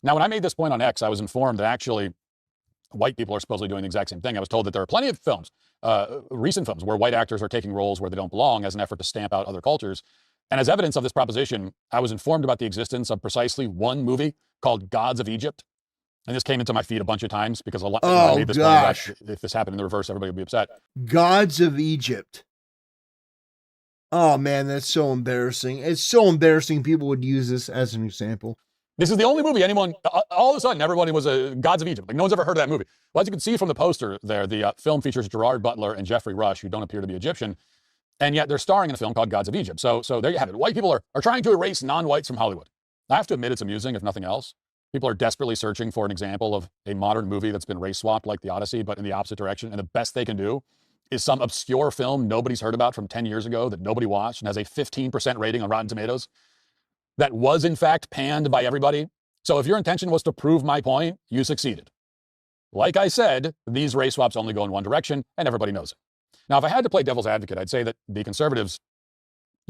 Now, when I made this point on X, I was informed that actually white people are supposedly doing the exact same thing. I was told that there are plenty of films, recent films, where white actors are taking roles where they don't belong as an effort to stamp out other cultures. And as evidence of this proposition, I was informed about the existence of precisely one movie called Gods of Egypt. And this came into my feed a bunch of times because a lot I made this point that if this happened in the reverse, everybody would be upset. Gods of Egypt. Oh man, that's so embarrassing. It's so embarrassing people would use this as an example. This is the only movie anyone, all of a sudden, everybody was Gods of Egypt. Like, no one's ever heard of that movie. Well, as you can see from the poster there, the film features Gerard Butler and Jeffrey Rush, who don't appear to be Egyptian, and yet they're starring in a film called Gods of Egypt. So there you have it. White people are trying to erase non-whites from Hollywood. I have to admit it's amusing, if nothing else. People are desperately searching for an example of a modern movie that's been race-swapped like The Odyssey, but in the opposite direction, and the best they can do is some obscure film nobody's heard about from 10 years ago that nobody watched and has a 15% rating on Rotten Tomatoes that was, in fact, panned by everybody. So if your intention was to prove my point, you succeeded. Like I said, these race swaps only go in one direction, and everybody knows it. Now, if I had to play devil's advocate, I'd say that the conservatives,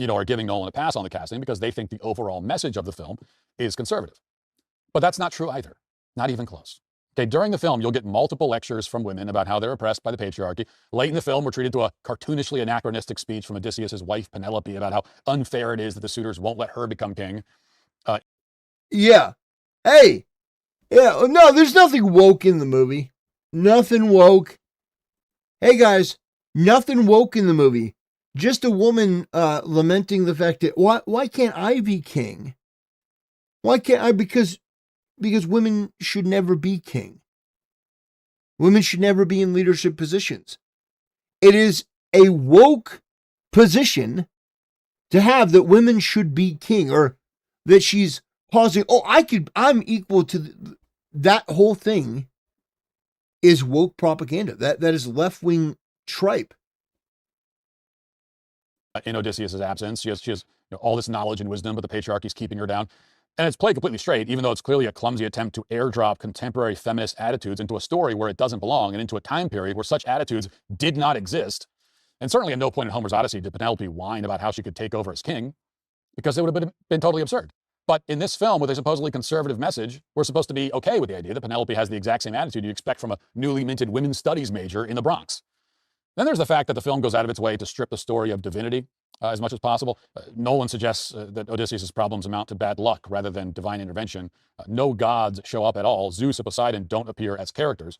are giving Nolan a pass on the casting because they think the overall message of the film is conservative. But that's not true either. Not even close. Okay, during the film, you'll get multiple lectures from women about how they're oppressed by the patriarchy. Late in the film, we're treated to a cartoonishly anachronistic speech from Odysseus' wife, Penelope, about how unfair it is that the suitors won't let her become king. Yeah. Hey. Yeah. No, there's nothing woke in the movie. Nothing woke. Hey, guys. Nothing woke in the movie. Just a woman lamenting the fact that why can't I be king? Why can't I? Because women should never be king. Women should never be in leadership positions. It is a woke position to have that women should be king, or that she's pausing. I'm equal to that whole thing is woke propaganda. That is left-wing tripe. In Odysseus' absence, she has all this knowledge and wisdom, but the patriarchy is keeping her down. And it's played completely straight, even though it's clearly a clumsy attempt to airdrop contemporary feminist attitudes into a story where it doesn't belong and into a time period where such attitudes did not exist. And certainly at no point in Homer's Odyssey did Penelope whine about how she could take over as king, because it would have been totally absurd. But in this film, with a supposedly conservative message, we're supposed to be okay with the idea that Penelope has the exact same attitude you expect from a newly minted women's studies major in the Bronx. Then there's the fact that the film goes out of its way to strip the story of divinity as much as possible. Nolan suggests that Odysseus' problems amount to bad luck rather than divine intervention. No gods show up at all. Zeus and Poseidon don't appear as characters.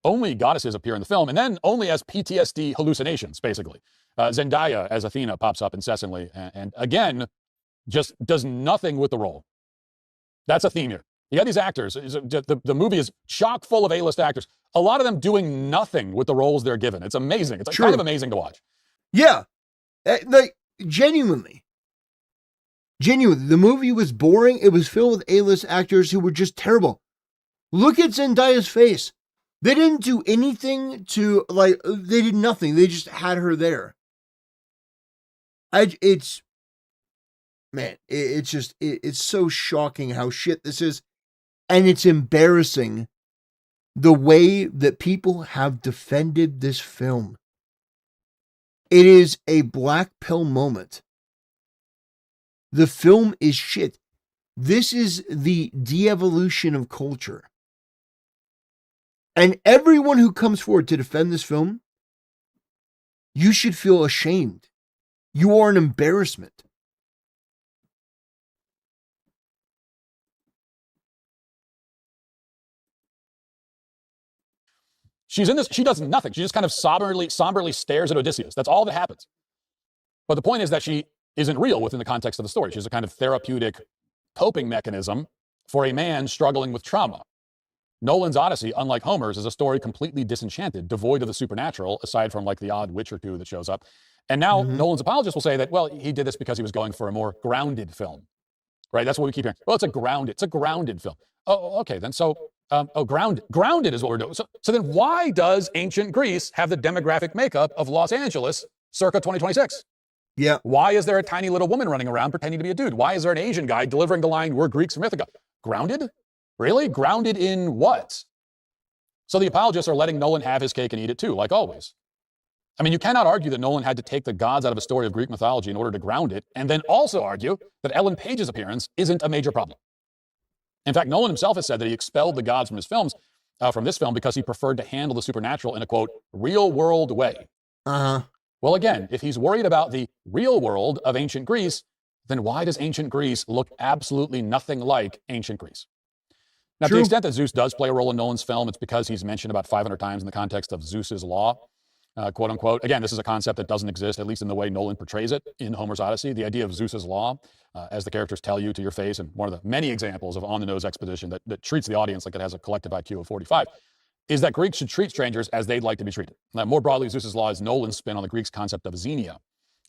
Only goddesses appear in the film, and then only as PTSD hallucinations, basically. Zendaya as Athena pops up incessantly, and again, just does nothing with the role. That's a theme here. You got these actors. The movie is chock full of A-list actors. A lot of them doing nothing with the roles they're given. It's amazing. It's kind of amazing to watch. Yeah. Like, genuinely. The movie was boring. It was filled with A-list actors who were just terrible. Look at Zendaya's face. They didn't do anything to, they did nothing. They just had her there. It's so shocking how shit this is. And it's embarrassing the way that people have defended this film. It is a black pill moment. The film is shit. This is the de-evolution of culture. And everyone who comes forward to defend this film, you should feel ashamed. You are an embarrassment. She's in this, she does nothing. She just kind of somberly stares at Odysseus. That's all that happens. But the point is that she isn't real within the context of the story. She's a kind of therapeutic coping mechanism for a man struggling with trauma. Nolan's Odyssey, unlike Homer's, is a story completely disenchanted, devoid of the supernatural, aside from the odd witch or two that shows up. And now Nolan's apologists will say that, well, he did this because he was going for a more grounded film, right? That's what we keep hearing. Well, it's a grounded film. Oh, okay, then. So, grounded is what we're doing. So then why does ancient Greece have the demographic makeup of Los Angeles circa 2026? Yeah. Why is there a tiny little woman running around pretending to be a dude? Why is there an Asian guy delivering the line, "We're Greeks from Ithaca"? Grounded? Really? Grounded in what? So the apologists are letting Nolan have his cake and eat it too, like always. I mean, you cannot argue that Nolan had to take the gods out of a story of Greek mythology in order to ground it, and then also argue that Ellen Page's appearance isn't a major problem. In fact, Nolan himself has said that he expelled the gods from his films, from this film, because he preferred to handle the supernatural in a, quote, real-world way. Well, again, if he's worried about the real world of ancient Greece, then why does ancient Greece look absolutely nothing like ancient Greece? Now, to the extent that Zeus does play a role in Nolan's film, it's because he's mentioned about 500 times in the context of Zeus's law, quote unquote. Again, this is a concept that doesn't exist, at least in the way Nolan portrays it in Homer's Odyssey. The idea of Zeus's law, as the characters tell you to your face, and one of the many examples of on-the-nose exposition that treats the audience like it has a collective IQ of 45, is that Greeks should treat strangers as they'd like to be treated. Now, more broadly, Zeus's law is Nolan's spin on the Greeks' concept of xenia,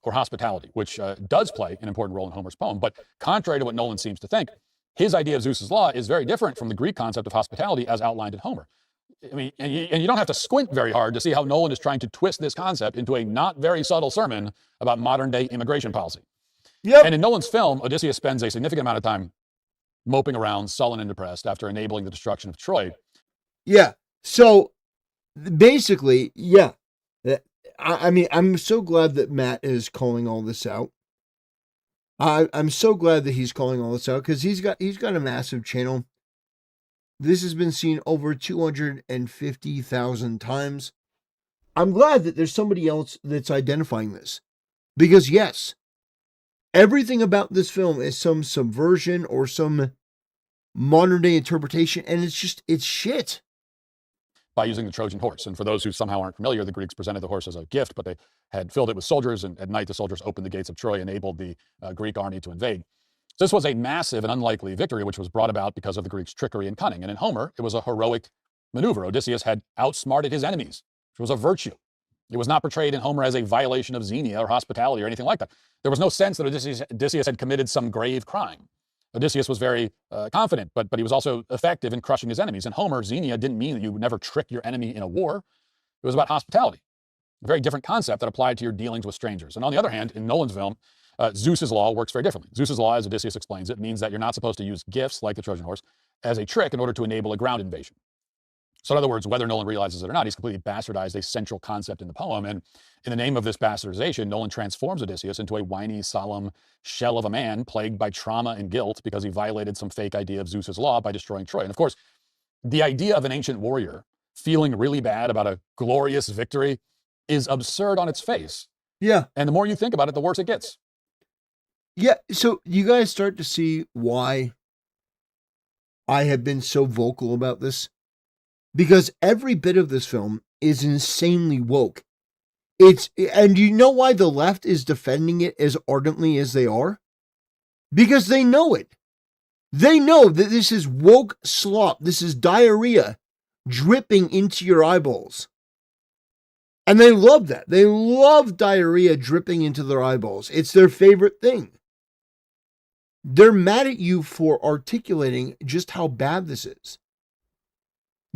or hospitality, which does play an important role in Homer's poem. But contrary to what Nolan seems to think, his idea of Zeus's law is very different from the Greek concept of hospitality as outlined in Homer. I mean, and you don't have to squint very hard to see how Nolan is trying to twist this concept into a not very subtle sermon about modern-day immigration policy. Yep. And in Nolan's film, Odysseus spends a significant amount of time moping around, sullen and depressed after enabling the destruction of Troy. Yeah. So basically, yeah. I mean, I'm so glad that Matt is calling all this out. I'm so glad that he's calling all this out because he's got a massive channel. This has been seen over 250,000 times. I'm glad that there's somebody else that's identifying this. Because yes, everything about this film is some subversion or some modern day interpretation, and it's shit. By using the Trojan horse. And for those who somehow aren't familiar, the Greeks presented the horse as a gift, but they had filled it with soldiers, and at night the soldiers opened the gates of Troy, enabled the Greek army to invade. So this was a massive and unlikely victory, which was brought about because of the Greeks' trickery and cunning. And in Homer, it was a heroic maneuver. Odysseus had outsmarted his enemies, which was a virtue. It was not portrayed in Homer as a violation of Xenia or hospitality or anything like that. There was no sense that Odysseus had committed some grave crime. Odysseus was very confident, but he was also effective in crushing his enemies. In Homer, Xenia didn't mean that you would never trick your enemy in a war. It was about hospitality, a very different concept that applied to your dealings with strangers. And on the other hand, in Nolan's film, Zeus's law works very differently. Zeus's law, as Odysseus explains it, means that you're not supposed to use gifts like the Trojan horse as a trick in order to enable a ground invasion. So in other words, whether Nolan realizes it or not, he's completely bastardized a central concept in the poem. And in the name of this bastardization, Nolan transforms Odysseus into a whiny, solemn shell of a man plagued by trauma and guilt because he violated some fake idea of Zeus's law by destroying Troy. And of course, the idea of an ancient warrior feeling really bad about a glorious victory is absurd on its face. Yeah. And the more you think about it, the worse it gets. Yeah. So you guys start to see why I have been so vocal about this. Because every bit of this film is insanely woke. And you know why the left is defending it as ardently as they are? Because they know it. They know that this is woke slop. This is diarrhea dripping into your eyeballs. And they love that. They love diarrhea dripping into their eyeballs. It's their favorite thing. They're mad at you for articulating just how bad this is.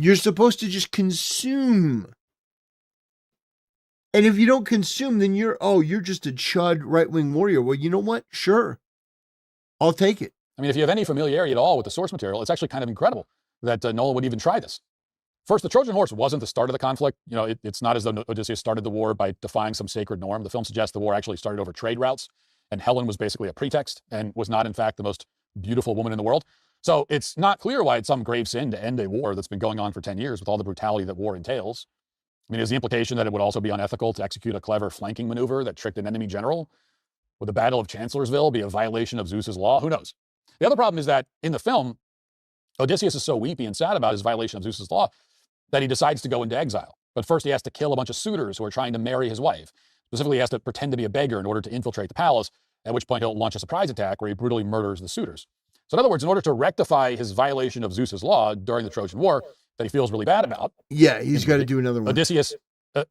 You're supposed to just consume. And if you don't consume, then you're just a chud right-wing warrior. Well, you know what? Sure. I'll take it. I mean, if you have any familiarity at all with the source material, it's actually kind of incredible that Nolan would even try this. First, the Trojan horse wasn't the start of the conflict. You know, it's not as though Odysseus started the war by defying some sacred norm. The film suggests the war actually started over trade routes, and Helen was basically a pretext and was not, in fact, the most beautiful woman in the world. So it's not clear why it's some grave sin to end a war that's been going on for 10 years with all the brutality that war entails. I mean, is the implication that it would also be unethical to execute a clever flanking maneuver that tricked an enemy general? Would the Battle of Chancellorsville be a violation of Zeus's law? Who knows? The other problem is that in the film, Odysseus is so weepy and sad about his violation of Zeus's law that he decides to go into exile. But first he has to kill a bunch of suitors who are trying to marry his wife. Specifically, he has to pretend to be a beggar in order to infiltrate the palace, at which point he'll launch a surprise attack where he brutally murders the suitors. So in other words, in order to rectify his violation of Zeus's law during the Trojan War that he feels really bad about. Yeah, he's got to do another one. Odysseus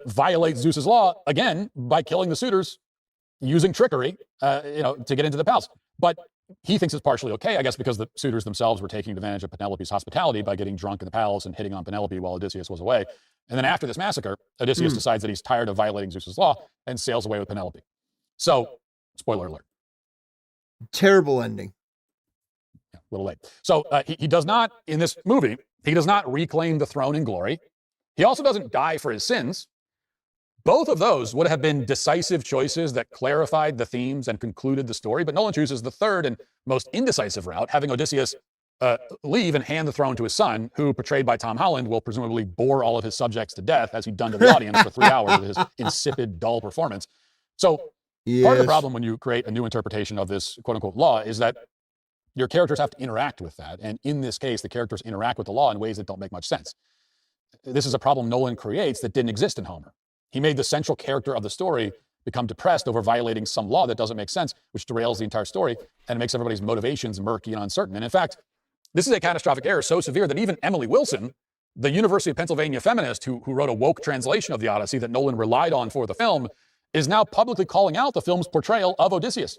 violates Zeus's law again by killing the suitors using trickery, to get into the palace. But he thinks it's partially okay, I guess, because the suitors themselves were taking advantage of Penelope's hospitality by getting drunk in the palace and hitting on Penelope while Odysseus was away. And then after this massacre, Odysseus decides that he's tired of violating Zeus's law and sails away with Penelope. So, spoiler alert. Terrible ending. A little late. So he does not, in this movie, he does not reclaim the throne in glory. He also doesn't die for his sins. Both of those would have been decisive choices that clarified the themes and concluded the story, but Nolan chooses the third and most indecisive route, having Odysseus leave and hand the throne to his son, who, portrayed by Tom Holland, will presumably bore all of his subjects to death as he'd done to the audience for 3 hours with his insipid, dull performance. So part of the problem when you create a new interpretation of this quote-unquote law is that your characters have to interact with that. And in this case, the characters interact with the law in ways that don't make much sense. This is a problem Nolan creates that didn't exist in Homer. He made the central character of the story become depressed over violating some law that doesn't make sense, which derails the entire story, and it makes everybody's motivations murky and uncertain. And in fact, this is a catastrophic error so severe that even Emily Wilson, the University of Pennsylvania feminist who wrote a woke translation of the Odyssey that Nolan relied on for the film, is now publicly calling out the film's portrayal of Odysseus.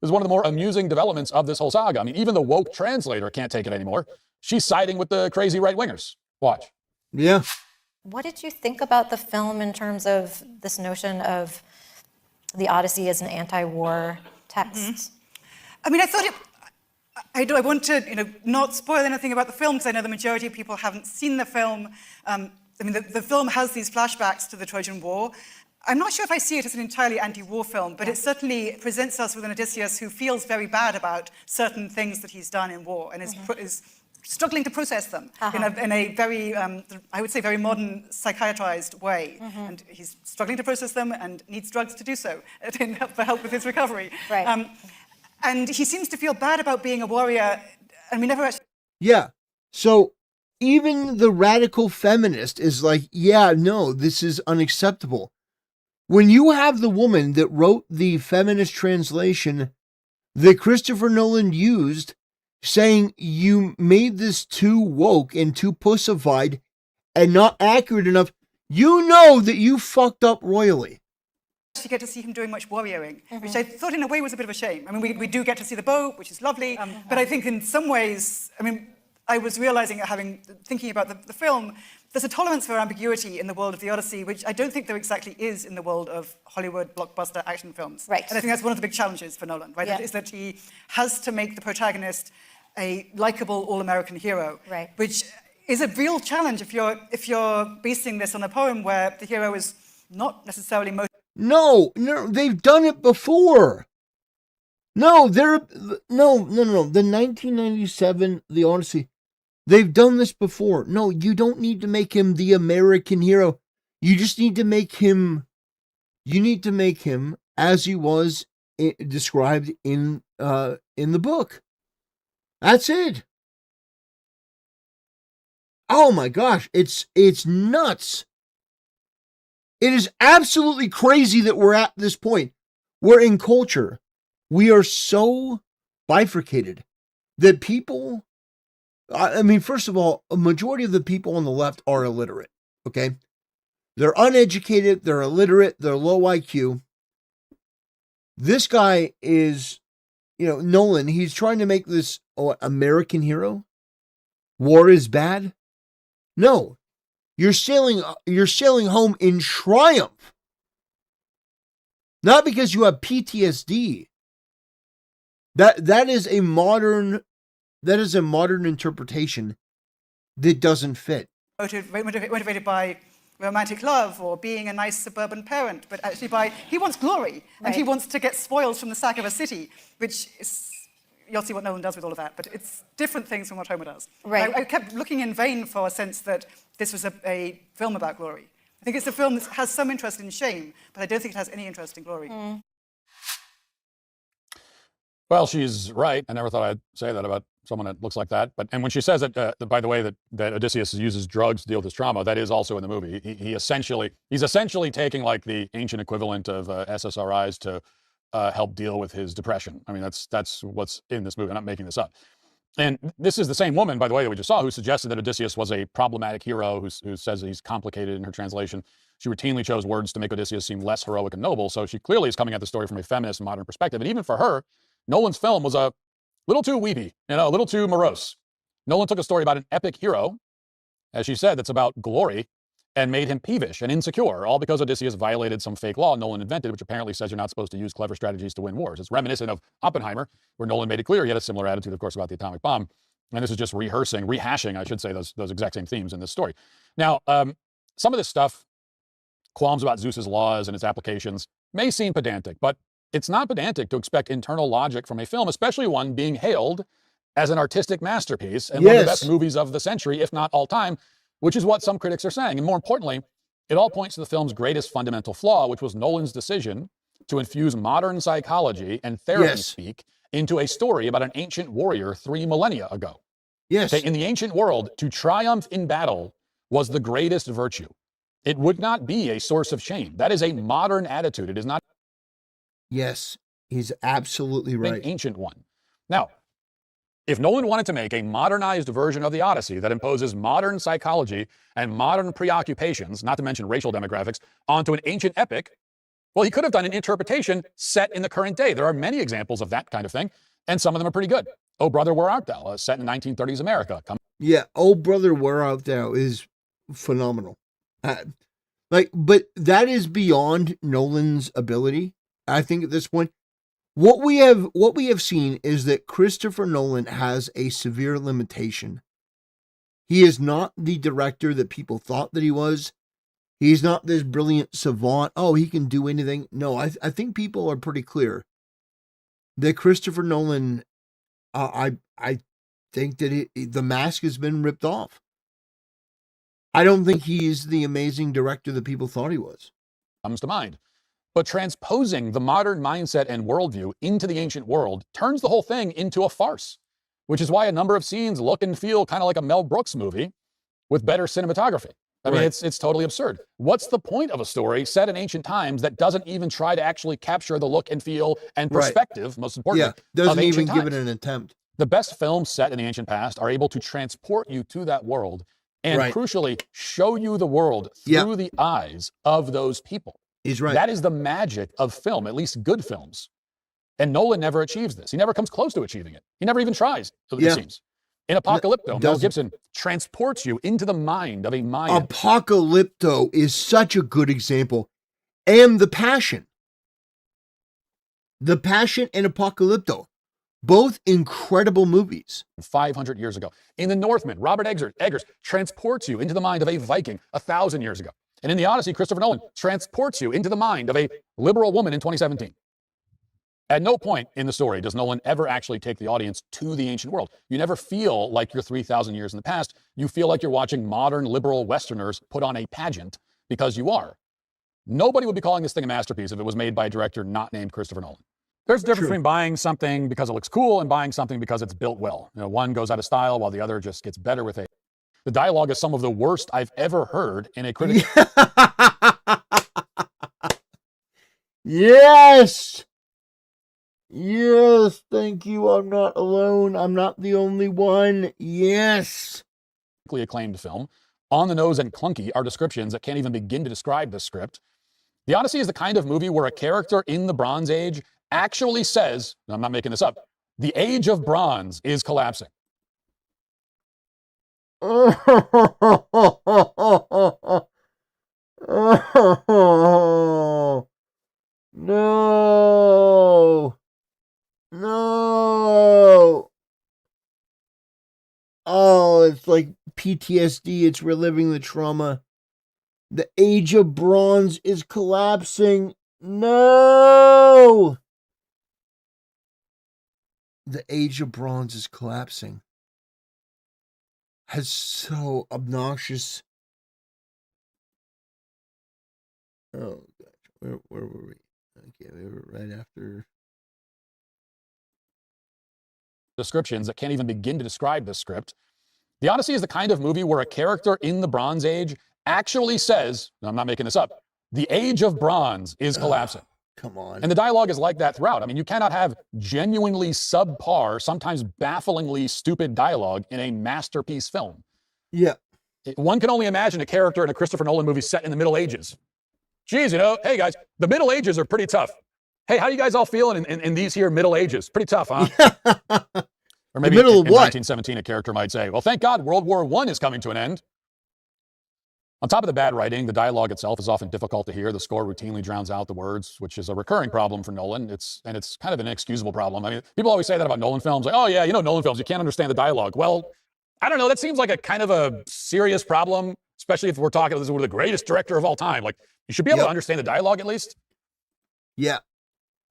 This is one of the more amusing developments of this whole saga. I mean, even the woke translator can't take it anymore. She's siding with the crazy right-wingers. Watch. Yeah. What did you think about the film in terms of this notion of the Odyssey as an anti-war text? I mean, I thought I want to, not spoil anything about the film because I know the majority of people haven't seen the film. The film has these flashbacks to the Trojan War. I'm not sure if I see it as an entirely anti-war film, but it certainly presents us with an Odysseus who feels very bad about certain things that he's done in war and is struggling to process them in a very, I would say, very modern psychiatrized way. And he's struggling to process them and needs drugs to do so for help with his recovery. Right. And he seems to feel bad about being a warrior, and we never actually... Yeah. So even the radical feminist is like, yeah, no, this is unacceptable. When you have the woman that wrote the feminist translation that Christopher Nolan used, saying you made this too woke and too pussified and not accurate enough, you know that you fucked up royally. You get to see him doing much warrioring, which I thought in a way was a bit of a shame. I mean, we do get to see the boat, which is lovely, but I think in some ways, I was realizing, thinking about the film, there's a tolerance for ambiguity in the world of the Odyssey, which I don't think there exactly is in the world of Hollywood blockbuster action films. Right. And I think that's one of the big challenges for Nolan, right? Yeah. Is that he has to make the protagonist a likable all-American hero, right. Which is a real challenge if you're basing this on a poem where the hero is not necessarily motivated. No, they've done it before. No. The 1997, The Odyssey, they've done this before. No, you don't need to make him the American hero. You just need to make him, as he was described in the book. That's it. Oh my gosh, it's nuts. It is absolutely crazy that we're at this point where in culture, we are so bifurcated that people, first of all, a majority of the people on the left are illiterate, okay? They're uneducated, they're illiterate, they're low IQ. This guy is, Nolan, he's trying to make this American hero. War is bad. No. You're sailing home in triumph. Not because you have PTSD. That is a modern interpretation that doesn't fit. Motivated by romantic love or being a nice suburban parent, but actually he wants glory, and he wants to get spoils from the sack of a city, which is, you'll see what Nolan does with all of that, but it's different things from what Homer does. Right. I kept looking in vain for a sense that this was a film about glory. I think it's a film that has some interest in shame, but I don't think it has any interest in glory. Well, she's right. I never thought I'd say that about someone that looks like that. And when she says that, by the way, that Odysseus uses drugs to deal with his trauma, that is also in the movie. He's essentially taking like the ancient equivalent of SSRIs to help deal with his depression. I mean, that's what's in this movie. I'm not making this up. And this is the same woman, by the way, that we just saw, who suggested that Odysseus was a problematic hero, who says he's complicated in her translation. She routinely chose words to make Odysseus seem less heroic and noble. So she clearly is coming at the story from a feminist and modern perspective. And even for her, Nolan's film was a little too weepy, a little too morose. Nolan took a story about an epic hero, as she said, that's about glory, and made him peevish and insecure, all because Odysseus violated some fake law Nolan invented, which apparently says you're not supposed to use clever strategies to win wars. It's reminiscent of Oppenheimer, where Nolan made it clear he had a similar attitude, of course, about the atomic bomb. And this is just rehashing, I should say, those exact same themes in this story. Now, some of this stuff, qualms about Zeus's laws and its applications, may seem pedantic, but it's not pedantic to expect internal logic from a film, especially one being hailed as an artistic masterpiece and one of the best movies of the century, if not all time, which is what some critics are saying. And more importantly, it all points to the film's greatest fundamental flaw, which was Nolan's decision to infuse modern psychology and therapy speak into a story about an ancient warrior 3 millennia ago. Yes. In the ancient world, to triumph in battle was the greatest virtue. It would not be a source of shame. That is a modern attitude. It is not. Yes, he's absolutely right. An ancient one. Now, if Nolan wanted to make a modernized version of the Odyssey that imposes modern psychology and modern preoccupations, not to mention racial demographics, onto an ancient epic, well, he could have done an interpretation set in the current day. There are many examples of that kind of thing, and some of them are pretty good. Oh, Brother, Where Art Thou? Set in 1930s America. Yeah, Oh, Brother, Where Art Thou is phenomenal. But that is beyond Nolan's ability, I think, at this point. What we have seen is that Christopher Nolan has a severe limitation. He is not the director that people thought that he was. He's not this brilliant savant. Oh, he can do anything. No, I think people are pretty clear that Christopher Nolan, I think that the mask has been ripped off. I don't think he's the amazing director that people thought he was. Comes to mind. But transposing the modern mindset and worldview into the ancient world turns the whole thing into a farce, which is why a number of scenes look and feel kind of like a Mel Brooks movie with better cinematography. I mean, it's totally absurd. What's the point of a story set in ancient times that doesn't even try to actually capture the look and feel and perspective, most importantly, doesn't of ancient even give times? it an attempt. The best films set in the ancient past are able to transport you to that world and crucially show you the world through the eyes of those people. He's right. That is the magic of film, at least good films. And Nolan never achieves this. He never comes close to achieving it. He never even tries, it seems. In Apocalypto, Mel Gibson transports you into the mind of a Mayan. Apocalypto is such a good example. And The Passion. The Passion and Apocalypto. Both incredible movies. 500 years ago. In The Northman, Robert Eggers transports you into the mind of a Viking 1,000 years ago. And in The Odyssey, Christopher Nolan transports you into the mind of a liberal woman in 2017. At no point in the story does Nolan ever actually take the audience to the ancient world. You never feel like you're 3,000 years in the past. You feel like you're watching modern liberal Westerners put on a pageant, because you are. Nobody would be calling this thing a masterpiece if it was made by a director not named Christopher Nolan. There's a difference between buying something because it looks cool and buying something because it's built well. You know, one goes out of style while the other just gets better with age. The dialogue is some of the worst I've ever heard in a critic. Yes! Yes, thank you. I'm not alone. I'm not the only one. Yes. Acclaimed film. On the nose and clunky are descriptions that can't even begin to describe this script. The Odyssey is the kind of movie where a character in the Bronze Age actually says, I'm not making this up, the age of bronze is collapsing. No. No. Oh, it's like PTSD. It's reliving the trauma. The age of bronze is collapsing. No. The age of bronze is collapsing. Has so obnoxious. Oh gosh, where were we? Okay, we were right after. Descriptions that can't even begin to describe this script. The Odyssey is the kind of movie where a character in the Bronze Age actually says, I'm not making this up, the age of bronze is collapsing. Come on. And the dialogue is like that throughout. I mean, you cannot have genuinely subpar, sometimes bafflingly stupid dialogue in a masterpiece film. Yeah. One can only imagine a character in a Christopher Nolan movie set in the Middle Ages. Geez, hey guys, the Middle Ages are pretty tough. Hey, how you guys all feeling in these here Middle Ages? Pretty tough, huh? Or maybe in 1917, a character might say, well, thank God World War I is coming to an end. On top of the bad writing, the dialogue itself is often difficult to hear. The score routinely drowns out the words, which is a recurring problem for Nolan. It's kind of an inexcusable problem. I mean, people always say that about Nolan films. Like, oh yeah, Nolan films, you can't understand the dialogue. Well, I don't know. That seems like a kind of a serious problem, especially if we're talking, this is one of the greatest director of all time. Like, you should be able to understand the dialogue at least. Yeah.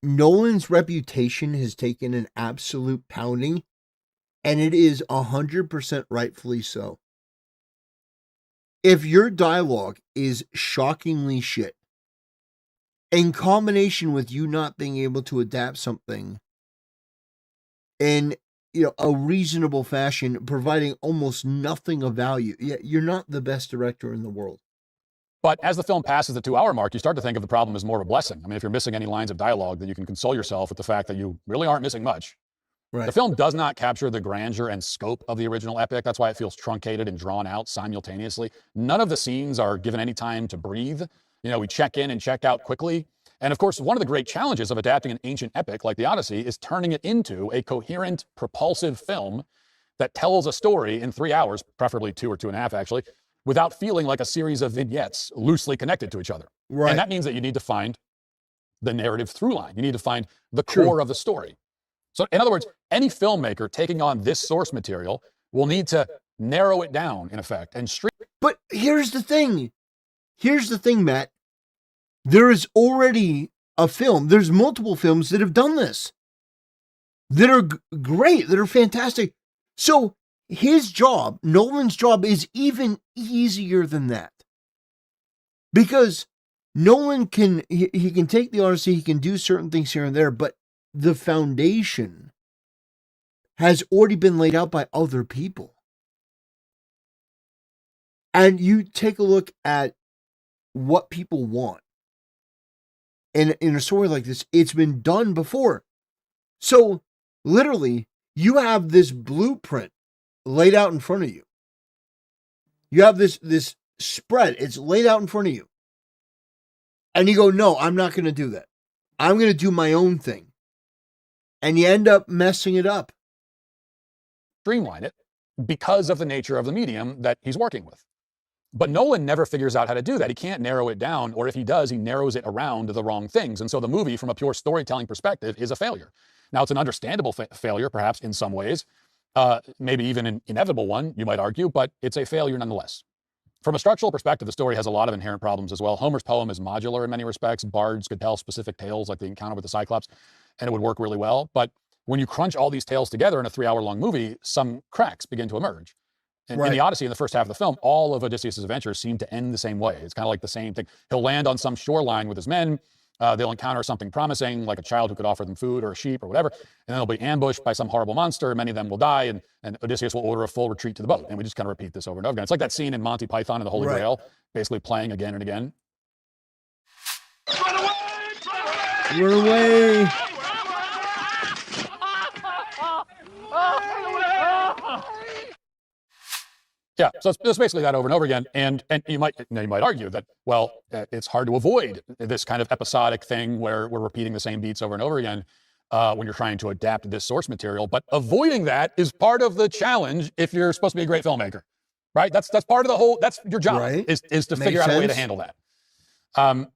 Nolan's reputation has taken an absolute pounding, and it is 100% rightfully so. If your dialogue is shockingly shit, in combination with you not being able to adapt something in a reasonable fashion, providing almost nothing of value, you're not the best director in the world. But as the film passes the 2-hour mark, you start to think of the problem as more of a blessing. I mean, if you're missing any lines of dialogue, then you can console yourself with the fact that you really aren't missing much. Right. The film does not capture the grandeur and scope of the original epic. That's why it feels truncated and drawn out simultaneously. None of the scenes are given any time to breathe. We check in and check out quickly. And of course, one of the great challenges of adapting an ancient epic like the Odyssey is turning it into a coherent, propulsive film that tells a story in 3 hours, preferably 2 or 2.5 actually, without feeling like a series of vignettes loosely connected to each other. Right. And that means that you need to find the narrative through line. You need to find the core of the story. So in other words, any filmmaker taking on this source material will need to narrow it down, in effect, and stream. But here's the thing. Here's the thing, Matt. There is already a film. There's multiple films that have done this. That are great. That are fantastic. So his job, Nolan's job, is even easier than that. Because Nolan he can take the Odyssey, he can do certain things here and there, but the foundation has already been laid out by other people. And you take a look at what people want. And in a story like this, it's been done before. So, literally, you have this blueprint laid out in front of you. You have this spread. It's laid out in front of you. And you go, no, I'm not going to do that. I'm going to do my own thing. And you end up messing it up. Streamline it because of the nature of the medium that he's working with. But Nolan never figures out how to do that. He can't narrow it down, or if he does, he narrows it around the wrong things. And so the movie, from a pure storytelling perspective, is a failure. Now, it's an understandable failure, perhaps in some ways, maybe even an inevitable one, you might argue, but it's a failure nonetheless. From a structural perspective, the story has a lot of inherent problems as well. Homer's poem is modular in many respects. Bards could tell specific tales like the encounter with the Cyclops, and it would work really well. But when you crunch all these tales together in a 3-hour-long movie, some cracks begin to emerge. In the Odyssey, in the first half of the film, all of Odysseus' adventures seem to end the same way. It's kind of like the same thing. He'll land on some shoreline with his men. They'll encounter something promising, like a child who could offer them food or a sheep or whatever. And then they'll be ambushed by some horrible monster. Many of them will die, and Odysseus will order a full retreat to the boat. And we just kind of repeat this over and over again. It's like that scene in Monty Python and the Holy Grail, basically playing again and again. Run away! Yeah, so it's basically that over and over again. And you might argue that, well, it's hard to avoid this kind of episodic thing where we're repeating the same beats over and over again when you're trying to adapt this source material. But avoiding that is part of the challenge if you're supposed to be a great filmmaker, right? That's part of the whole, that's your job, is to figure out a way to handle that.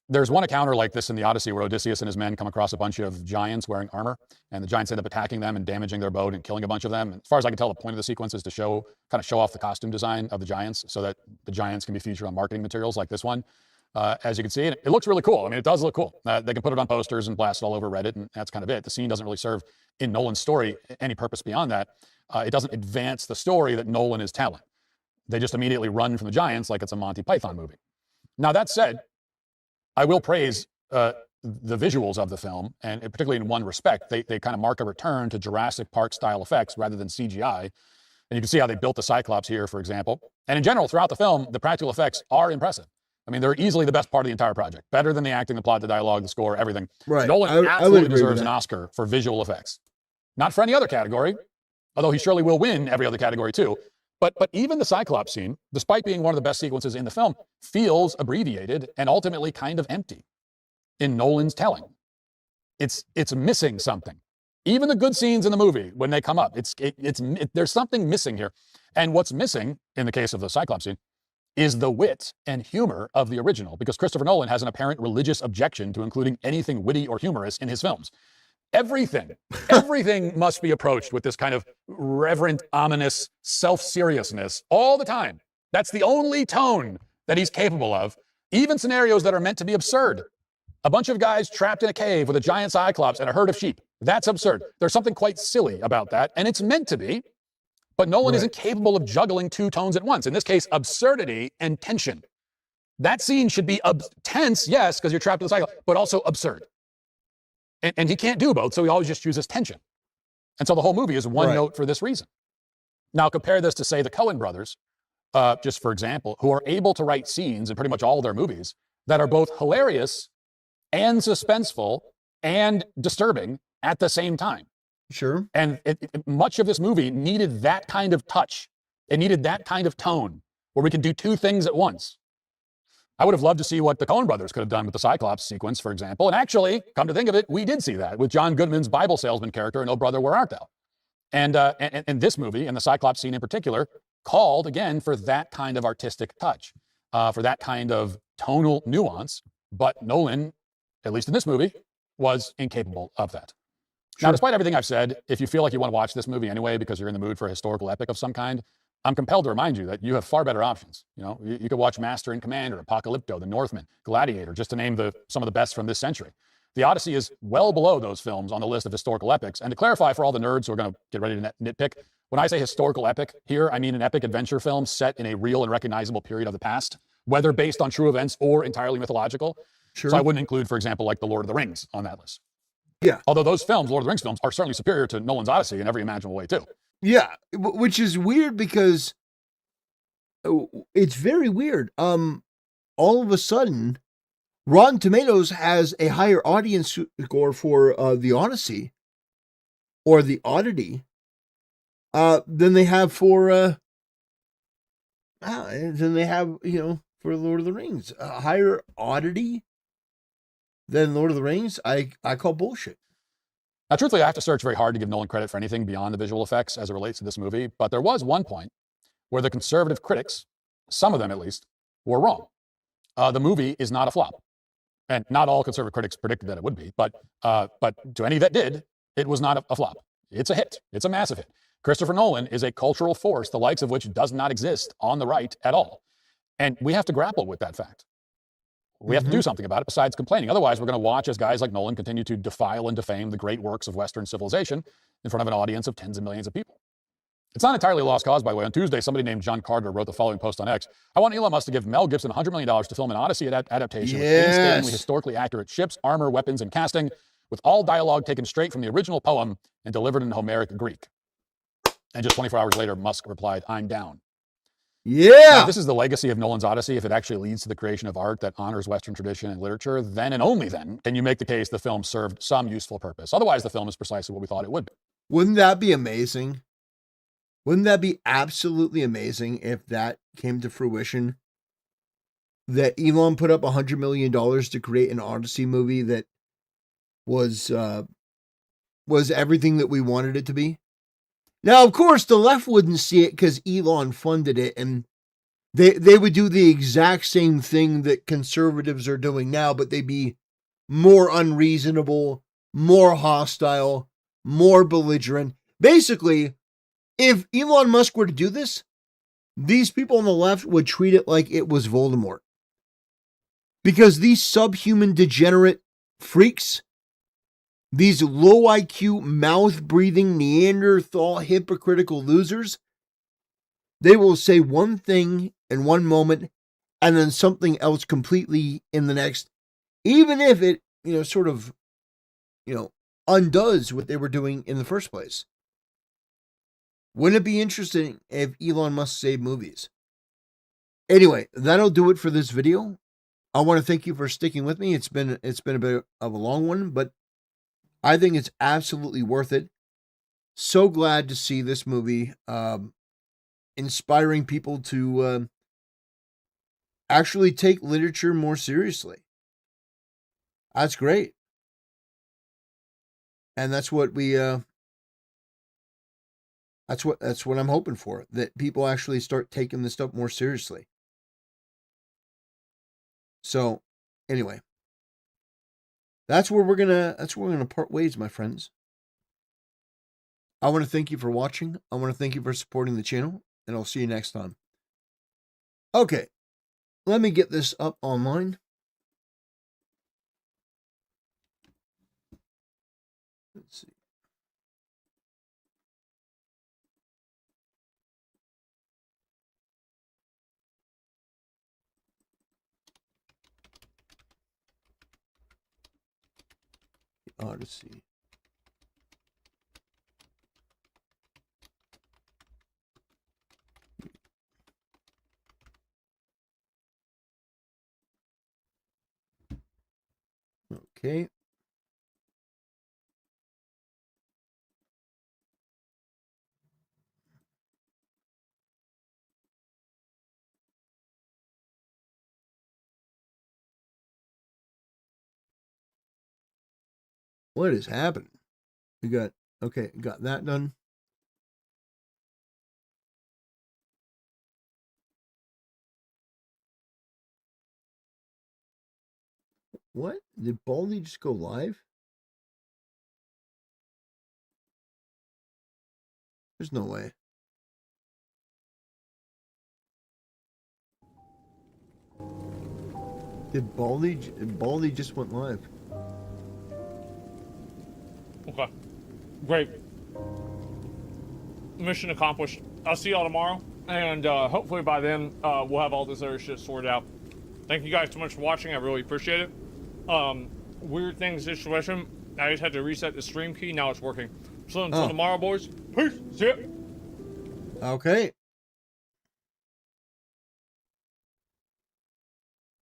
There's one encounter like this in the Odyssey where Odysseus and his men come across a bunch of giants wearing armor, and the giants end up attacking them and damaging their boat and killing a bunch of them. And as far as I can tell, the point of the sequence is to show off the costume design of the giants so that the giants can be featured on marketing materials like this one. As you can see, and it looks really cool. I mean, it does look cool. They can put it on posters and blast it all over Reddit, and that's kind of it. The scene doesn't really serve in Nolan's story any purpose beyond that. It doesn't advance the story that Nolan is telling. They just immediately run from the giants like it's a Monty Python movie. Now, that said, I will praise the visuals of the film, and particularly in one respect. They kind of mark a return to Jurassic Park style effects rather than CGI. And you can see how they built the Cyclops here, for example. And in general, throughout the film, the practical effects are impressive. I mean, they're easily the best part of the entire project. Better than the acting, the plot, the dialogue, the score, everything. Right. Nolan absolutely deserves an Oscar for visual effects. Not for any other category, although he surely will win every other category too. But even the Cyclops scene, despite being one of the best sequences in the film, feels abbreviated and ultimately kind of empty in Nolan's telling. It's missing something. Even the good scenes in the movie, when they come up, there's something missing here. And what's missing, in the case of the Cyclops scene, is the wit and humor of the original, because Christopher Nolan has an apparent religious objection to including anything witty or humorous in his films. Everything must be approached with this kind of reverent, ominous self-seriousness all the time. That's the only tone that he's capable of, even scenarios that are meant to be absurd. A bunch of guys trapped in a cave with a giant cyclops and a herd of sheep. That's absurd. There's something quite silly about that, and it's meant to be, but Nolan isn't capable of juggling two tones at once. In this case, absurdity and tension. That scene should be tense, yes, because you're trapped in the cyclops, but also absurd. And he can't do both, so he always just chooses tension. And so the whole movie is one note for this reason. Now compare this to, say, the Coen brothers, just for example, who are able to write scenes in pretty much all of their movies that are both hilarious and suspenseful and disturbing at the same time. Sure. And much of this movie needed that kind of touch. It needed that kind of tone where we can do two things at once. I would have loved to see what the Coen brothers could have done with the Cyclops sequence, for example. And actually, come to think of it, we did see that with John Goodman's Bible salesman character in Oh Brother, Where Art Thou? And this movie, and the Cyclops scene in particular, called, again, for that kind of artistic touch, for that kind of tonal nuance. But Nolan at least in this movie, was incapable of that. Now, despite everything I've said, if you feel like you want to watch this movie anyway because you're in the mood for a historical epic of some kind, I'm compelled to remind you that you have far better options. You could watch Master and Commander, Apocalypto, The Northman, Gladiator, just to name some of the best from this century. The Odyssey is well below those films on the list of historical epics. And to clarify for all the nerds who are going to get ready to nitpick, when I say historical epic here, I mean an epic adventure film set in a real and recognizable period of the past, whether based on true events or entirely mythological. Sure. So I wouldn't include, for example, like The Lord of the Rings on that list. Yeah. Although those films, Lord of the Rings films, are certainly superior to Nolan's Odyssey in every imaginable way too. Yeah, which is weird because it's very weird. All of a sudden, Rotten Tomatoes has a higher audience score for the Odyssey or the Oddity than they have for for Lord of the Rings. A higher Oddity than Lord of the Rings, I call bullshit. Now, truthfully, I have to search very hard to give Nolan credit for anything beyond the visual effects as it relates to this movie, but there was one point where the conservative critics, some of them at least, were wrong. The movie is not a flop. And not all conservative critics predicted that it would be, but to any that did, it was not a flop. It's a hit. It's a massive hit. Christopher Nolan is a cultural force, the likes of which does not exist on the right at all. And we have to grapple with that fact. We have to do something about it besides complaining. Otherwise, we're going to watch as guys like Nolan continue to defile and defame the great works of Western civilization in front of an audience of tens of millions of people. It's not entirely a lost cause, by the way. On Tuesday, somebody named John Carter wrote the following post on X. I want Elon Musk to give Mel Gibson $100 million to film an Odyssey adaptation with painstakingly historically accurate ships, armor, weapons, and casting, with all dialogue taken straight from the original poem and delivered in Homeric Greek. And just 24 hours later, Musk replied, I'm down. Yeah. Now, this is the legacy of Nolan's Odyssey. If it actually leads to the creation of art that honors Western tradition and literature, then and only then can you make the case the film served some useful purpose. Otherwise, the film is precisely what we thought it would be. Wouldn't that be amazing? Wouldn't that be absolutely amazing if that came to fruition? That Elon put up $100 million to create an Odyssey movie that was everything that we wanted it to be. Now, of course, the left wouldn't see it because Elon funded it, and they would do the exact same thing that conservatives are doing now, but they'd be more unreasonable, more hostile, more belligerent. Basically, if Elon Musk were to do this, these people on the left would treat it like it was Voldemort. Because these subhuman degenerate freaks, these low IQ, mouth-breathing, Neanderthal, hypocritical losers, they will say one thing in one moment and then something else completely in the next, even if it, undoes what they were doing in the first place. Wouldn't it be interesting if Elon Musk saved movies? Anyway, that'll do it for this video. I want to thank you for sticking with me. It's been a bit of a long one, but I think it's absolutely worth it. So glad to see this movie inspiring people to actually take literature more seriously. That's great. And that's what we that's what I'm hoping for, that people actually start taking this stuff more seriously. So, anyway, that's where we're gonna part ways, my friends. I want to thank you for watching. I want to thank you for supporting the channel, and I'll see you next time. Okay, let me get this up online. Let's see. Odyssey. Okay. What is happening? We got, okay, got that done. What? Did Baldy just go live? There's no way. Did Baldy just went live? Okay. Great. Mission accomplished. I'll see y'all tomorrow. And hopefully by then, we'll have all this other shit sorted out. Thank you guys so much for watching. I really appreciate it. Weird thing situation. I just had to reset the stream key. Now it's working. So until tomorrow, boys. Peace. See ya. Okay.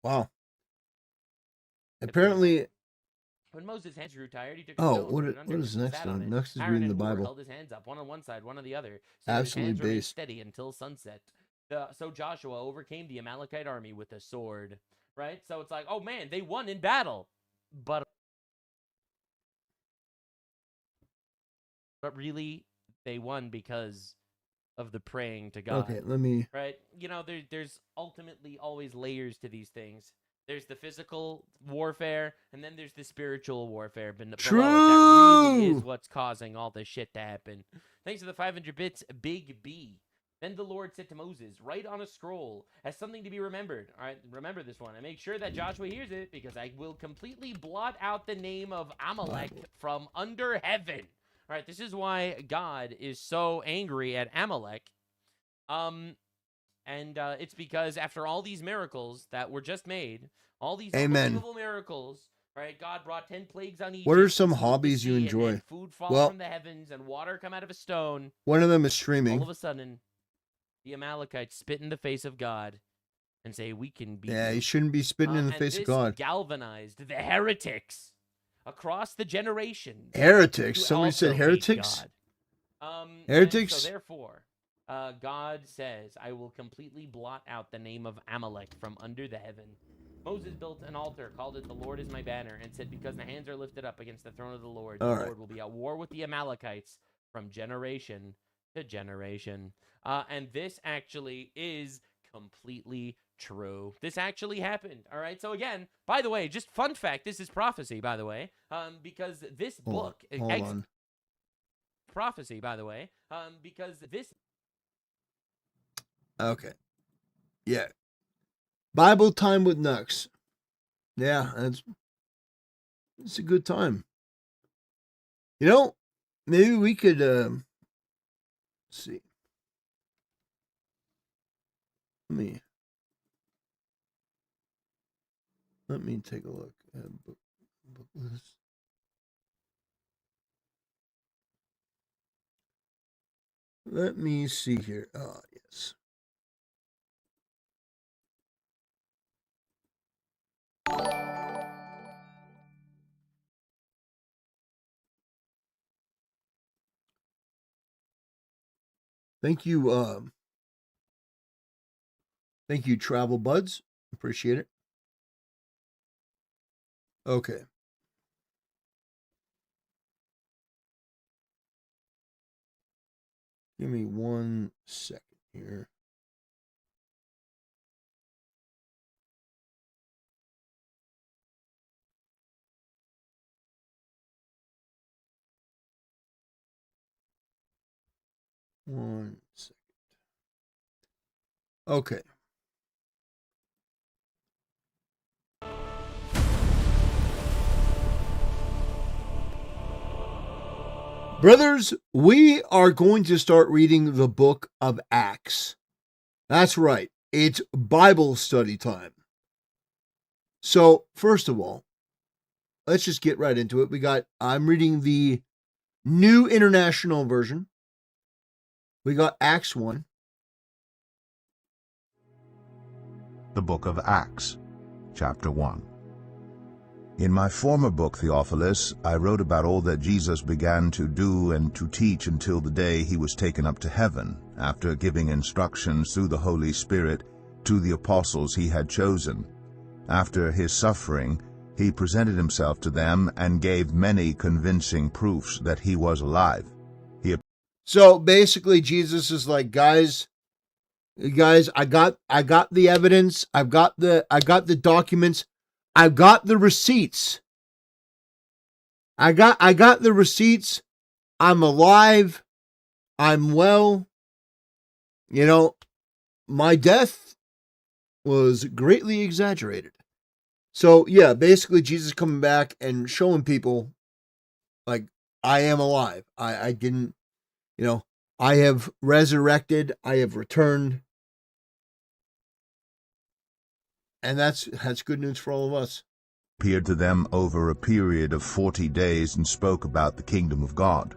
Wow. Apparently. When Moses' hands grew tired, he took Oh, a stone, what put it under is him, and next sat on one? it. Next is Aaron reading and the Hur Bible. held his hands up, one on one side, one on the other, so that his Absolutely hands remained based. steady until sunset. So Joshua overcame the Amalekite army with a sword. Right? So it's like, oh man, they won in battle, but really, they won because of the praying to God. Okay, let me. Right? You know, there's ultimately always layers to these things. There's the physical warfare, and then there's the spiritual warfare. But True. That really is what's causing all this shit to happen. Thanks to the 500 bits, Big B. Then the Lord said to Moses, write on a scroll as something to be remembered. All right, remember this one. And make sure that Joshua hears it, because I will completely blot out the name of Amalek from under heaven. All right, this is why God is so angry at Amalek. It's because after all these miracles that were just made, all these unbelievable miracles, right? God brought 10 plagues on Egypt. What are some hobbies you enjoy? And food fall Well, from the heavens and water come out of a stone. one of them is streaming. All of a sudden, the Amalekites spit in the face of God and say, we can be. Yeah, you shouldn't be spitting in the face of God. Galvanized the heretics across the generations. Heretics? Somebody said heretics? Heretics? So therefore, God says, I will completely blot out the name of Amalek from under the heaven. Moses built an altar, called it the Lord is my banner, and said, because the hands are lifted up against the throne of the Lord, Lord will be at war with the Amalekites from generation to generation. And this actually is completely true. This actually happened. All right. So again, by the way, just fun fact, this is prophecy, by the way, because this book, hold on. prophecy, by the way, because this. Okay. Yeah. Bible time with Nux. Yeah, it's a good time. You know, maybe we could let's see. Let me take a look at book list. Let me see here. Ah, yes. Thank you, Travel Buds. Appreciate it. Okay. Give me 1 second here. One second. Okay. Brothers, we are going to start reading the book of Acts. That's right. It's Bible study time. So, first of all, let's just get right into it. I'm reading the New International Version. We got Acts 1. The Book of Acts, Chapter 1. In my former book, Theophilus, I wrote about all that Jesus began to do and to teach until the day he was taken up to heaven, after giving instructions through the Holy Spirit to the apostles he had chosen. After his suffering, he presented himself to them and gave many convincing proofs that he was alive. So basically, Jesus is like, guys, I got the evidence. I've got the documents. I've got the receipts. I got the receipts. I'm alive. I'm well. You know, my death was greatly exaggerated. So, yeah, basically Jesus coming back and showing people, like, I am alive. I didn't, you know, I have resurrected. I have returned. And that's good news for all of us. Appeared to them over a period of 40 days and spoke about the kingdom of God.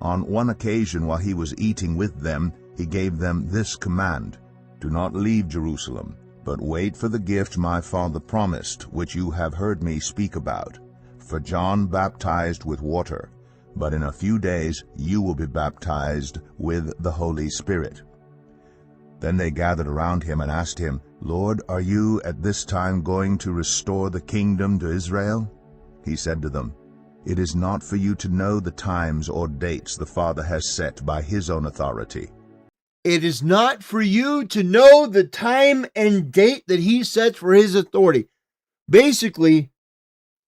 On one occasion, while he was eating with them, he gave them this command: "Do not leave Jerusalem, but wait for the gift my Father promised, which you have heard me speak about. For John baptized with water, but in a few days you will be baptized with the Holy Spirit." Then they gathered around him and asked him, "Lord, are you at this time going to restore the kingdom to Israel?" He said to them, "It is not for you to know the times or dates the Father has set by his own authority." It is not for you to know the time and date that he sets for his authority. Basically,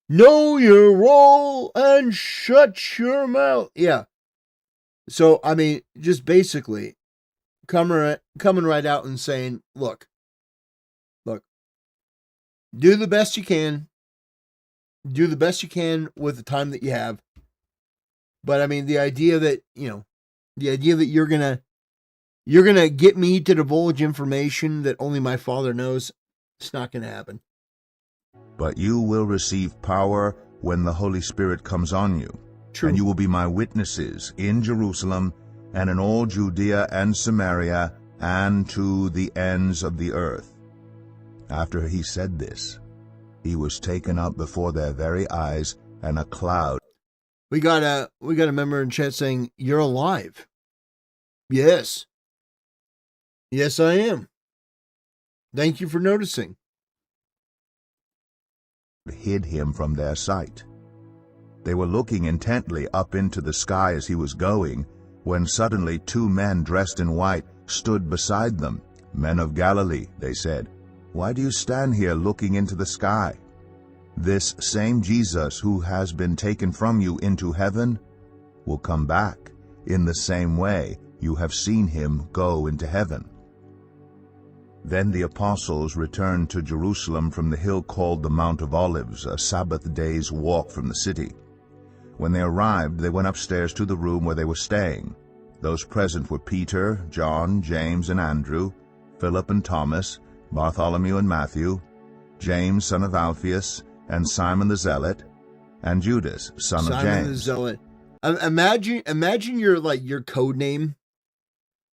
know your role and shut your mouth. Yeah. So, I mean, just basically coming right out and saying, look, do the best you can. Do the best you can with the time that you have. But I mean, the idea that you're gonna get me to divulge information that only my Father knows, it's not gonna happen. "But you will receive power when the Holy Spirit comes on you. True. And you will be my witnesses in Jerusalem and in all Judea and Samaria and to the ends of the earth." After he said this, he was taken up before their very eyes, and a cloud. We got a member in chat saying, "You're alive." Yes. Yes, I am. Thank you for noticing. Hid him from their sight. They were looking intently up into the sky as he was going, when suddenly 2 men dressed in white stood beside them. "Men of Galilee," they said, "why do you stand here looking into the sky? This same Jesus who has been taken from you into heaven will come back in the same way you have seen him go into heaven." Then the apostles returned to Jerusalem from the hill called the Mount of Olives, a Sabbath day's walk from the city. When they arrived, they went upstairs to the room where they were staying. Those present were Peter, John, James, and Andrew, Philip and Thomas, Bartholomew and Matthew, James, son of Alphaeus, and Simon the Zealot, and Judas, son of James. Simon the Zealot. Imagine your code name.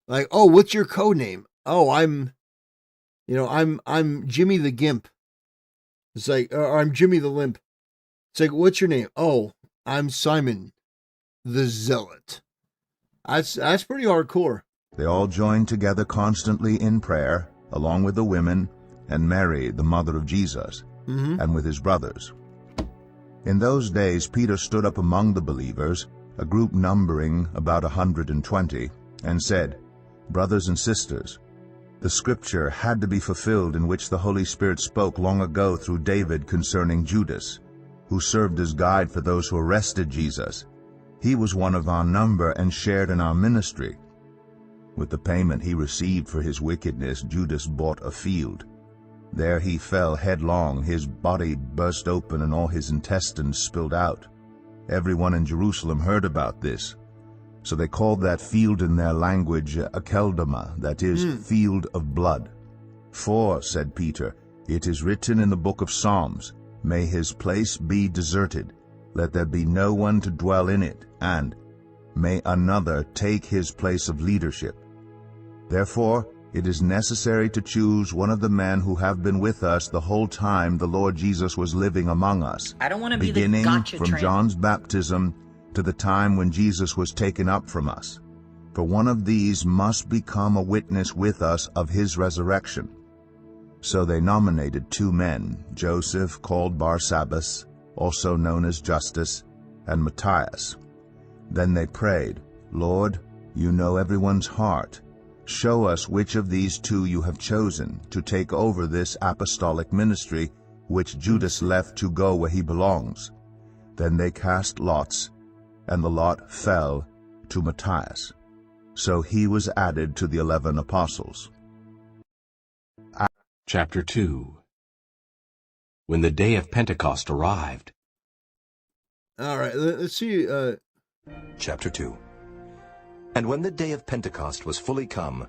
Like, oh, what's your code name? Oh, I'm Jimmy the Gimp. It's like, or I'm Jimmy the Limp. It's like, what's your name? Oh, I'm Simon the Zealot. That's pretty hardcore. They all joined together constantly in prayer, along with the women, and Mary, the mother of Jesus, and with his brothers. In those days Peter stood up among the believers, a group numbering about 120, and said, "Brothers and sisters, the scripture had to be fulfilled in which the Holy Spirit spoke long ago through David concerning Judas, who served as guide for those who arrested Jesus. He was one of our number and shared in our ministry. With the payment he received for his wickedness, Judas bought a field. There he fell headlong, his body burst open and all his intestines spilled out. Everyone in Jerusalem heard about this. So they called that field in their language Akeldama, that is, field of blood. For, said Peter, it is written in the book of Psalms, may his place be deserted, let there be no one to dwell in it, and may another take his place of leadership. Therefore, it is necessary to choose one of the men who have been with us the whole time the Lord Jesus was living among us, I don't want to be the beginning gotcha from train. John's baptism to the time when Jesus was taken up from us. For one of these must become a witness with us of his resurrection. So they nominated 2 men, Joseph called Barsabbas, also known as Justus, and Matthias. Then they prayed, Lord, you know everyone's heart. Show us which of these 2 you have chosen to take over this apostolic ministry which Judas left to go where he belongs. Then they cast lots, and the lot fell to Matthias. So he was added to the 11 apostles. Chapter 2. When the day of Pentecost arrived. All right, let's see. Chapter 2. And when the day of Pentecost was fully come,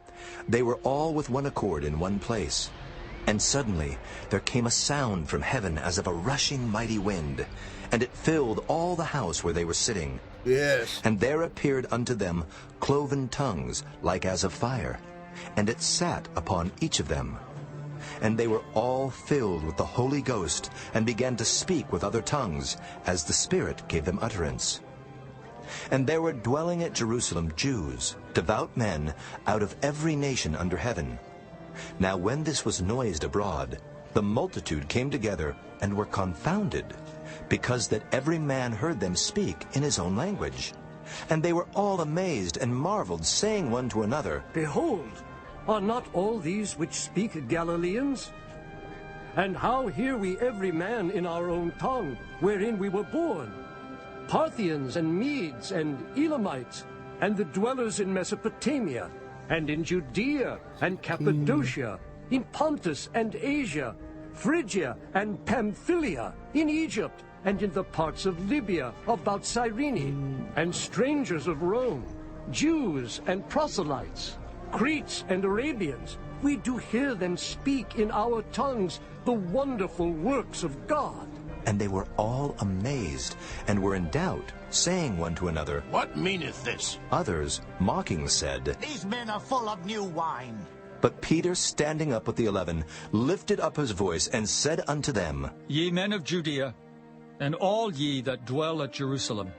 they were all with one accord in one place. And suddenly there came a sound from heaven as of a rushing mighty wind, and it filled all the house where they were sitting. Yes. And there appeared unto them cloven tongues like as of fire, and it sat upon each of them. And they were all filled with the Holy Ghost, and began to speak with other tongues, as the Spirit gave them utterance. And there were dwelling at Jerusalem Jews, devout men, out of every nation under heaven. Now when this was noised abroad, the multitude came together, and were confounded, because that every man heard them speak in his own language. And they were all amazed, and marveled, saying one to another, Behold, are not all these which speak Galileans? And how hear we every man in our own tongue, wherein we were born? Parthians and Medes and Elamites, and the dwellers in Mesopotamia, and in Judea and Cappadocia, in Pontus and Asia, Phrygia and Pamphylia, in Egypt, and in the parts of Libya about Cyrene, and strangers of Rome, Jews and proselytes, Cretes and Arabians, we do hear them speak in our tongues the wonderful works of God. And they were all amazed, and were in doubt, saying one to another, What meaneth this? Others, mocking, said, These men are full of new wine. But Peter, standing up with the 11, lifted up his voice, and said unto them, Ye men of Judea, and all ye that dwell at Jerusalem,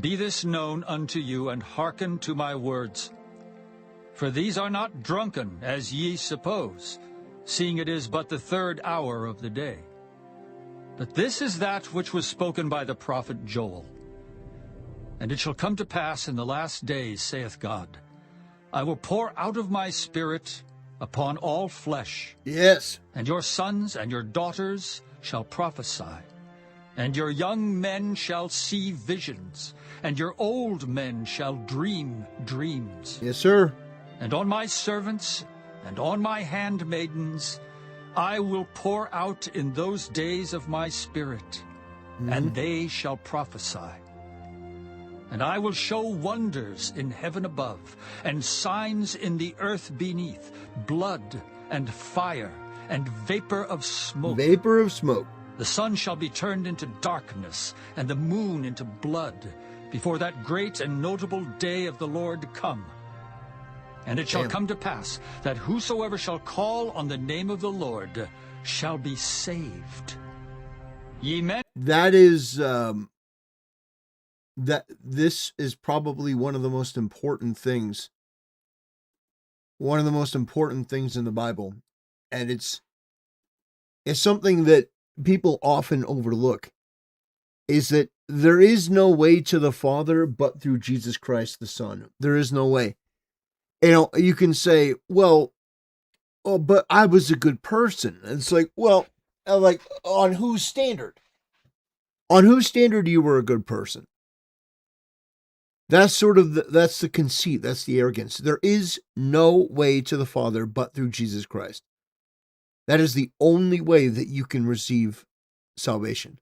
be this known unto you, and hearken to my words. For these are not drunken, as ye suppose, seeing it is but the 3rd hour of the day. But this is that which was spoken by the prophet Joel. And it shall come to pass in the last days, saith God, I will pour out of my Spirit upon all flesh. Yes. And your sons and your daughters shall prophesy. And your young men shall see visions. And your old men shall dream dreams. Yes, sir. And on my servants and on my handmaidens I will pour out in those days of my Spirit, and they shall prophesy. And I will show wonders in heaven above, and signs in the earth beneath, blood and fire and vapor of smoke. Vapor of smoke. The sun shall be turned into darkness, and the moon into blood, before that great and notable day of the Lord come. And it shall come to pass that whosoever shall call on the name of the Lord shall be saved. Ye men. That is this is probably one of the most important things. One of the most important things in the Bible, and it's something that people often overlook. Is that there is no way to the Father but through Jesus Christ the Son. There is no way. You know, you can say, well, oh, but I was a good person. And it's like, well, like, on whose standard? On whose standard you were a good person? That's sort of that's the conceit, that's the arrogance. There is no way to the Father but through Jesus Christ. That is the only way that you can receive salvation.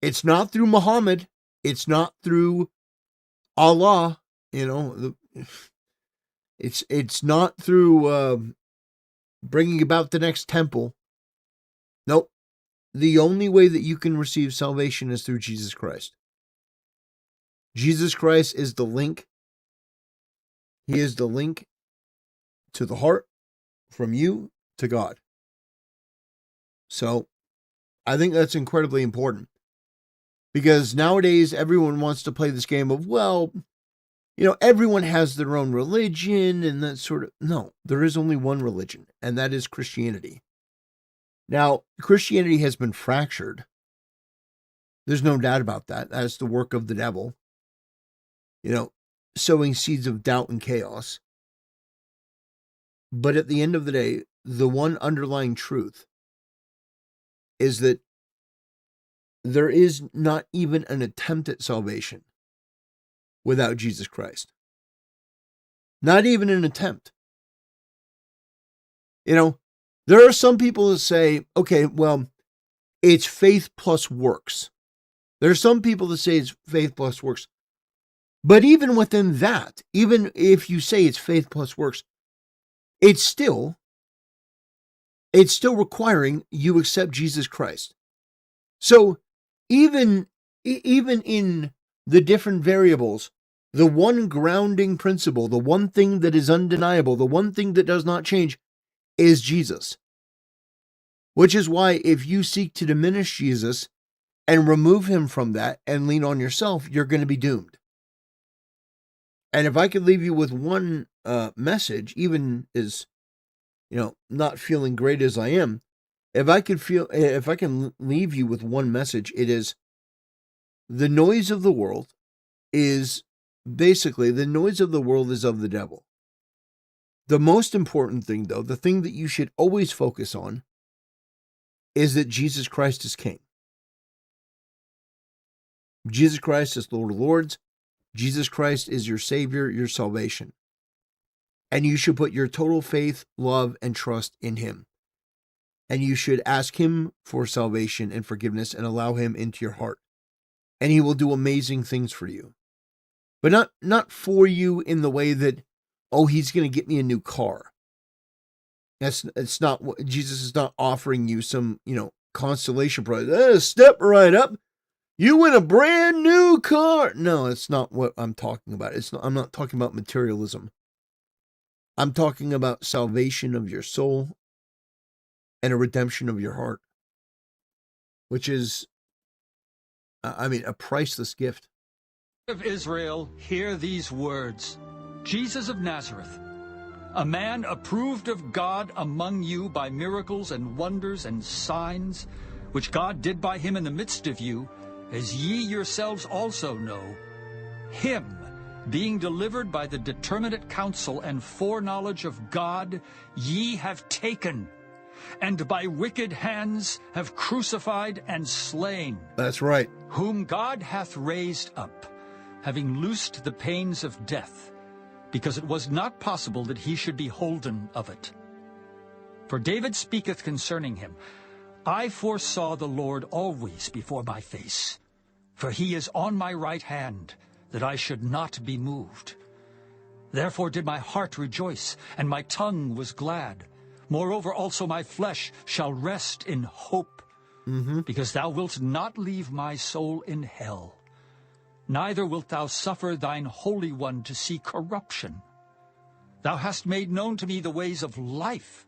It's not through Muhammad. It's not through Allah. You know, it's not through bringing about the next temple. Nope. The only way that you can receive salvation is through Jesus Christ. Jesus Christ is the link. He is the link to the heart from you to God. So I think that's incredibly important. Because nowadays everyone wants to play this game of, well, you know, everyone has their own religion and that sort of. No, there is only one religion, and that is Christianity. Now, Christianity has been fractured. There's no doubt about that. That's the work of the devil. You know, sowing seeds of doubt and chaos. But at the end of the day, the one underlying truth is that there is not even an attempt at salvation without Jesus Christ. Not even an attempt. You know, there are some people that say, okay, well, it's faith plus works. There are some people that say it's faith plus works. But even within that, even if you say it's faith plus works, it's still requiring you accept Jesus Christ. So even in the different variables, the one grounding principle, the one thing that is undeniable, the one thing that does not change is Jesus. Which is why if you seek to diminish Jesus and remove him from that and lean on yourself, you're going to be doomed. And if I could leave you with one message, even as, not feeling great as I am, if I can leave you with one message, it is the noise of the world is of the devil. The most important thing, though, the thing that you should always focus on, is that Jesus Christ is King. Jesus Christ is Lord of Lords. Jesus Christ is your Savior, your salvation. And you should put your total faith, love, and trust in him. And you should ask him for salvation and forgiveness and allow him into your heart. And he will do amazing things for you. But not for you in the way that, oh, he's going to get me a new car. It's not what Jesus is not offering you some, consolation prize. Step right up. You win a brand new car. No, it's not what I'm talking about. I'm not talking about materialism. I'm talking about salvation of your soul and a redemption of your heart, which is, a priceless gift. Of Israel, hear these words. Jesus of Nazareth, a man approved of God among you by miracles and wonders and signs, which God did by him in the midst of you, as ye yourselves also know, him, being delivered by the determinate counsel and foreknowledge of God, ye have taken, and by wicked hands have crucified and slain. That's right. Whom God hath raised up, having loosed the pains of death, because it was not possible that he should be holden of it. For David speaketh concerning him, I foresaw the Lord always before my face, for he is on my right hand, that I should not be moved. Therefore did my heart rejoice, and my tongue was glad. Moreover also my flesh shall rest in hope, because thou wilt not leave my soul in hell, neither wilt thou suffer thine Holy One to see corruption. Thou hast made known to me the ways of life.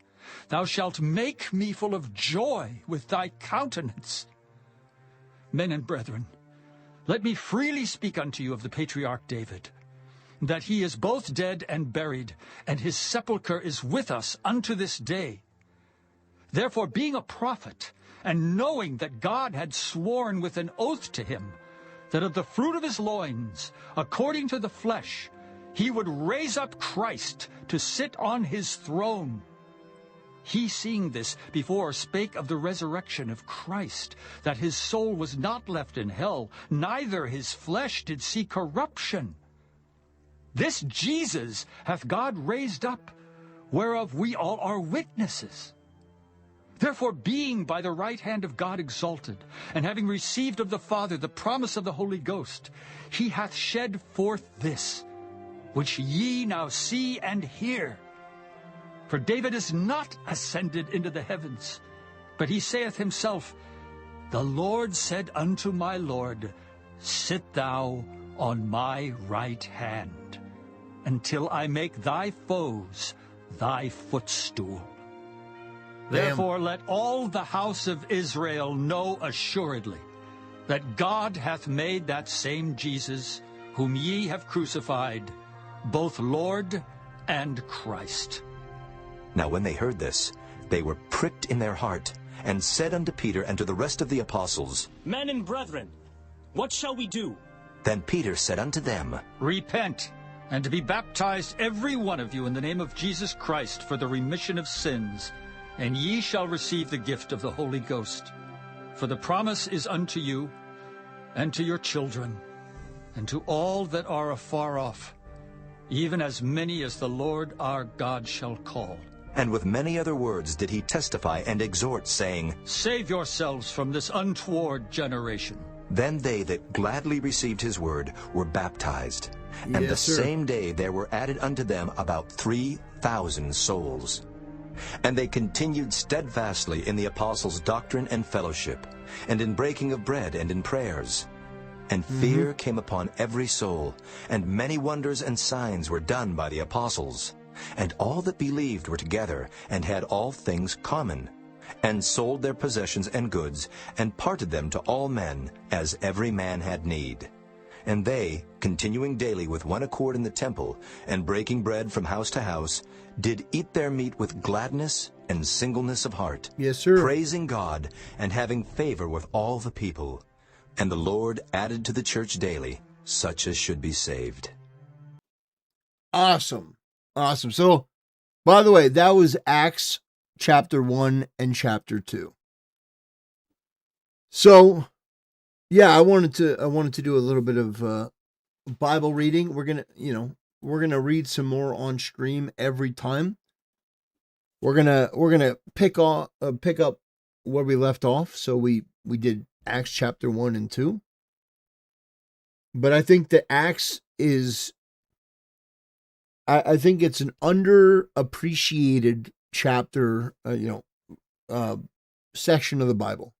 Thou shalt make me full of joy with thy countenance. Men and brethren, let me freely speak unto you of the patriarch David, that he is both dead and buried, and his sepulchre is with us unto this day. Therefore, being a prophet, and knowing that God had sworn with an oath to him, that of the fruit of his loins, according to the flesh, he would raise up Christ to sit on his throne. He, seeing this, before spake of the resurrection of Christ, that his soul was not left in hell, neither his flesh did see corruption. This Jesus hath God raised up, whereof we all are witnesses. Therefore, being by the right hand of God exalted, and having received of the Father the promise of the Holy Ghost, he hath shed forth this, which ye now see and hear. For David is not ascended into the heavens, but he saith himself, The Lord said unto my Lord, Sit thou on my right hand, until I make thy foes thy footstool. Therefore let all the house of Israel know assuredly that God hath made that same Jesus, whom ye have crucified, both Lord and Christ. Now when they heard this, they were pricked in their heart, and said unto Peter and to the rest of the apostles, Men and brethren, what shall we do? Then Peter said unto them, Repent, and be baptized every one of you in the name of Jesus Christ for the remission of sins, and ye shall receive the gift of the Holy Ghost. For the promise is unto you, and to your children, and to all that are afar off, even as many as the Lord our God shall call. And with many other words did he testify and exhort, saying, Save yourselves from this untoward generation. Then they that gladly received his word were baptized. And the same day there were added unto them about 3,000 souls. And they continued steadfastly in the apostles' doctrine and fellowship, and in breaking of bread and in prayers. And fear came upon every soul, and many wonders and signs were done by the apostles. And all that believed were together, and had all things common, and sold their possessions and goods, and parted them to all men, as every man had need. And they, continuing daily with one accord in the temple, and breaking bread from house to house, did eat their meat with gladness and singleness of heart, praising God, and having favor with all the people. And the Lord added to the church daily such as should be saved. Awesome. Awesome. So, by the way, that was Acts chapter 1 and chapter 2. So, yeah, I wanted to do a little bit of Bible reading. We're gonna read some more on stream every time. We're gonna pick up where we left off. So we did Acts chapter 1 and 2. But I think that Acts is, I think it's an underappreciated chapter, section of the Bible.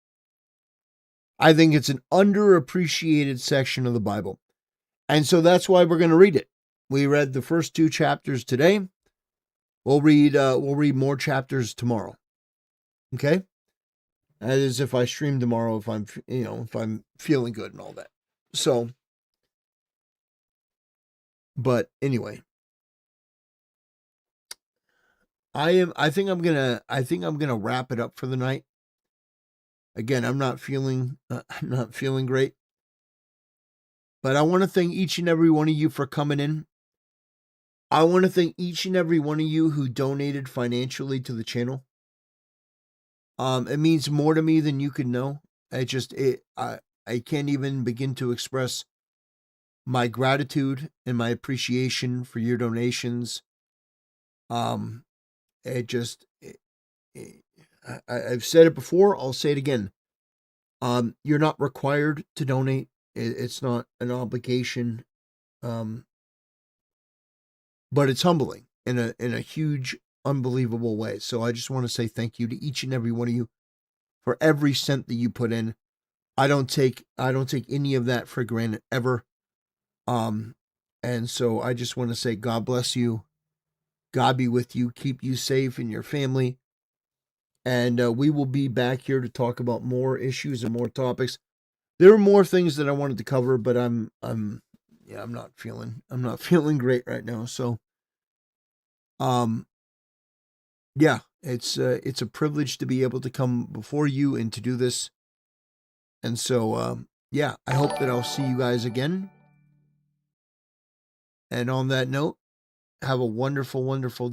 I think it's an underappreciated section of the Bible. And so that's why we're going to read it. We read the first 2 chapters today. We'll read more chapters tomorrow. Okay? That is if I stream tomorrow, if I'm feeling good and all that. So, but anyway, I think I'm gonna wrap it up for the night. Again, I'm not feeling great. But I want to thank each and every one of you for coming in. I want to thank each and every one of you who donated financially to the channel. It means more to me than you could know. I can't even begin to express my gratitude and my appreciation for your donations. I've said it before, I'll say it again. You're not required to donate. It's not an obligation. But it's humbling in a huge, unbelievable way. So I just want to say thank you to each and every one of you for every cent that you put in. I don't take any of that for granted ever. And so I just want to say God bless you. God be with you, keep you safe and your family. And we will be back here to talk about more issues and more topics. There are more things that I wanted to cover, but I'm not feeling great right now. So, it's a privilege to be able to come before you and to do this. And so, I hope that I'll see you guys again. And on that note, have a wonderful, wonderful day.